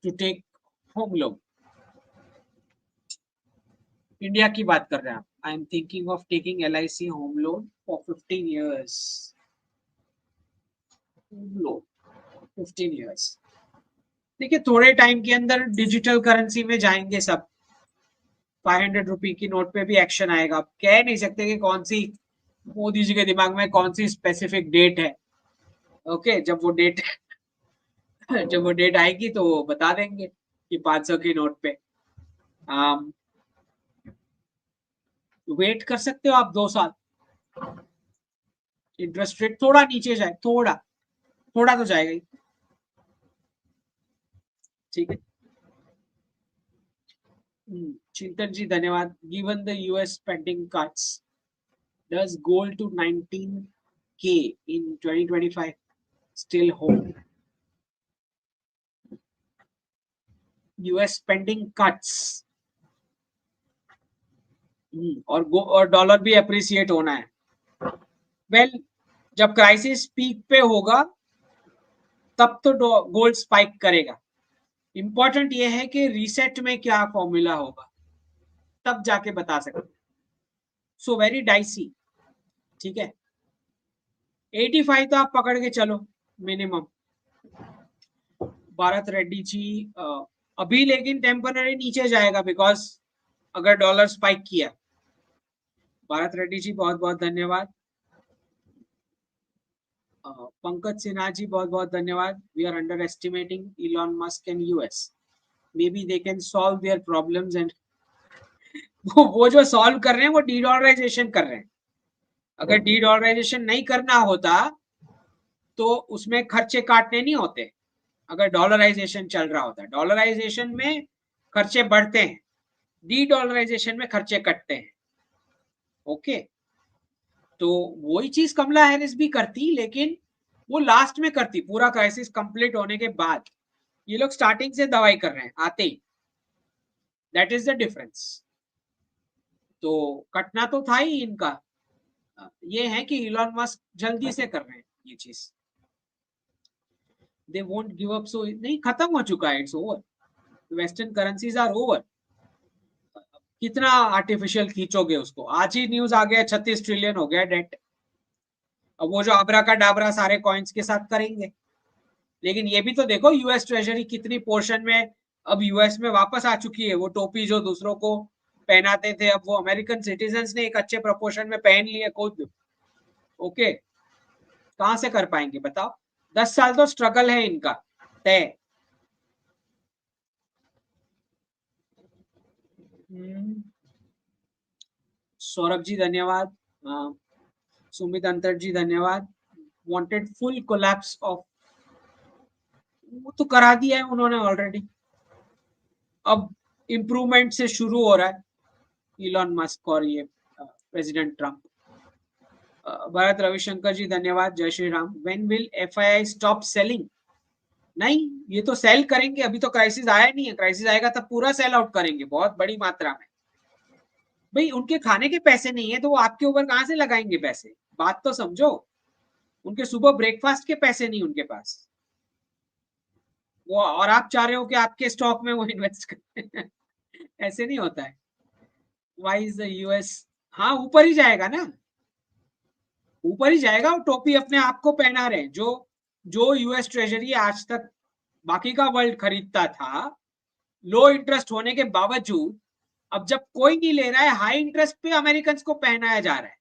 to take home loan? India की बात कर रहे हैं आप? I am thinking of taking LIC home loan for 15 years। Home loan 15 years, देखिए थोड़े टाइम के अंदर डिजिटल करेंसी में जाएंगे सब। 500 रुपए की नोट पे भी एक्शन आएगा। आप कह नहीं सकते कि कौन सी, मोदी जी के दिमाग में कौन सी स्पेसिफिक डेट है। ओके, जब वो डेट आएगी तो वो बता देंगे कि 500 की नोट पे। वेट कर सकते हो आप 2 साल, इंटरेस्ट रेट थोड़ा नीचे जाए, थोड़ा थोड़ा तो जाएगा ही। ठीक है, चिंतन जी धन्यवाद। Given the US pending cuts, does gold to 19K in 2025 still hold? US pending cuts, और डॉलर भी अप्रिसिएट होना है। वेल, जब क्राइसिस पीक पे होगा तब तो गोल्ड स्पाइक करेगा। इंपॉर्टेंट ये है कि रीसेट में क्या फॉर्मूला होगा, तब जाके बता सकते। So very dicey. ठीक है, 85 तो आप पकड़ के चलो मिनिमम। भारत रेड्डी जी, अभी लेकिन टेम्पररी नीचे जाएगा बिकॉज अगर डॉलर स्पाइक किया। भारत रेड्डी जी बहुत बहुत धन्यवाद। पंकज सिन्हा जी बहुत बहुत धन्यवाद। We are underestimating Elon Musk and US, maybe they can solve their problems and वो जो सॉल्व कर रहे हैं वो डी डॉलराइजेशन कर रहे हैं। अगर डी डॉलराइजेशन नहीं करना होता तो उसमें खर्चे काटने नहीं होते। अगर डॉलराइजेशन चल रहा होता, डॉलराइजेशन में खर्चे बढ़ते हैं, डी डॉलराइजेशन में खर्चे कटते हैं। ओके, तो वही चीज कमला हैरिस भी करती, लेकिन वो लास्ट में करती, पूरा क्राइसिस कंप्लीट होने के बाद। ये लोग स्टार्टिंग से दवाई कर रहे हैं आते ही। That is the difference. तो कटना तो था ही इनका। ये है कि इलॉन मस्क जल्दी से कर रहे हैं ये चीज। They won't give up, so नहीं, खत्म हो चुका है, it's over. Western currencies are over. कितना आर्टिफिशियल खींचोगे उसको? आज ही न्यूज आ गया 36 ट्रिलियन हो गया डेट। अब वो जो अबरा का डाबरा सारे कॉइन्स के साथ करेंगे। लेकिन ये भी तो देखो, यूएस ट्रेजरी कितनी पोर्शन में अब यूएस में वापस आ चुकी है। वो टोपी जो दूसरों को पहनाते थे, अब वो अमेरिकन सिटीजन्स ने एक अच्छे प्रोपोर्शन में पहन लिए खुद। ओके, कहां से कर पाएंगे बताओ? 10 साल तो स्ट्रगल है इनका तय। सौरभ जी धन्यवाद। सुमित अंतर जी धन्यवाद। वांटेड फुल कोलैप्स ऑफ, वो तो करा दिया है उन्होंने ऑलरेडी। अब इंप्रूवमेंट से शुरू हो रहा है इलॉन मस्क और ये प्रेसिडेंट ट्रम्प। भरत रविशंकर जी धन्यवाद। जय Shri Ram. When will FII stop selling? नहीं, ये तो सेल करेंगे, अभी तो क्राइसिस आया नहीं है। क्राइसिस आएगा तब पूरा सेल आउट करेंगे बहुत बड़ी मात्रा में। भाई उनके खाने के पैसे नहीं है तो वो आपके ऊपर कहां से लगाएंगे पैसे? बात तो समझो। उनके सुबह ब्रेकफास्ट के पैसे नहीं उनके पास वो, और आप चाह रहे हो कि आपके स्टॉक में वो इन्वेस्ट करें। ऐसे नहीं होता है। Why is the US? हाँ, ऊपर ही जाएगा ना, ऊपर ही जाएगा। वो टोपी अपने आप को पहना रहे हैं। जो जो यूएस ट्रेजरी आज तक बाकी का वर्ल्ड खरीदता था लो इंटरेस्ट होने के बावजूद, अब जब कोई नहीं ले रहा है, हाई इंटरेस्ट पे अमेरिकन को पहनाया जा रहा है।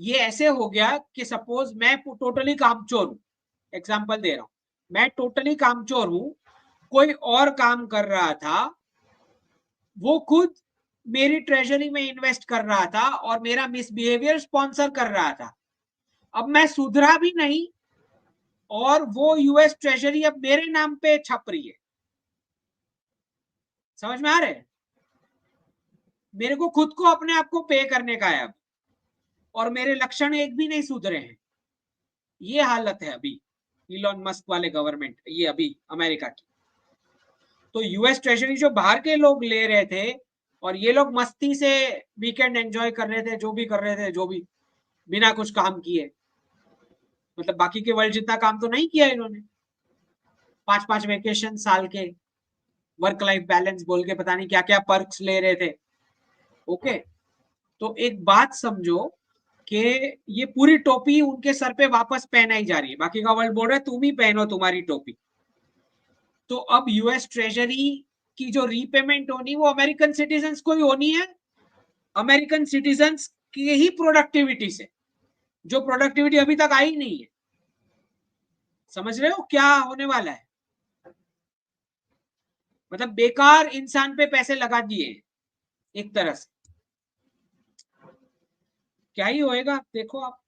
ये ऐसे हो गया कि सपोज मैं टोटली कामचोर हूं, एग्जाम्पल दे रहा हूं, मैं टोटली कामचोर हूं, कोई और काम कर रहा था, वो खुद मेरी ट्रेजरी में इन्वेस्ट कर रहा था और मेरा मिसबिहेवियर स्पॉन्सर कर रहा था। अब मैं सुधरा भी नहीं और वो यूएस ट्रेजरी अब मेरे नाम पे छप रही है। समझ में आ रहा है? मेरे को खुद को अपने आप को पे करने का है अब, और मेरे लक्षण एक भी नहीं सुधरे हैं। ये हालत है अभी इलॉन मस्क वाले गवर्नमेंट, ये अभी अमेरिका की। तो यूएस ट्रेजरी जो बाहर के लोग ले रहे थे और ये लोग मस्ती से वीकेंड एंजॉय कर रहे थे, जो भी कर रहे थे, जो भी, बिना कुछ काम किए। मतलब बाकी के वर्ल्ड जितना काम तो नहीं किया इन्होंने। 5-5 वेकेशन साल के, वर्क लाइफ बैलेंस बोल के पता नहीं क्या क्या पर्क्स ले रहे थे। ओके, तो एक बात समझो कि ये पूरी टोपी उनके सर पे वापस पहनाई जा रही है। बाकी का वर्ल्ड बोल रहा है तुम ही पहनो तुम्हारी टोपी। तो अब यूएस ट्रेजरी की जो रीपेमेंट होनी वो अमेरिकन सिटीजन्स को ही होनी है, अमेरिकन सिटीजन्स की ही प्रोडक्टिविटी से, जो प्रोडक्टिविटी अभी तक आई नहीं है। समझ रहे हो क्या होने वाला है? मतलब बेकार इंसान पे पैसे लगा दिए एक तरह से। क्या ही होएगा देखो आप।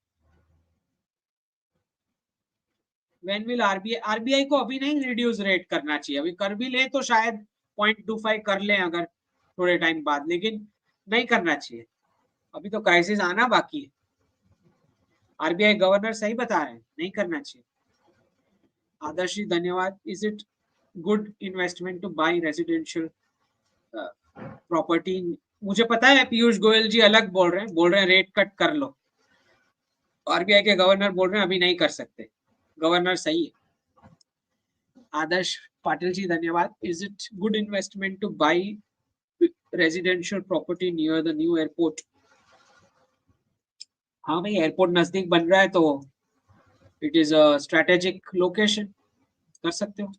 When will RBI? आरबीआई को अभी नहीं रिड्यूस रेट करना चाहिए। अभी कर भी ले तो शायद 0.25 कर ले अगर थोड़े टाइम बाद, लेकिन नहीं करना चाहिए। अभी तो क्राइसिस आना बाकी है। आरबीआई गवर्नर सही बता रहे हैं, नहीं करना चाहिए। आदर्श जी धन्यवाद। Is it good investment two by residential property? मुझे पता है पीयूष गोयल जी अलग बोल रहे हैं रेट कट कर लो। आरबीआई के गवर्नर बोल रहे हैं अभी नहीं कर सकते। गवर्नर सही है। आदर्श पाटिल जी धन्यवाद। Is it good investment two by residential property near the new airport? हाँ भाई, एयरपोर्ट नजदीक बन रहा है तो it is a strategic location, कर सकते हो।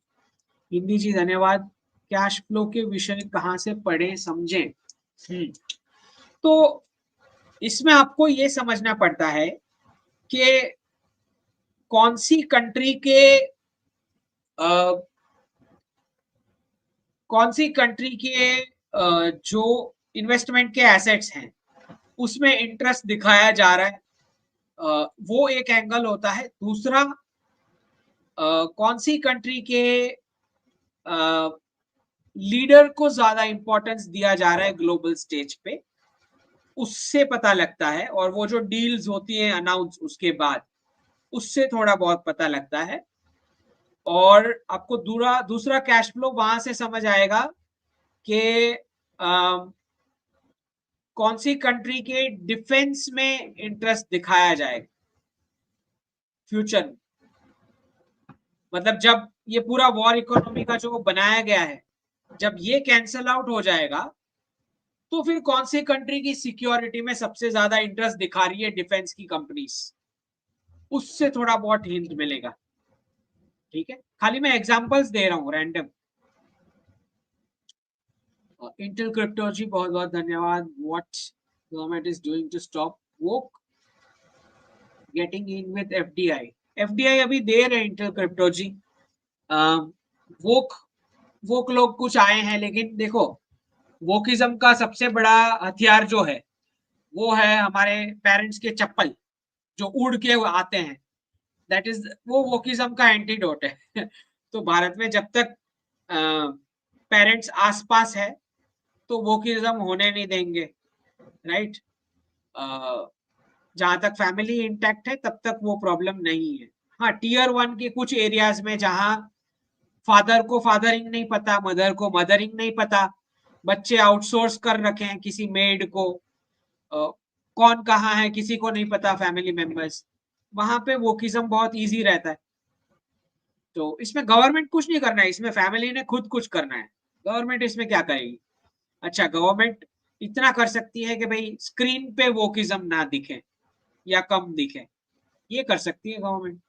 हिंदी जी धन्यवाद। कैश फ्लो के विषय कहाँ से पढ़े समझें? तो इसमें आपको ये समझना पड़ता है कि कौन सी कंट्री के कौन सी कंट्री के जो इन्वेस्टमेंट के एसेट्स हैं उसमें इंटरेस्ट दिखाया जा रहा है, वो एक एंगल होता है। दूसरा, कौन सी कंट्री के लीडर को ज्यादा इंपॉर्टेंस दिया जा रहा है ग्लोबल स्टेज पे, उससे पता लगता है। और वो जो डील्स होती हैं अनाउंस उसके बाद, उससे थोड़ा बहुत पता लगता है। और आपको दूसरा कैश फ्लो वहां से समझ आएगा कि कौन सी कंट्री के डिफेंस में इंटरेस्ट दिखाया जाएगा फ्यूचर में। मतलब जब ये पूरा वॉर इकोनॉमी का जो बनाया गया है, जब ये कैंसल आउट हो जाएगा, तो फिर कौन सी कंट्री की सिक्योरिटी में सबसे ज्यादा इंटरेस्ट दिखा रही है डिफेंस की कंपनीज, उससे थोड़ा बहुत हिंट मिलेगा। ठीक है, खाली मैं एग्जांपल्स दे रहा हूं रैंडम। इंटेल क्रिप्टो जी बहुत बहुत धन्यवाद। What government is doing to stop woke getting in with FDI? FDI अभी दे रहे हैं इंटेल क्रिप्टो जी। वोक वोक लोग कुछ आए हैं, लेकिन देखो वोकिज्म का सबसे बड़ा हथियार जो है वो है हमारे पेरेंट्स के चप्पल जो उड़ के आते हैं। दैट इज वो वोकिज्म का एंटीडोट है। तो भारत में जब तक पेरेंट्स आसपास है तो वोकिज्म होने नहीं देंगे, राइट। जहां तक फैमिली इंटैक्ट है तब तक वो प्रॉब्लम नहीं है। हाँ, टीयर 1 के कुछ एरियाज में जहां फादर को फादरिंग नहीं पता, मदर को मदरिंग नहीं पता, बच्चे आउटसोर्स कर रखे हैं किसी मेड को, कौन कहाँ है किसी को नहीं पता, फैमिली मेंबर्स, वहां पे वोकिज्म बहुत इजी रहता है। तो इसमें गवर्नमेंट कुछ नहीं करना है, इसमें फैमिली ने खुद कुछ करना है। गवर्नमेंट इसमें क्या करेगी? अच्छा, गवर्नमेंट इतना कर सकती है कि भाई स्क्रीन पे वोकिज्म ना दिखे या कम दिखे, ये कर सकती है गवर्नमेंट।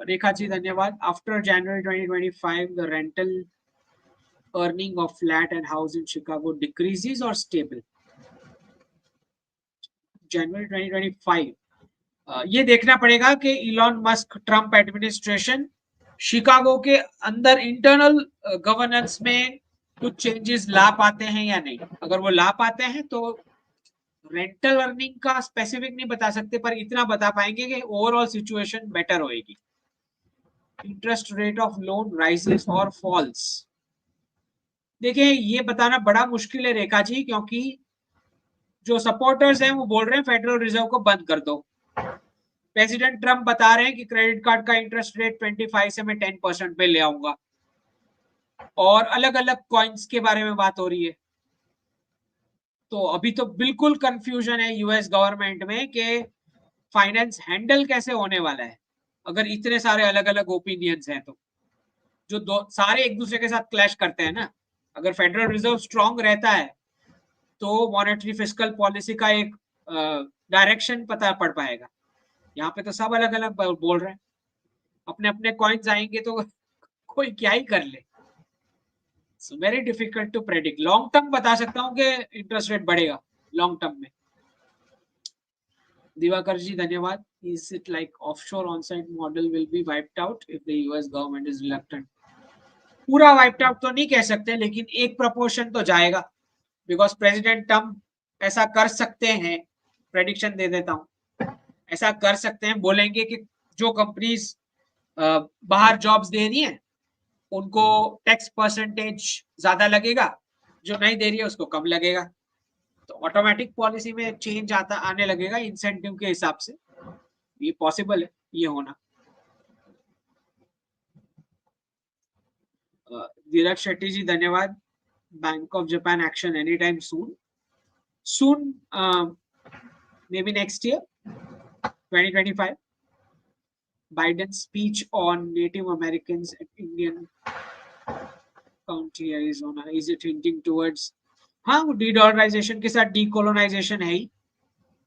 रेखा जी धन्यवाद। After January 2025 the rental earning of flat and house in Chicago decreases और स्टेबल? जनवरी 2025 ये देखना पड़ेगा कि Elon Musk Trump administration Chicago के अंदर इंटरनल गवर्नेंस में कुछ चेंजेस ला पाते हैं या नहीं। अगर वो ला पाते हैं तो रेंटल अर्निंग का स्पेसिफिक नहीं बता सकते, पर इतना बता पाएंगे कि ओवरऑल सिचुएशन बेटर होएगी। Interest rate of loan rises और फॉल्स? देखिए, ये बताना बड़ा मुश्किल है रेखा जी, क्योंकि जो सपोर्टर्स हैं वो बोल रहे हैं फेडरल रिजर्व को बंद कर दो। प्रेसिडेंट ट्रम्प बता रहे हैं कि क्रेडिट कार्ड का इंटरेस्ट रेट 25 से मैं 10% पे ले आऊंगा। और अलग अलग कॉइन्स के बारे में बात हो रही है। तो अभी तो बिल्कुल कंफ्यूजन है यूएस गवर्नमेंट में कि फाइनेंस हैंडल कैसे होने वाला है, अगर इतने सारे अलग अलग ओपिनियंस हैं तो। जो दो सारे एक दूसरे के साथ क्लैश करते हैं ना। अगर फेडरल रिजर्व स्ट्रांग रहता है तो मॉनेटरी फिस्कल पॉलिसी का एक डायरेक्शन पता पड़ पाएगा। यहाँ पे तो सब अलग अलग बोल रहे हैं, अपने अपने कॉइन्स आएंगे तो कोई क्या ही कर ले। So very difficult to predict. Long term बता सकता हूँ कि इंटरेस्ट रेट बढ़ेगा लॉन्ग टर्म में। दिवाकर जी धन्यवाद। Is it like offshore onsite model will be wiped out if the US government is reluctant? पूरा वाइप्ड आउट तो नहीं कह सकते, लेकिन एक प्रपोर्शन तो जाएगा, बिकॉज प्रेसिडेंट ट्रम्प ऐसा कर सकते हैं। प्रेडिक्शन दे देता हूं, ऐसा कर सकते हैं, बोलेंगे कि जो कंपनीज बाहर जॉब्स दे रही हैं उनको टैक्स परसेंटेज ज्यादा लगेगा, जो नहीं दे रही है उसको कम लगेगा। तो ऑटोमेटिक पॉलिसी में चेंज आने लगेगा इंसेंटिव के हिसाब से। ये पॉसिबल है ये होना। धीरज शेट्टी जी धन्यवाद। Bank of Japan action any time soon may be next year 2025. Biden's speech on Native Americans at Indian County, Arizona, is it hinting towards? हाँ, डीडॉलराइजेशन के साथ डीकोलोनाइजेशन है ही,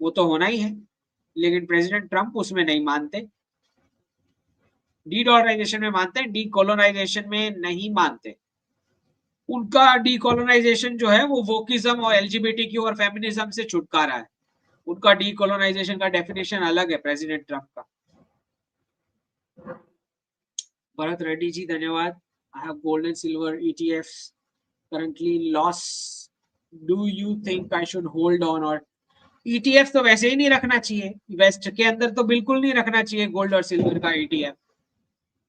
वो तो होना ही है, लेकिन प्रेसिडेंट ट्रम्प उसमें नहीं मानते। डीडॉलराइजेशन में मानते हैं, डीकोलोनाइजेशन में नहीं मानते। उनका डीकोलोनाइजेशन जो है वो वोकिज्म और एलजीबीटीक्यू और फेमिनिज्म से छुटकारा है। उनका डीकोलोनाइजेशन का डेफिनेशन अलग है प्रेसिडेंट ट्रम्प का। भरत रेड्डी जी धन्यवाद। I have gold and silver ETFs currently loss, do you think I should hold on? और ईटीएफ तो वैसे ही नहीं रखना चाहिए, वेस्ट के अंदर तो बिल्कुल नहीं रखना चाहिए गोल्ड और सिल्वर का ईटीएफ।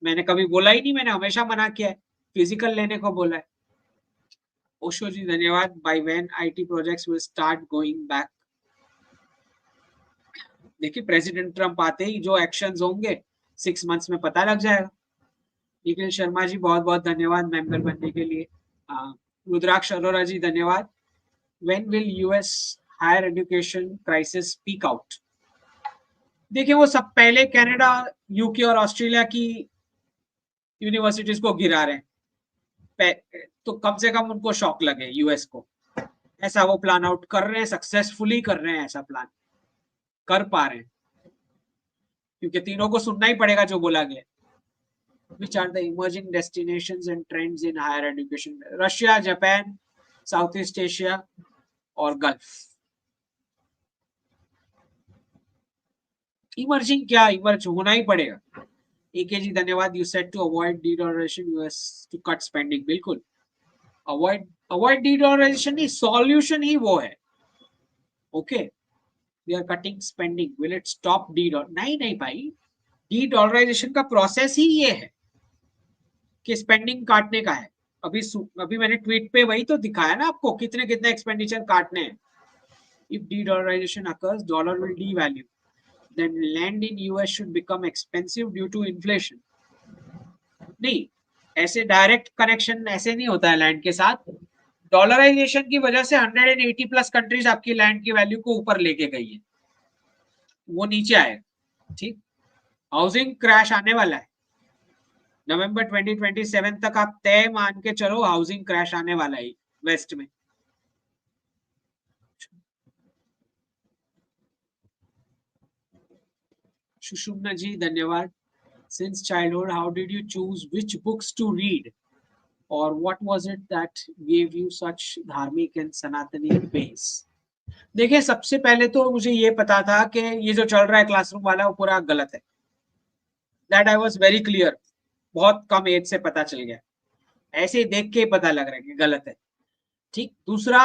मैंने कभी बोला ही नहीं, मैंने हमेशा मना किया है, फिजिकल लेने को बोला है। ओशो जी धन्यवाद। By when IT projects will start going back? देखिए प्रेसिडेंट ट्रम्प आते ही जो एक्शंस होंगे 6 मंथ्स में पता लग जाएगा। निखिल शर्मा जी बहुत बहुत धन्यवाद मेंबर बनने के लिए। रुद्राक्ष अरोरा जी धन्यवाद। When will US higher education crisis peak out? देखिए वो सब पहले कनाडा, यूके और ऑस्ट्रेलिया की यूनिवर्सिटीज को गिरा रहे हैं, तो कम से कम उनको शॉक लगे यूएस को। ऐसा वो प्लान आउट कर रहे हैं, सक्सेसफुली कर रहे हैं, ऐसा प्लान कर पा रहे हैं, क्योंकि तीनों को सुनना ही पड़ेगा जो बोला गया। Which are the emerging destinations and trends in higher education? Russia, Japan, South East Asia और गल्फ। इमर्जिंग क्या, इमर्ज होना ही पड़ेगा। एके जी धन्यवाद। You said to avoid dedollarization US to cut spending. बिल्कुल अवॉइड डीडॉलराइजेशन नहीं, सॉल्यूशन ही वो है। Okay, we are cutting spending, will it stop dedollar? नहीं भाई, डीडॉलराइजेशन का प्रोसेस ही ये है कि स्पेंडिंग काटने का है। अभी मैंने ट्वीट पे वही तो दिखाया ना आपको, कितने कितने एक्सपेंडिचर काटने हैं। If dedollarization occurs, dollar will devalue, then land in US should become expensive due to inflation. नहीं, ऐसे डायरेक्ट कनेक्शन ऐसे नहीं होता है लैंड के साथ। डॉलराइजेशन की वजह से 180 प्लस कंट्रीज आपकी लैंड की वैल्यू को ऊपर लेके गई है, वो नीचे आएगा। ठीक, हाउसिंग क्रैश आने वाला है नवंबर 2027 तक, आप तय मान के चलो हाउसिंग क्रैश आने वाला है वेस्ट में। सुषुम्ना जी धन्यवाद। Since childhood, how did you choose which books to read, or what was it that gave you such धार्मिक and सनातनी base? देखिए सबसे पहले तो मुझे ये पता था कि ये जो चल रहा है क्लासरूम वाला वो पूरा गलत है। That I was very clear, बहुत कम एज से पता चल गया, ऐसे ही देख के ही पता लग रहा है कि गलत है। ठीक, दूसरा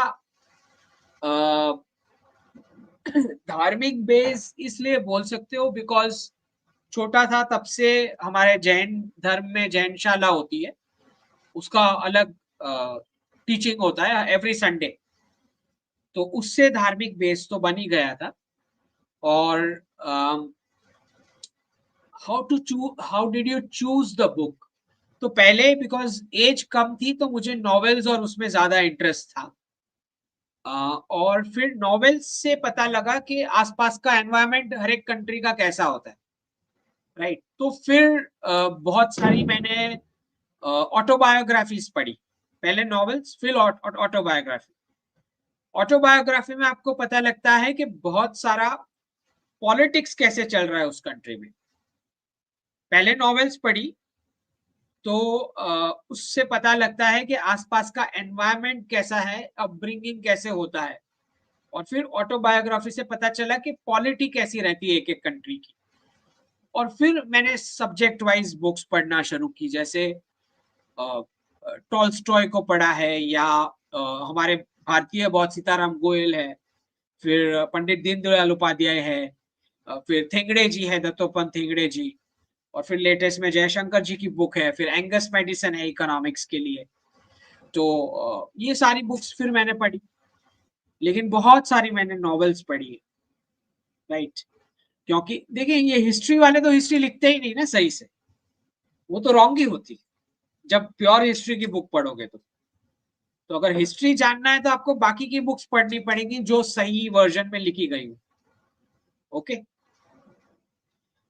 धार्मिक बेस इसलिए बोल सकते हो बिकॉज छोटा था तब से हमारे जैन धर्म में जैनशाला होती है, उसका अलग टीचिंग होता है एवरी संडे, तो उससे धार्मिक बेस तो बन ही गया था। और how did you choose the book? तो पहले बिकॉज एज कम थी तो मुझे नॉवेल्स और उसमें ज्यादा इंटरेस्ट था, और फिर नॉवेल्स से पता लगा कि आसपास का एनवायरनमेंट हर एक कंट्री का कैसा होता है, राइट। तो फिर बहुत सारी मैंने ऑटोबायोग्राफीज पढ़ी, पहले नॉवेल्स फिर ऑटोबायोग्राफी। ऑटोबायोग्राफी में आपको पता लगता है कि बहुत सारा पॉलिटिक्स कैसे चल रहा है उस कंट्री में। पहले नॉवेल्स पढ़ी तो उससे पता लगता है कि आसपास का एनवायरनमेंट कैसा है, अपब्रिंगिंग कैसे होता है, और फिर ऑटोबायोग्राफी से पता चला कि पॉलिटी कैसी रहती है एक एक कंट्री की। और फिर मैंने सब्जेक्ट वाइज बुक्स पढ़ना शुरू की, जैसे टॉल्स्टॉय को पढ़ा है, या हमारे भारतीय बहुत सीताराम गोयल है, फिर पंडित दीनदयाल उपाध्याय है, फिर थेंगड़े जी है, दत्तोपंत थेंगड़े जी, और फिर लेटेस्ट में जयशंकर जी की बुक है, फिर एंगस मेडिसन है इकोनॉमिक्स के लिए। तो ये सारी बुक्स फिर मैंने पढ़ी, लेकिन बहुत सारी मैंने नॉवेल्स पढ़ी है, राइट। क्योंकि देखिए ये हिस्ट्री वाले तो हिस्ट्री लिखते ही नहीं ना सही से, वो तो रॉन्ग ही होती जब प्योर हिस्ट्री की बुक पढ़ोगे तो अगर हिस्ट्री जानना है तो आपको बाकी की बुक्स पढ़नी पड़ेगी जो सही वर्जन में लिखी गई हो। ओके,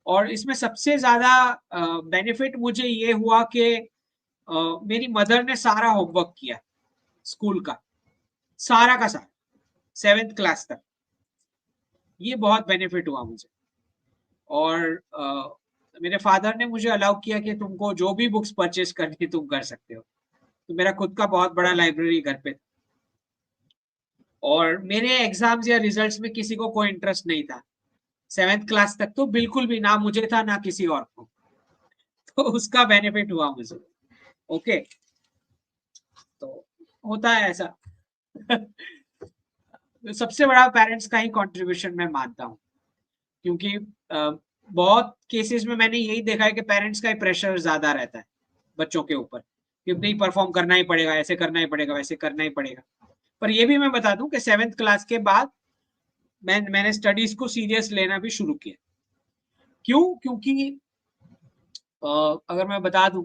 और इसमें सबसे ज्यादा बेनिफिट मुझे ये हुआ कि मेरी मदर ने सारा होमवर्क किया स्कूल का, सारा का सारा 7th क्लास तक, ये बहुत बेनिफिट हुआ मुझे। और मेरे फादर ने मुझे अलाउ किया कि तुमको जो भी बुक्स परचेज करनी तुम कर सकते हो, तो मेरा खुद का बहुत बड़ा लाइब्रेरी घर पे था। और मेरे एग्जाम्स या रिजल्ट्स में किसी को कोई इंटरेस्ट नहीं था 7th क्लास तक, तो बिल्कुल भी ना मुझे था ना किसी और को, तो उसका बेनिफिट हुआ मुझे। ओके, तो होता है ऐसा। सबसे बड़ा पेरेंट्स का ही कंट्रीब्यूशन मैं मानता हूँ, क्योंकि बहुत केसेस में मैंने यही देखा है कि पेरेंट्स का ही प्रेशर ज्यादा रहता है बच्चों के ऊपर, कि नहीं परफॉर्म करना ही पड़ेगा, ऐसे करना ही पड़ेगा, वैसे करना ही पड़ेगा। पर ये भी मैं बता दूं कि 7th क्लास के बाद मैंने स्टडीज को सीरियस लेना भी शुरू किया। क्यों? क्योंकि अगर मैं बता दूं,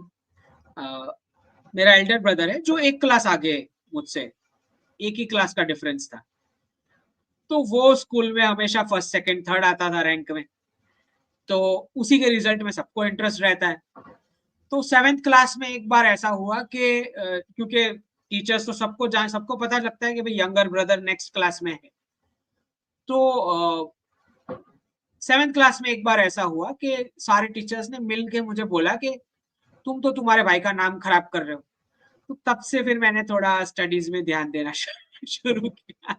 मेरा एल्डर ब्रदर है जो एक क्लास आगे मुझसे, एक ही क्लास का डिफरेंस था, तो वो स्कूल में हमेशा फर्स्ट सेकंड थर्ड आता था रैंक में, तो उसी के रिजल्ट में सबको इंटरेस्ट रहता है। तो 7th क्लास में एक बार ऐसा हुआ कि क्योंकि टीचर्स तो सबको पता लगता है कि भाई यंगर ब्रदर नेक्स्ट क्लास में है, तो 7th क्लास में एक बार ऐसा हुआ कि सारे टीचर्स ने मिल के मुझे बोला कि तुम तो तुम्हारे भाई का नाम खराब कर रहे हो। तो तब से फिर मैंने थोड़ा स्टडीज में ध्यान देना शुरू किया,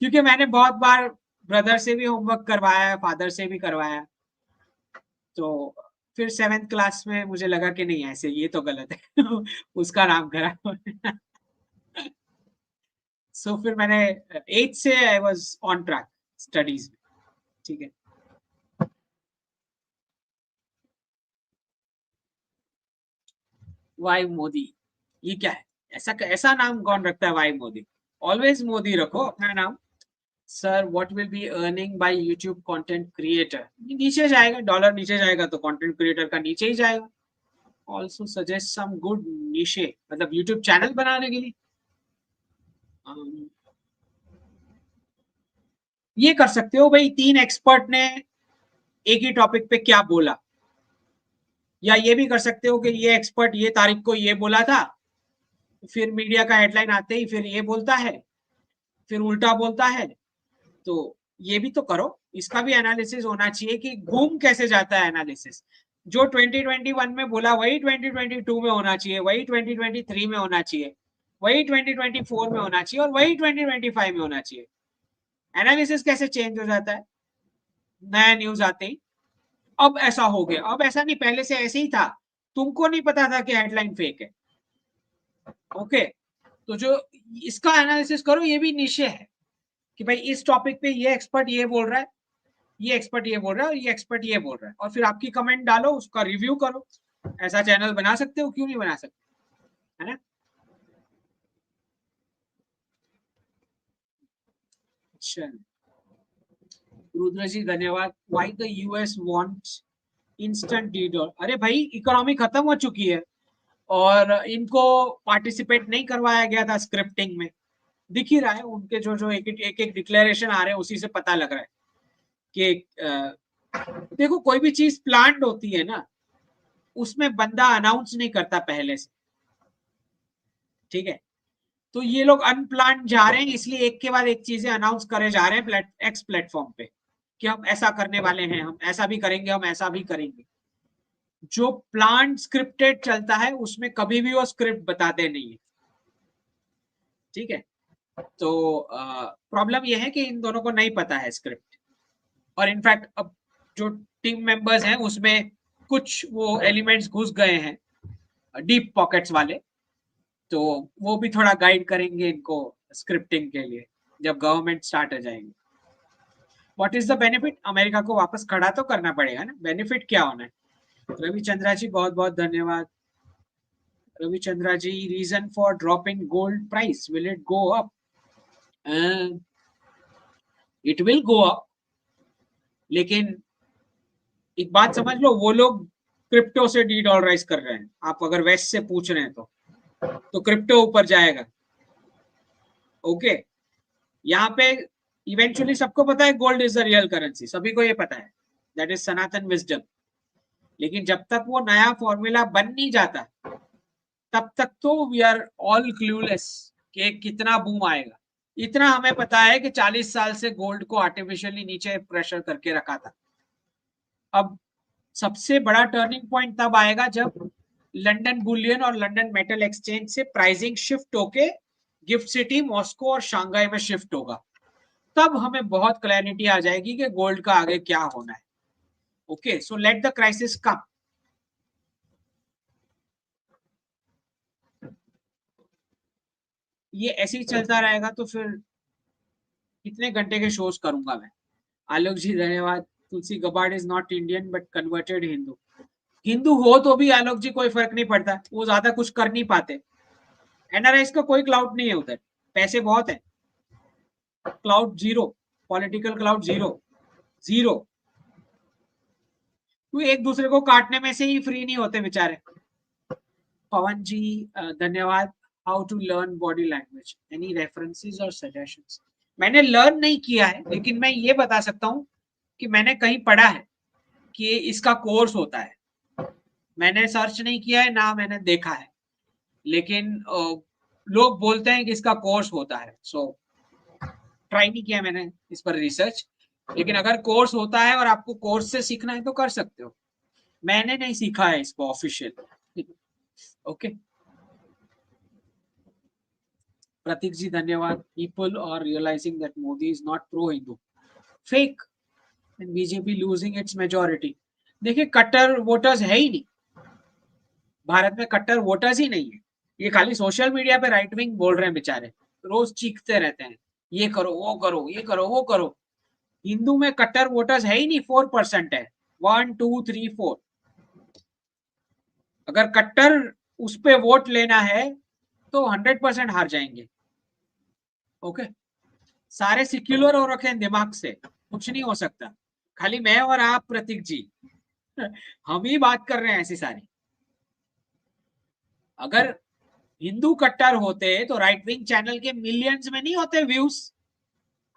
क्योंकि मैंने बहुत बार ब्रदर से भी होमवर्क करवाया है, फादर से भी करवाया। तो फिर 7th क्लास में मुझे लगा कि नहीं, ऐसे ये तो गलत है। उसका नाम खराब हो। सो फिर मैंने 8 से I was on track studies में। ठीक है। वाई मोदी, ये क्या है? ऐसा ऐसा नाम कौन रखता है वाई मोदी? ऑलवेज मोदी रखो अपना नाम। Sir what will be earning bye YouTube content creator, नीचे जाएगा, डॉलर नीचे जाएगा तो कंटेंट क्रिएटर का नीचे ही जाएगा। ऑल्सो सजेस्ट सम गुड निशे, मतलब यूट्यूब चैनल बनाने के लिए। um, ये कर सकते हो भाई, 3 एक्सपर्ट ने एक ही टॉपिक पे क्या बोला, या ये भी कर सकते हो कि ये एक्सपर्ट ये तारीख को ये बोला था, फिर मीडिया का हेडलाइन आते ही फिर ये बोलता है, फिर उल्टा बोलता है। तो ये भी तो करो, इसका भी एनालिसिस होना चाहिए कि घूम कैसे जाता है एनालिसिस। जो 2021 में बोला वही 2022 में होना चाहिए, वही 2023 में होना चाहिए, वही 2024 में होना चाहिए, और वही 2025 में होना चाहिए। एनालिसिस कैसे चेंज हो जाता है नया न्यूज आते ही? अब ऐसा हो गया, अब ऐसा नहीं, पहले से ऐसे ही था, तुमको नहीं पता था कि हेडलाइन फेक है। ओके, तो जो इसका एनालिसिस करो, ये भी निशे है कि भाई इस टॉपिक पे ये एक्सपर्ट ये बोल रहा है, ये एक्सपर्ट ये बोल रहा है, और ये एक्सपर्ट ये बोल रहा है, और फिर आपकी कमेंट डालो, उसका रिव्यू करो। ऐसा चैनल बना सकते हो, क्यों नहीं बना सकते, है ना? अच्छा, रुद्र जी धन्यवाद। Why the US wants instant dedol? अरे भाई इकोनॉमी खत्म हो चुकी है, और इनको पार्टिसिपेट नहीं करवाया गया था स्क्रिप्टिंग में। दिख ही रहा है उनके जो जो एक डिक्लेरेशन आ रहे हैं, उसी से पता लग रहा है कि देखो, कोई भी चीज प्लान्ड होती है ना, उसमें बंदा अनाउंस नहीं करता पहले से। ठीक है, तो ये लोग अनप्लान जा रहे हैं, इसलिए एक के बाद एक चीजें अनाउंस करे जा रहे हैं एक्स प्लेटफॉर्म पे, कि हम ऐसा करने वाले हैं, हम ऐसा भी करेंगे, हम ऐसा भी करेंगे। जो प्लान स्क्रिप्टेड चलता है उसमें कभी भी वो स्क्रिप्ट बताते नहीं है। ठीक है, तो प्रॉब्लम यह है कि इन दोनों को नहीं पता है स्क्रिप्ट, और इनफैक्ट अब जो टीम मेंबर्स हैं उसमें कुछ वो एलिमेंट्स घुस गए हैं, डीप पॉकेट्स वाले, तो वो भी थोड़ा गाइड करेंगे इनको स्क्रिप्टिंग के लिए, जब गवर्नमेंट स्टार्ट हो जाएगी। What is the benefit? America को वापस खड़ा तो करना पड़ेगा ना, बेनिफिट क्या होना है? रविचंद्रा जी बहुत बहुत धन्यवाद। Ravichandra ji, reason for dropping gold price, will it go up? It will go up, लेकिन एक बात समझ लो, वो लोग क्रिप्टो से डी डॉलराइज कर रहे हैं। आप अगर वेस्ट से पूछ रहे हैं तो क्रिप्टो ऊपर जाएगा। ओके, यहाँ पे इवेंचुअली सबको पता है gold is the real currency, सभी को ये पता है, दैट इज सनातन विजडम। लेकिन जब तक वो नया फॉर्मूला बन नहीं जाता, तब तक तो वी आर ऑल क्लूलेस कि कितना बूम आएगा। इतना हमें पता है कि 40 साल से गोल्ड को आर्टिफिशियली नीचे प्रेशर करके रखा था। अब सबसे बड़ा टर्निंग पॉइंट तब आएगा जब लंदन बुलियन और लंदन मेटल एक्सचेंज से प्राइसिंग शिफ्ट होके गिफ्ट सिटी मॉस्को और शंघाई में शिफ्ट होगा। तब हमें बहुत क्लैरिटी आ जाएगी कि गोल्ड का आगे क्या होना है। Okay, so let the crisis come. ये ऐसे ही चलता रहेगा तो फिर कितने घंटे के शोज करूंगा मैं। आलोक जी धन्यवाद। Tulsi Gabbard is not Indian but converted Hindu. Hindu हो तो भी आलोक जी कोई फर्क नहीं पड़ता, वो ज्यादा कुछ कर नहीं पाते। एनआरआईज का कोई क्लाउड नहीं है उधर, पैसे बहुत है, cloud zero, political cloud zero, zero. तो एक दूसरे को काटने में से ही फ्री नहीं होते बेचारे। पवन जी धन्यवाद। How to learn body language, any references और सजेशंस? मैंने लर्न नहीं किया है, लेकिन मैं ये बता सकता हूँ कि मैंने कहीं पढ़ा है कि इसका कोर्स होता है। मैंने सर्च नहीं किया है ना मैंने देखा है, लेकिन लोग बोलते हैं कि इसका कोर्स होता है। सो ट्राई नहीं किया मैंने इस पर रिसर्च, लेकिन अगर कोर्स होता है और आपको कोर्स से सीखना है तो कर सकते हो। मैंने नहीं सीखा है इसको ऑफिशियल। ओके प्रतीक जी धन्यवाद। People are realising that Modi is not pro Hindu, fake, and BJP losing its majority. देखिए कट्टर वोटर्स है ही नहीं भारत में, कट्टर वोटर्स ही नहीं है। ये खाली सोशल मीडिया पे राइट विंग बोल रहे हैं बेचारे, रोज चीखते रहते हैं ये करो वो करो ये करो वो करो। हिंदू में कट्टर वोटर्स है ही नहीं, 4% है, 1 2 3 4। अगर कट्टर उस पे वोट लेना है तो 100% हार जाएंगे। ओके सारे सिक्युलर हो रखे हैं दिमाग से, कुछ नहीं हो सकता। खाली मैं और आप प्रतीक जी हम ही बात कर रहे हैं ऐसी सारी। अगर हिंदू कट्टर होते तो राइट विंग चैनल के मिलियंस में नहीं होते व्यूज।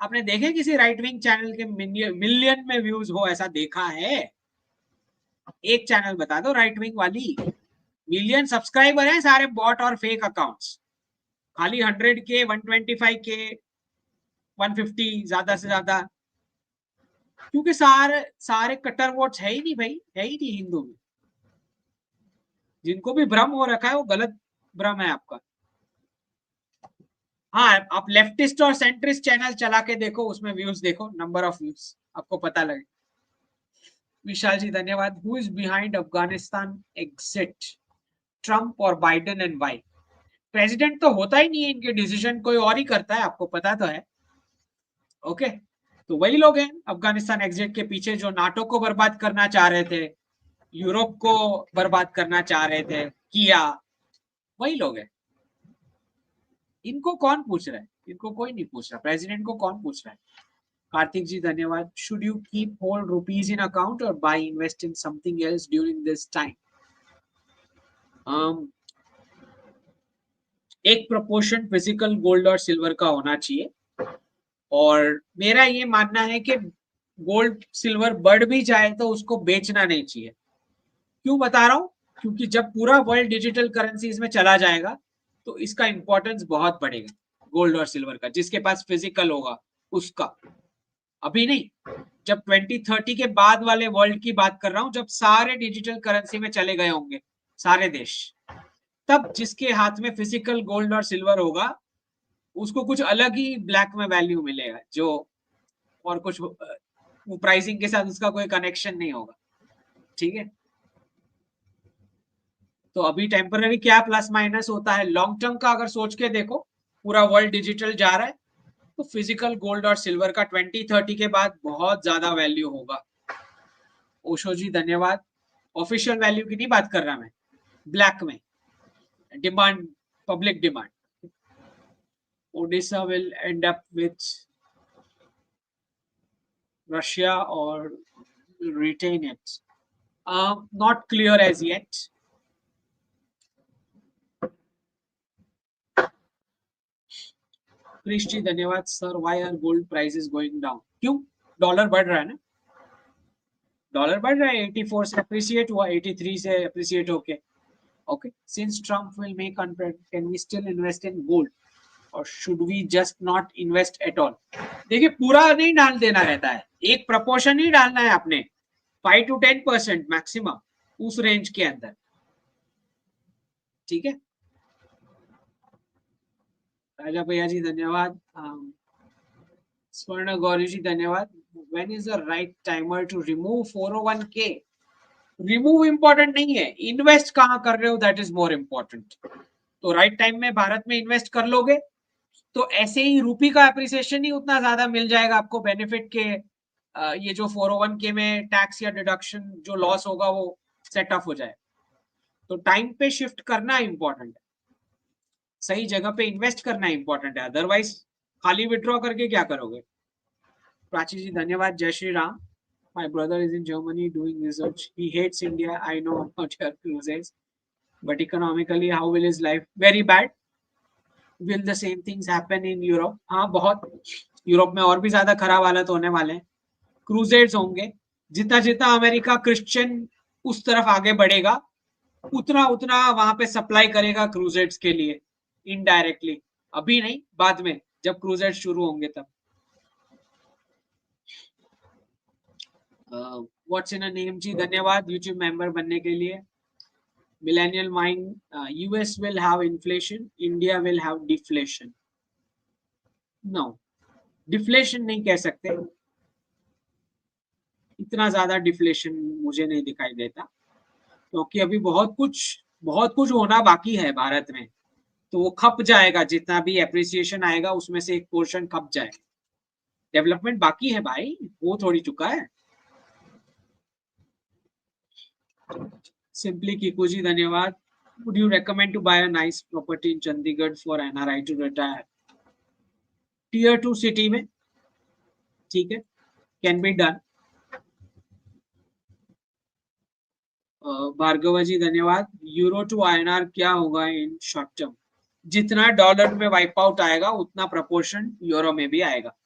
आपने देखे किसी राइट विंग चैनल के मिलियन में व्यूज हो, ऐसा देखा है? एक चैनल बता दो राइट विंग वाली। मिलियन सब्सक्राइबर हैं सारे बॉट और फेक अकाउंट्स, खाली 100K 125K 150 ज्यादा से ज्यादा। क्योंकि सारे सारे कट्टर वोट्स है ही नहीं भाई, है ही नहीं हिंदू में। जिनको भी भ्रम हो रखा है वो गलत भ्रम है आपका। हाँ आप लेफ्टिस्ट और सेंट्रिस्ट चैनल चला के देखो, उसमें व्यूज देखो, नंबर ऑफ व्यूज आपको पता लगे। विशाल जी धन्यवाद। Who is behind Afghanistan exit, Trump और बाइडेन एंड वाई? प्रेसिडेंट तो होता ही नहीं है, इनके डिसीजन कोई और ही करता है, आपको पता तो है। ओके तो वही लोग हैं अफगानिस्तान एग्जिट के पीछे, जो नाटो को बर्बाद करना चाह रहे थे, यूरोप को बर्बाद करना चाह रहे थे, किया वही लोग हैं। इनको कौन पूछ रहा है? इनको कोई नहीं पूछ रहा, प्रेसिडेंट को कौन पूछ रहा है? कार्तिक जी धन्यवाद। Should you keep hold rupees in account और buy invest in something else during this time? एक प्रोपोर्शन फिजिकल गोल्ड और सिल्वर का होना चाहिए, और मेरा ये मानना है कि गोल्ड सिल्वर बढ़ भी जाए तो उसको बेचना नहीं चाहिए। क्यों बता रहा हूं? क्योंकि जब पूरा वर्ल्ड डिजिटल करेंसीज में चला जाएगा तो इसका इंपॉर्टेंस बहुत बढ़ेगा, गोल्ड और सिल्वर का, जिसके पास फिजिकल होगा उसका। अभी नहीं, जब 2030 के बाद वाले वर्ल्ड की बात कर रहा हूं, जब सारे डिजिटल करेंसी में चले गए होंगे सारे देश, तब जिसके हाथ में फिजिकल गोल्ड और सिल्वर होगा उसको कुछ अलग ही ब्लैक में वैल्यू मिलेगा, जो और कुछ वो प्राइसिंग के साथ उसका कोई कनेक्शन नहीं होगा। ठीक है तो अभी टेम्पररी क्या प्लस माइनस होता है, लॉन्ग टर्म का अगर सोच के देखो, पूरा वर्ल्ड डिजिटल जा रहा है तो फिजिकल गोल्ड और सिल्वर का 2030 के बाद बहुत ज्यादा वैल्यू होगा। ओशो जी धन्यवाद। ऑफिशियल वैल्यू की नहीं बात कर रहा मैं, ब्लैक में demand, public demand. Odisha will end up with Russia or retain it? Not clear as yet. Krishti धन्यवाद। Sir why are gold prices going down? क्यों? डॉलर बढ़ रहा है ना, डॉलर बढ़ रहा है, 84 से अप्रिशिएट हुआ, 83 से अप्रिशिएट होके। Okay since Trump will make unpredictable, can we still invest in gold और should we just not invest at all? देखिए पूरा नहीं डाल देना रहता है, एक प्रपोर्शन ही डालना है आपने, 5 to 10% मैक्सिमम, उस रेंज के अंदर। ठीक है राजा भैया जी धन्यवाद। स्वर्ण गौरी जी धन्यवाद। When is the right timer to remove 401k? Remove important नहीं है, इन्वेस्ट कहां कर रहे हो दैट इज मोर इंपॉर्टेंट। तो राइट टाइम में भारत में इन्वेस्ट कर लोगे तो ऐसे ही रूपी का अप्रिसिएशन ही उतना ज्यादा मिल जाएगा आपको बेनिफिट के ये जो 401k में टैक्स या डिडक्शन जो लॉस होगा वो सेट ऑफ हो जाए। तो टाइम पे शिफ्ट करना इंपॉर्टेंट है, सही जगह पे इन्वेस्ट करना इंपॉर्टेंट है, अदरवाइज खाली विड्रॉ करके क्या करोगे। प्राची जी धन्यवाद, जय Shri Ram. My brother is in Germany doing research. He hates India. I know about your cruises, but economically, how will his life? Very bad. Will the same things happen in Europe? हाँ बहुत, Europe में और भी ज्यादा खराब हालत होने वाले हैं। क्रूजेड्स होंगे, जितना जितना अमेरिका क्रिश्चियन उस तरफ आगे बढ़ेगा उतना उतना वहां पे सप्लाई करेगा क्रूजेड्स के लिए इनडायरेक्टली। अभी नहीं, बाद में जब क्रूजेड शुरू होंगे तब। व्हाट्स इन अ नेम जी धन्यवाद यूट्यूब मेंबर बनने के लिए। Millennial mind, US will have inflation, India will have deflation. No, deflation नहीं कह सकते, इतना ज्यादा डिफ्लेशन मुझे नहीं दिखाई देता, क्योंकि अभी बहुत कुछ होना बाकी है भारत में। तो वो खप जाएगा, जितना भी एप्रिसिएशन आएगा उसमें से एक पोर्शन खप जाएगा। डेवलपमेंट बाकी है भाई, वो थोड़ी चुका है। सिंपली कीकू जी धन्यवाद। Would you recommend to buy a nice property in Chandigarh for NRI to retire? Tier 2 city में, ठीक है, can be done. Bhargav ji धन्यवाद। यूरो टू INR क्या होगा इन शॉर्ट टर्म? जितना डॉलर में वाइप आउट आएगा उतना प्रपोर्शन यूरो में भी आएगा।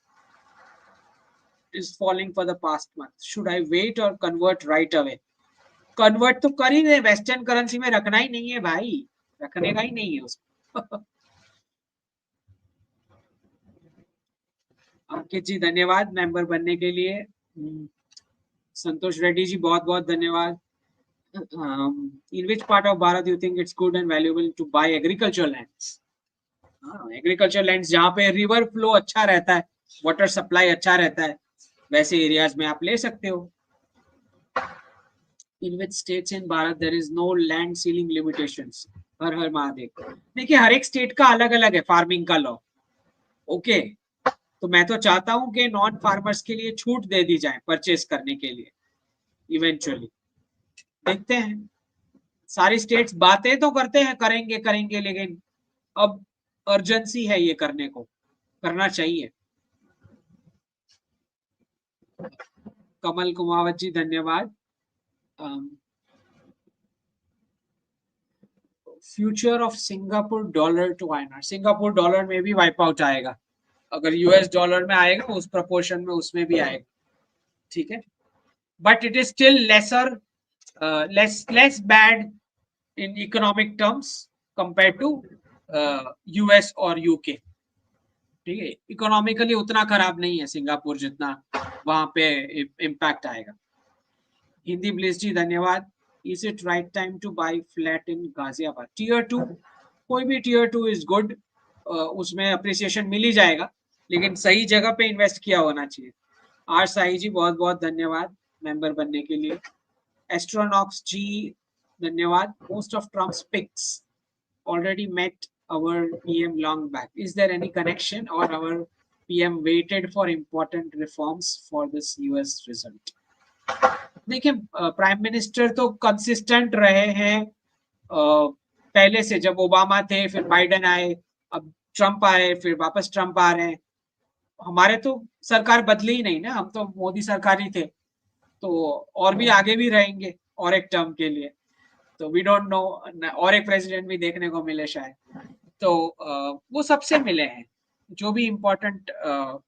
Is falling for the past month, should I wait or convert right away? Convert तो कर ही दे, वेस्टर्न करेंसी में रखना ही नहीं है भाई, रखने का ही नहीं है उसको। अंकित जी धन्यवाद मेंबर बनने के लिए। संतोष रेड्डी जी बहुत बहुत धन्यवाद। In which part of Bharat you think it's good and valuable to buy agricultural lands? Agriculture lands जहाँ पे रिवर फ्लो अच्छा रहता है, वाटर सप्लाई अच्छा रहता है, वैसे एरियाज में आप ले सकते हो। In which states in Bharat there is no land ceiling limitations? हर हर महादेव। देखिए हर एक स्टेट का अलग अलग है फार्मिंग का लॉ, ओके। तो मैं तो चाहता हूं कि नॉन फार्मर्स के लिए छूट दे दी जाए परचेस करने के लिए इवेंचुअली। देखते हैं, सारी स्टेट्स बातें तो करते हैं करेंगे करेंगे, लेकिन अब अर्जेंसी है ये करने को, करना चाहिए। कमल कुमावत जी धन्यवाद। Future of Singapore dollar to INR, Singapore dollar में भी वाइप आउट आएगा, अगर यूएस डॉलर में आएगा उस प्रपोर्शन में उसमें भी आएगा, ठीक है। But it is still lesser, less bad in economic terms compare to US और यूके, ठीक है। इकोनॉमिकली उतना खराब नहीं है सिंगापुर जितना वहां पे इम्पैक्ट आएगा। हिंदी ब्लिस जी धन्यवाद। Is it right time to buy flat in Ghaziabad? Tier 2, कोई भी टीयर 2 इज गुड, उसमें अप्रिसिएशन मिल ही जाएगा, लेकिन सही जगह पे इन्वेस्ट किया होना चाहिए। आर साई जी बहुत बहुत धन्यवाद मेंबर बनने के लिए। एस्ट्रोनॉक्स जी धन्यवाद। Most of Trump's picks already met our PM long back. Is there any connection or our PM waited for important reforms for this US result? देखिए प्राइम मिनिस्टर तो कंसिस्टेंट रहे हैं पहले से, जब ओबामा थे फिर बाइडेन आए, अब ट्रंप आए, फिर वापस ट्रंप आ रहे हैं। हमारे तो सरकार बदली ही नहीं ना, हम तो मोदी सरकार ही थे, तो और भी आगे भी रहेंगे और एक टर्म के लिए, तो वी डोंट नो, और एक प्रेसिडेंट भी देखने को मिले शायद। तो वो सबसे मिले हैं, जो भी इम्पोर्टेंट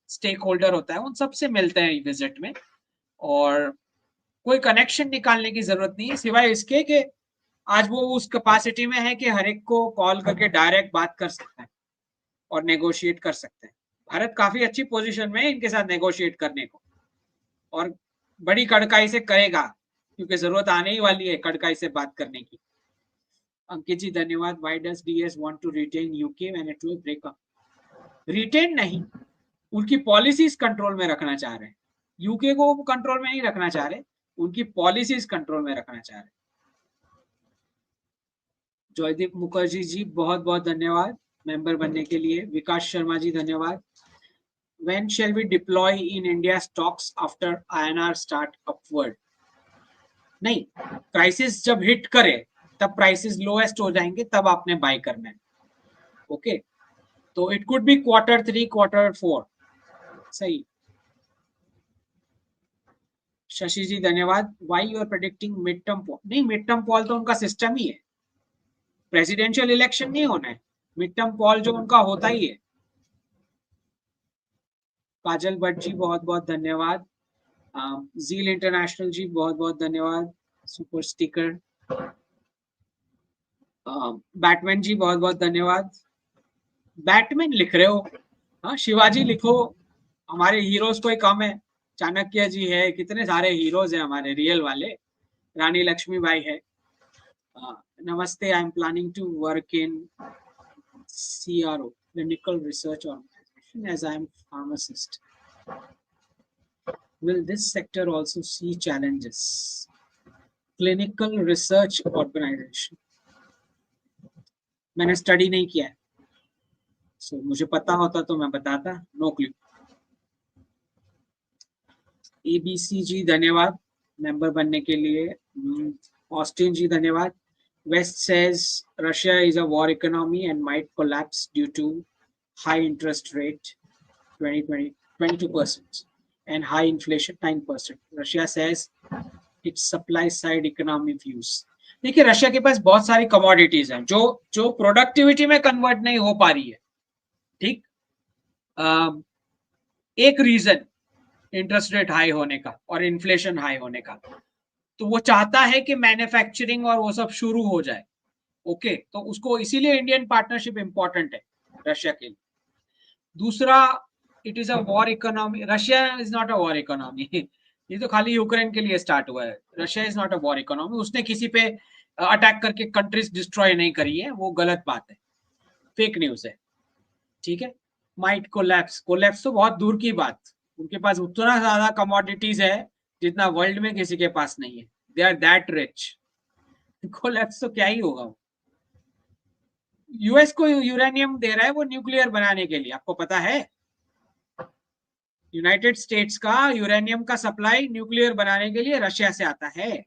स्टेक होल्डर होता है उन सबसे मिलते हैं विजिट में, और कोई कनेक्शन निकालने की जरूरत नहीं है सिवाय इसके कि आज वो उस कैपेसिटी में है कि हर एक को कॉल करके डायरेक्ट बात कर सकता है और नेगोशिएट कर सकते हैं। भारत काफी अच्छी पोजीशन में है इनके साथ नेगोशिएट करने को, और बड़ी कड़काई से करेगा, क्योंकि जरूरत आने ही वाली है कड़काई से बात करने की। अंकित जी धन्यवाद। Why does DS want to retain UK when it will break up? Retain नहीं, उनकी पॉलिसीज कंट्रोल में रखना चाह रहे हैं, यूके को कंट्रोल में नहीं रखना चाह रहे, उनकी पॉलिसीज कंट्रोल में रखना चाह रहे। जयदीप मुखर्जी जी बहुत बहुत धन्यवाद मेंबर बनने के लिए। विकास शर्मा जी धन्यवाद। When shall we deploy in India stocks after INR start upward? नहीं, क्राइसिस जब हिट करे तब प्राइसेस लोएस्ट हो जाएंगे, तब आपने बाय करना है। ओके, तो it could be Q3, Q4। सही। शशि जी धन्यवाद। Why you are predicting mid term poll? नहीं, मिड टर्म पॉल तो उनका सिस्टम ही है, प्रेसिडेंशियल इलेक्शन नहीं होना है, मिड टर्म पॉल जो उनका होता ही है। काजल भट्ट जी बहुत बहुत धन्यवाद। जील इंटरनेशनल जी बहुत बहुत धन्यवाद, सुपर स्टिकर। बैटमैन जी बहुत बहुत धन्यवाद। बैटमैन लिख रहे हो? हाँ, शिवाजी लिखो, हमारे हीरोज कोई कम है? चाणक्य जी है, कितने सारे हीरोज हैं हमारे रियल वाले। रानी लक्ष्मीबाई है। नमस्ते, I am planning to work in CRO, clinical research organization, as I am pharmacist. Will this sector also see challenges? Clinical research organization, मैंने स्टडी नहीं किया है, so मुझे पता होता तो मैं बताता। No click. ABC जी धन्यवाद मेंबर बनने के लिए। ऑस्टिन जी धन्यवाद। West says Russia is a war economy and might collapse due to high interest rate 22% and high inflation 9%. Russia says its supply side economy views. देखिए, रशिया के पास बहुत सारी commodities हैं जो जो प्रोडक्टिविटी में कन्वर्ट नहीं हो पा रही है। ठीक, एक रीजन इंटरेस्ट रेट हाई होने का और इन्फ्लेशन हाई होने का, तो वो चाहता है कि मैन्युफैक्चरिंग और वो सब शुरू हो जाए। ओके, तो उसको इसीलिए इंडियन पार्टनरशिप इंपॉर्टेंट है रशिया के लिए। दूसरा, it is a war economy. Russia is not a war economy. ये तो खाली यूक्रेन के लिए स्टार्ट हुआ है। Russia is not a war economy. उसने किसी पे अटैक करके कंट्रीज डिस्ट्रॉय नहीं करी है, वो गलत बात है, फेक न्यूज है। ठीक है, माइट कोलैप्स, कोलैप्स तो बहुत दूर की बात। उनके पास उतना ज्यादा कमोडिटीज है जितना वर्ल्ड में किसी के पास नहीं है। They are that rich. Collapse तो क्या ही होगा। यूएस को यूरेनियम दे रहा है वो न्यूक्लियर बनाने के लिए, आपको पता है? यूनाइटेड स्टेट्स का यूरेनियम का सप्लाई न्यूक्लियर बनाने के लिए रशिया से आता है।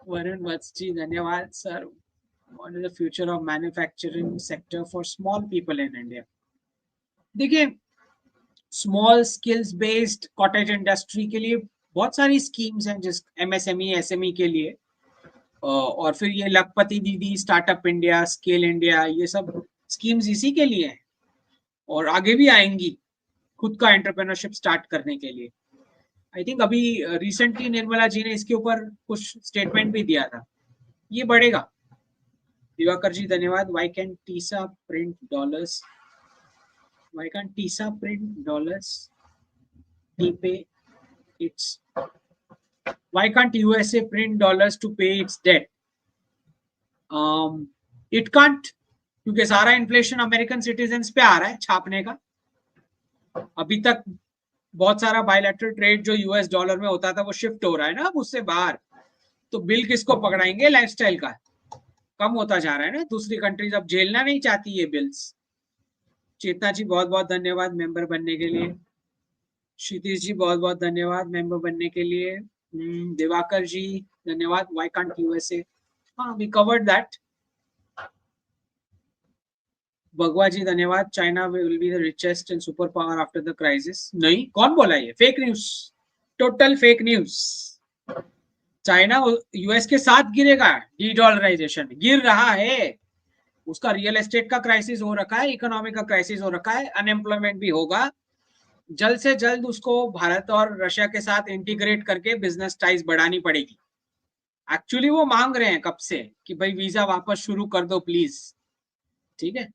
वरुण वत्स जी धन्यवाद sir. What is the future of manufacturing sector for small people in India? देखिए, small skills based cottage industry के लिए बहुत सारी स्कीम्स हैं, जिस MSME SME के लिए, और फिर ये लखपति दीदी, स्टार्टअप इंडिया, स्केल इंडिया, ये सब स्कीम्स इसी के लिए हैं और आगे भी आएंगी खुद का एंटरप्रेन्योरशिप स्टार्ट करने के लिए। आई थिंक अभी रिसेंटली निर्मला जी ने इसके ऊपर कुछ स्टेटमेंट भी दिया था, ये बढ़ेगा। दिवाकर जी धन्यवाद। वाई कैन टीसा प्रिंट डॉलर्स? वाई कैन टीसा print dollars to pay its? Why can't USA print dollars to pay its debt? It can't, क्योंकि सारा इन्फ्लेशन अमेरिकन सिटीजन्स पे आ रहा है छापने का। अभी तक बहुत सारा बायलैटरल ट्रेड जो US डॉलर में होता था वो शिफ्ट हो रहा है ना अब उससे बाहर, तो बिल किसको पकड़ाएंगे? लाइफस्टाइल का कम होता जा रहा है ना, दूसरी कंट्रीज अब झेलना नहीं चाहती ये बिल्स। चेतना जी बहुत बहुत धन्यवाद मेंबर बनने के लिए। क्षितिज जी बहुत बहुत धन्यवाद मेंबर बनने के लिए। दिवाकर जी धन्यवाद। Why can't USA? हाँ, वी कवर्ड दैट। भगवा जी धन्यवाद। China will be the richest and super power after the crisis? नहीं, कौन बोला ये? Fake news, total fake news. China US के साथ गिरेगा, डीडॉलराइजेशन गिर रहा है, उसका रियल एस्टेट का क्राइसिस हो रखा है, इकोनॉमिक का क्राइसिस हो रखा है, अनएम्प्लॉयमेंट भी होगा। जल्द से जल्द उसको भारत और रशिया के साथ इंटीग्रेट करके बिजनेस टाइज बढ़ानी पड़ेगी। एक्चुअली वो मांग रहे हैं कब से कि भाई वीजा वापस शुरू कर दो प्लीज। ठीक है,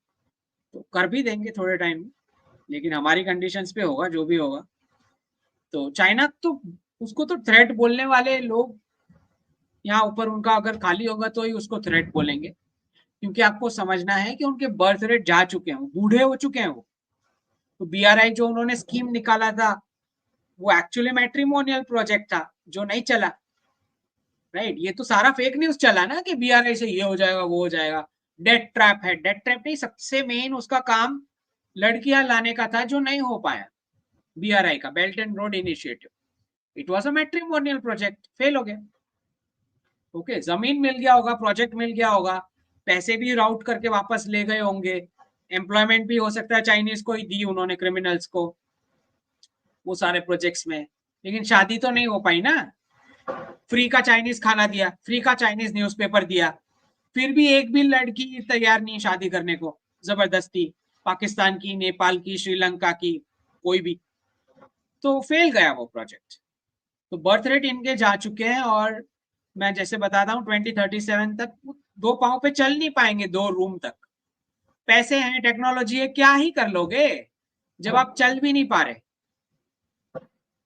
तो कर भी देंगे थोड़े टाइम में, लेकिन हमारी कंडीशंस पे होगा जो भी होगा। तो चाइना तो, उसको तो थ्रेट बोलने वाले लोग यहाँ ऊपर, उनका अगर खाली होगा तो ही उसको थ्रेट बोलेंगे, क्योंकि आपको समझना है कि उनके बर्थ रेट जा चुके हैं, बूढ़े हो चुके हैं वो। तो BRI जो उन्होंने स्कीम निकाला था वो एक्चुअली मैट्रिमोनियल प्रोजेक्ट था जो नहीं चला। राइट। ये तो सारा फेक न्यूज चला ना कि बीआरआई से ये हो जाएगा वो हो जाएगा। डेट ट्रैप है, डेट ट्रैप नहीं, सबसे मेन उसका काम लड़कियां लाने का था जो नहीं हो पाया। बीआरआई का belt and road initiative, it was a matrimonial project, fail हो गया। ओके, जमीन मिल गया होगा, प्रोजेक्ट मिल गया होगा, पैसे भी राउट करके वापस ले गए होंगे, एम्प्लॉयमेंट भी हो सकता है चाइनीज को ही दी उन्होंने, क्रिमिनल्स को, वो सारे प्रोजेक्ट्स में। लेकिन शादी तो नहीं हो पाई ना। फ्री का चाइनीज खाना दिया, फ्री का चाइनीज न्यूज़पेपर दिया, फिर भी एक भी लड़की तैयार नहीं शादी करने को, जबरदस्ती, पाकिस्तान की, नेपाल की, श्रीलंका की, कोई भी। तो फेल गया वो प्रोजेक्ट। तो बर्थ रेट इनके जा चुके हैं, और मैं जैसे बताता हूँ 2037 तक दो पांव पे चल नहीं पाएंगे, 2 रूम तक। पैसे हैं, टेक्नोलॉजी है, क्या ही कर लोगे जब आप चल भी नहीं पा रहे,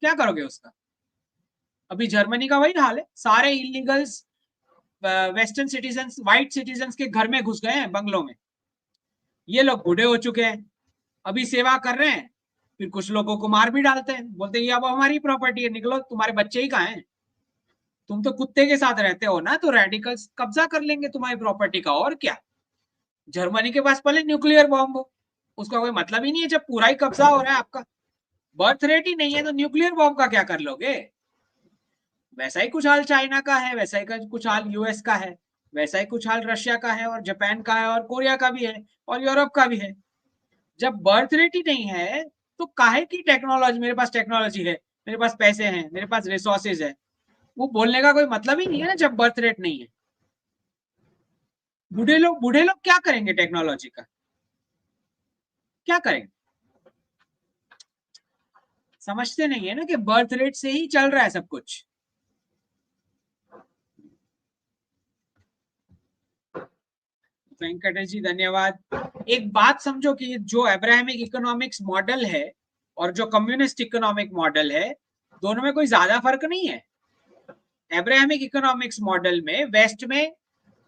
क्या करोगे उसका। अभी जर्मनी का वही हाल है, सारे illegals western citizen, white citizen के घर में घुस गए हैं, बंगलों में। ये लोग बूढ़े हो चुके हैं, अभी सेवा कर रहे हैं, फिर कुछ लोगों को मार भी डालते हैं, बोलते हैं ये अब हमारी प्रॉपर्टी है, निकलो, तुम्हारे बच्चे ही कहाँ हैं, तुम तो कुत्ते के साथ रहते हो ना, तो रेडिकल्स कब्जा कर लेंगे तुम्हारी प्रॉपर्टी का, और क्या। जर्मनी के पास पहले न्यूक्लियर बॉम्ब हो, उसका कोई मतलब ही नहीं है जब पूरा ही कब्जा हो रहा है आपका। बर्थ रेट ही नहीं है तो न्यूक्लियर बॉम्ब का क्या कर लोगे। वैसा ही कुछ हाल चाइना का है, वैसा ही कुछ हाल यूएस का है, वैसा ही कुछ हाल रशिया का है, और जापान का है, और कोरिया का भी है, और यूरोप का भी है। जब बर्थ रेट ही नहीं है तो काहे की टेक्नोलॉजी, मेरे पास टेक्नोलॉजी है, मेरे पास पैसे हैं, मेरे पास रिसोर्सेज है, वो बोलने का कोई मतलब ही नहीं है ना जब बर्थ रेट नहीं है। बूढ़े लोग क्या करेंगे टेक्नोलॉजी का, क्या करेंगे। समझते नहीं है ना कि बर्थ रेट से ही चल रहा है सब कुछ। वेंकटेश जी धन्यवाद। एक बात समझो कि जो अब्राहमिक इकोनॉमिक्स मॉडल है और जो कम्युनिस्ट इकोनॉमिक मॉडल है, दोनों में कोई ज्यादा फर्क नहीं है। अब्राहमिक इकोनॉमिक्स मॉडल में वेस्ट में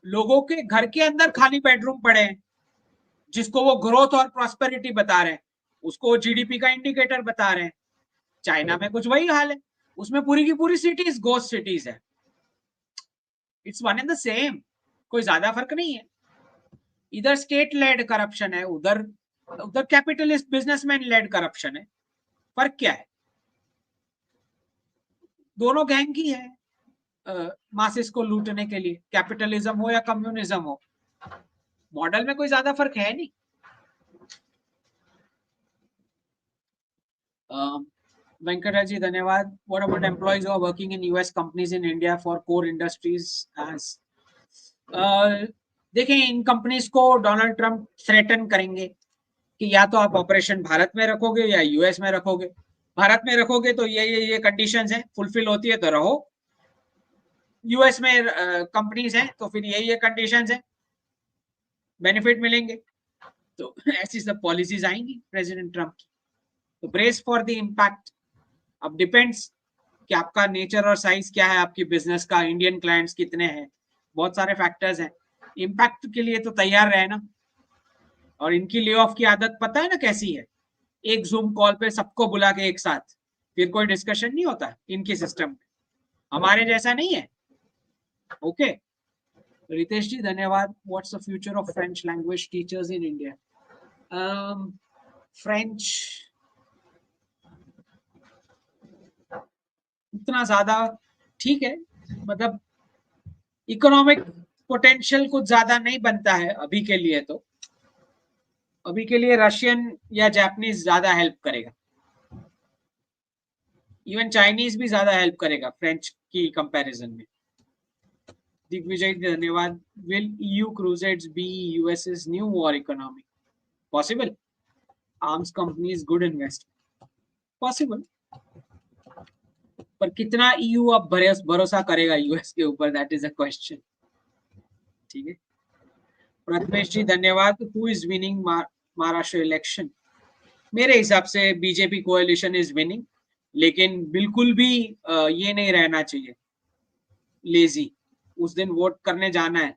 लोगों के घर के अंदर खाली बेडरूम पड़े हैं, जिसको वो ग्रोथ और प्रॉस्पेरिटी बता रहे हैं, उसको जीडीपी का इंडिकेटर बता रहे हैं। चाइना में कुछ वही हाल है, उसमें पूरी की पूरी सिटीज गोस्ट सिटीज है। It's one and the same, कोई ज्यादा फर्क नहीं है। इधर स्टेट लेड करप्शन है, उधर उधर कैपिटलिस्ट बिजनेसमैन लेड करप्शन है। फर्क क्या है, दोनों गैंग की है मासेस को लूटने के लिए, कैपिटलिज्म हो या कम्युनिज्म हो, मॉडल में कोई ज्यादा फर्क है नहीं। Venkatraji जी धन्यवाद। What about employees who are working in US companies in India for core industries as देखें, इन कंपनीज को डोनाल्ड ट्रंप थ्रेटन करेंगे कि या तो आप ऑपरेशन भारत में रखोगे या यूएस में रखोगे। भारत में रखोगे तो ये कंडीशंस हैं, फुलफिल होती है तो रहो, यूएस में कंपनीज हैं तो फिर ये कंडीशंस हैं, बेनिफिट मिलेंगे। तो ऐसी सब पॉलिसीज आएंगी प्रेसिडेंट ट्रंप की। तो ब्रेस फॉर द इम्पैक्ट। अब डिपेंड्स कि आपका नेचर और साइज क्या है, आपकी बिजनेस का, इंडियन क्लाइंट्स कितने हैं, बहुत सारे फैक्टर्स हैं। इम्पैक्ट के लिए तो तैयार रहे ना। और इनकी ले ऑफ की आदत पता है ना कैसी है, एक जूम कॉल पे सबको बुला के एक साथ, फिर कोई डिस्कशन नहीं होता इनके सिस्टम में, हमारे जैसा नहीं है। ओके, रितेश जी धन्यवाद। What's the future of French language teachers in India. French उतना ज्यादा ठीक है, मतलब इकोनॉमिक पोटेंशियल कुछ ज्यादा नहीं बनता है अभी के लिए। तो अभी के लिए रशियन या जापानीज ज्यादा हेल्प करेगा, इवन चाइनीज भी ज्यादा हेल्प करेगा फ्रेंच की कंपैरिजन में। दिग्विजय धन्यवाद। Will EU crusades be US's new war economy? Possible. Arms companies good investment, possible. पर कितना ईयू अब भरोसा करेगा यूएस के ऊपर, दैट इज अ क्वेश्चन। ठीक है, प्रथमेश जी धन्यवाद। Who is winning Maharashtra election? मेरे हिसाब से बीजेपी कोएलिशन इज विनिंग, लेकिन बिल्कुल भी ये नहीं रहना चाहिए लेजी, उस दिन वोट करने जाना है।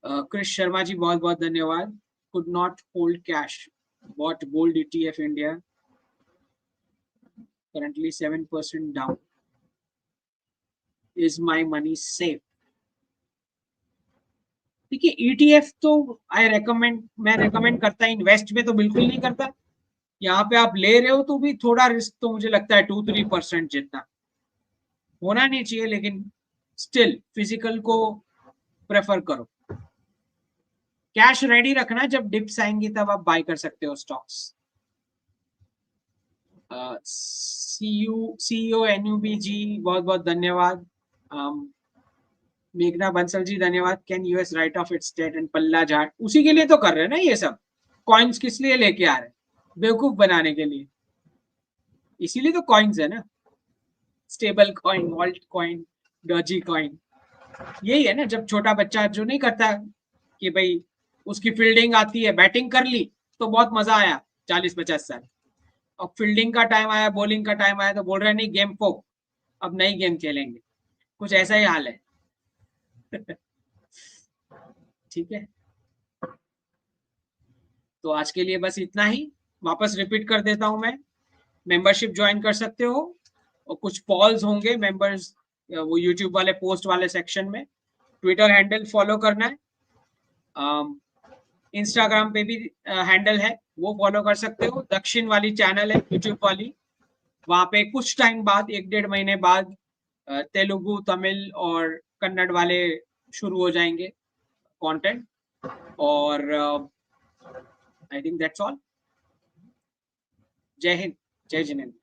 क्रिश शर्मा जी बहुत बहुत धन्यवाद। Could not hold cash, bought gold ETF India, currently 7% down. Is my money safe? देखिए ETF तो मैं रेकमेंड करता, इन्वेस्ट में तो बिल्कुल नहीं करता। यहाँ पे आप ले रहे हो तो भी थोड़ा रिस्क तो मुझे लगता है 2-3% जितना होना नहीं चाहिए, लेकिन स्टिल फिजिकल को प्रेफर करो। कैश रेडी रखना, जब डिप्स आएंगी तब आप बाय कर सकते हो स्टॉक्स। CEO NUBG बहुत बहुत धन्यवाद। मेघना बंसल जी धन्यवाद। Can US write off its debt and पल्ला झाट? उसी के लिए तो कर रहे हैं ना ये सब। कॉइन्स किस लिए लेके आ रहे हैं? बेवकूफ बनाने के लिए। इसीलिए तो कॉइन्स है ना, stable coin, vault coin, dogecoin. यही है ना, जब छोटा बच्चा जो नहीं करता कि भाई उसकी फील्डिंग आती है, बैटिंग कर ली तो बहुत मजा आया 40-50 साल, अब फील्डिंग का टाइम आया, बॉलिंग का टाइम आया तो बोल रहे नहीं गेम फोक, अब नई गेम खेलेंगे। कुछ ऐसा ही हाल है। ठीक है, तो आज के लिए बस इतना ही। वापस रिपीट कर देता हूं मैं, मेंबरशिप ज्वाइन कर सकते हो और कुछ पॉल्स होंगे मेंबर्स, वो यूट्यूब वाले पोस्ट वाले सेक्शन में। ट्विटर हैंडल फॉलो करना है, इंस्टाग्राम पे भी हैंडल है, वो फॉलो कर सकते हो। दक्षिण वाली चैनल है यूट्यूब वाली, वहां पे कुछ टाइम बाद, 1-1.5 महीने बाद तेलुगु, तमिल और कन्नड़ वाले शुरू हो जाएंगे कंटेंट। और आई थिंक दैट्स ऑल। जय हिंद, जय जिनेंद्र।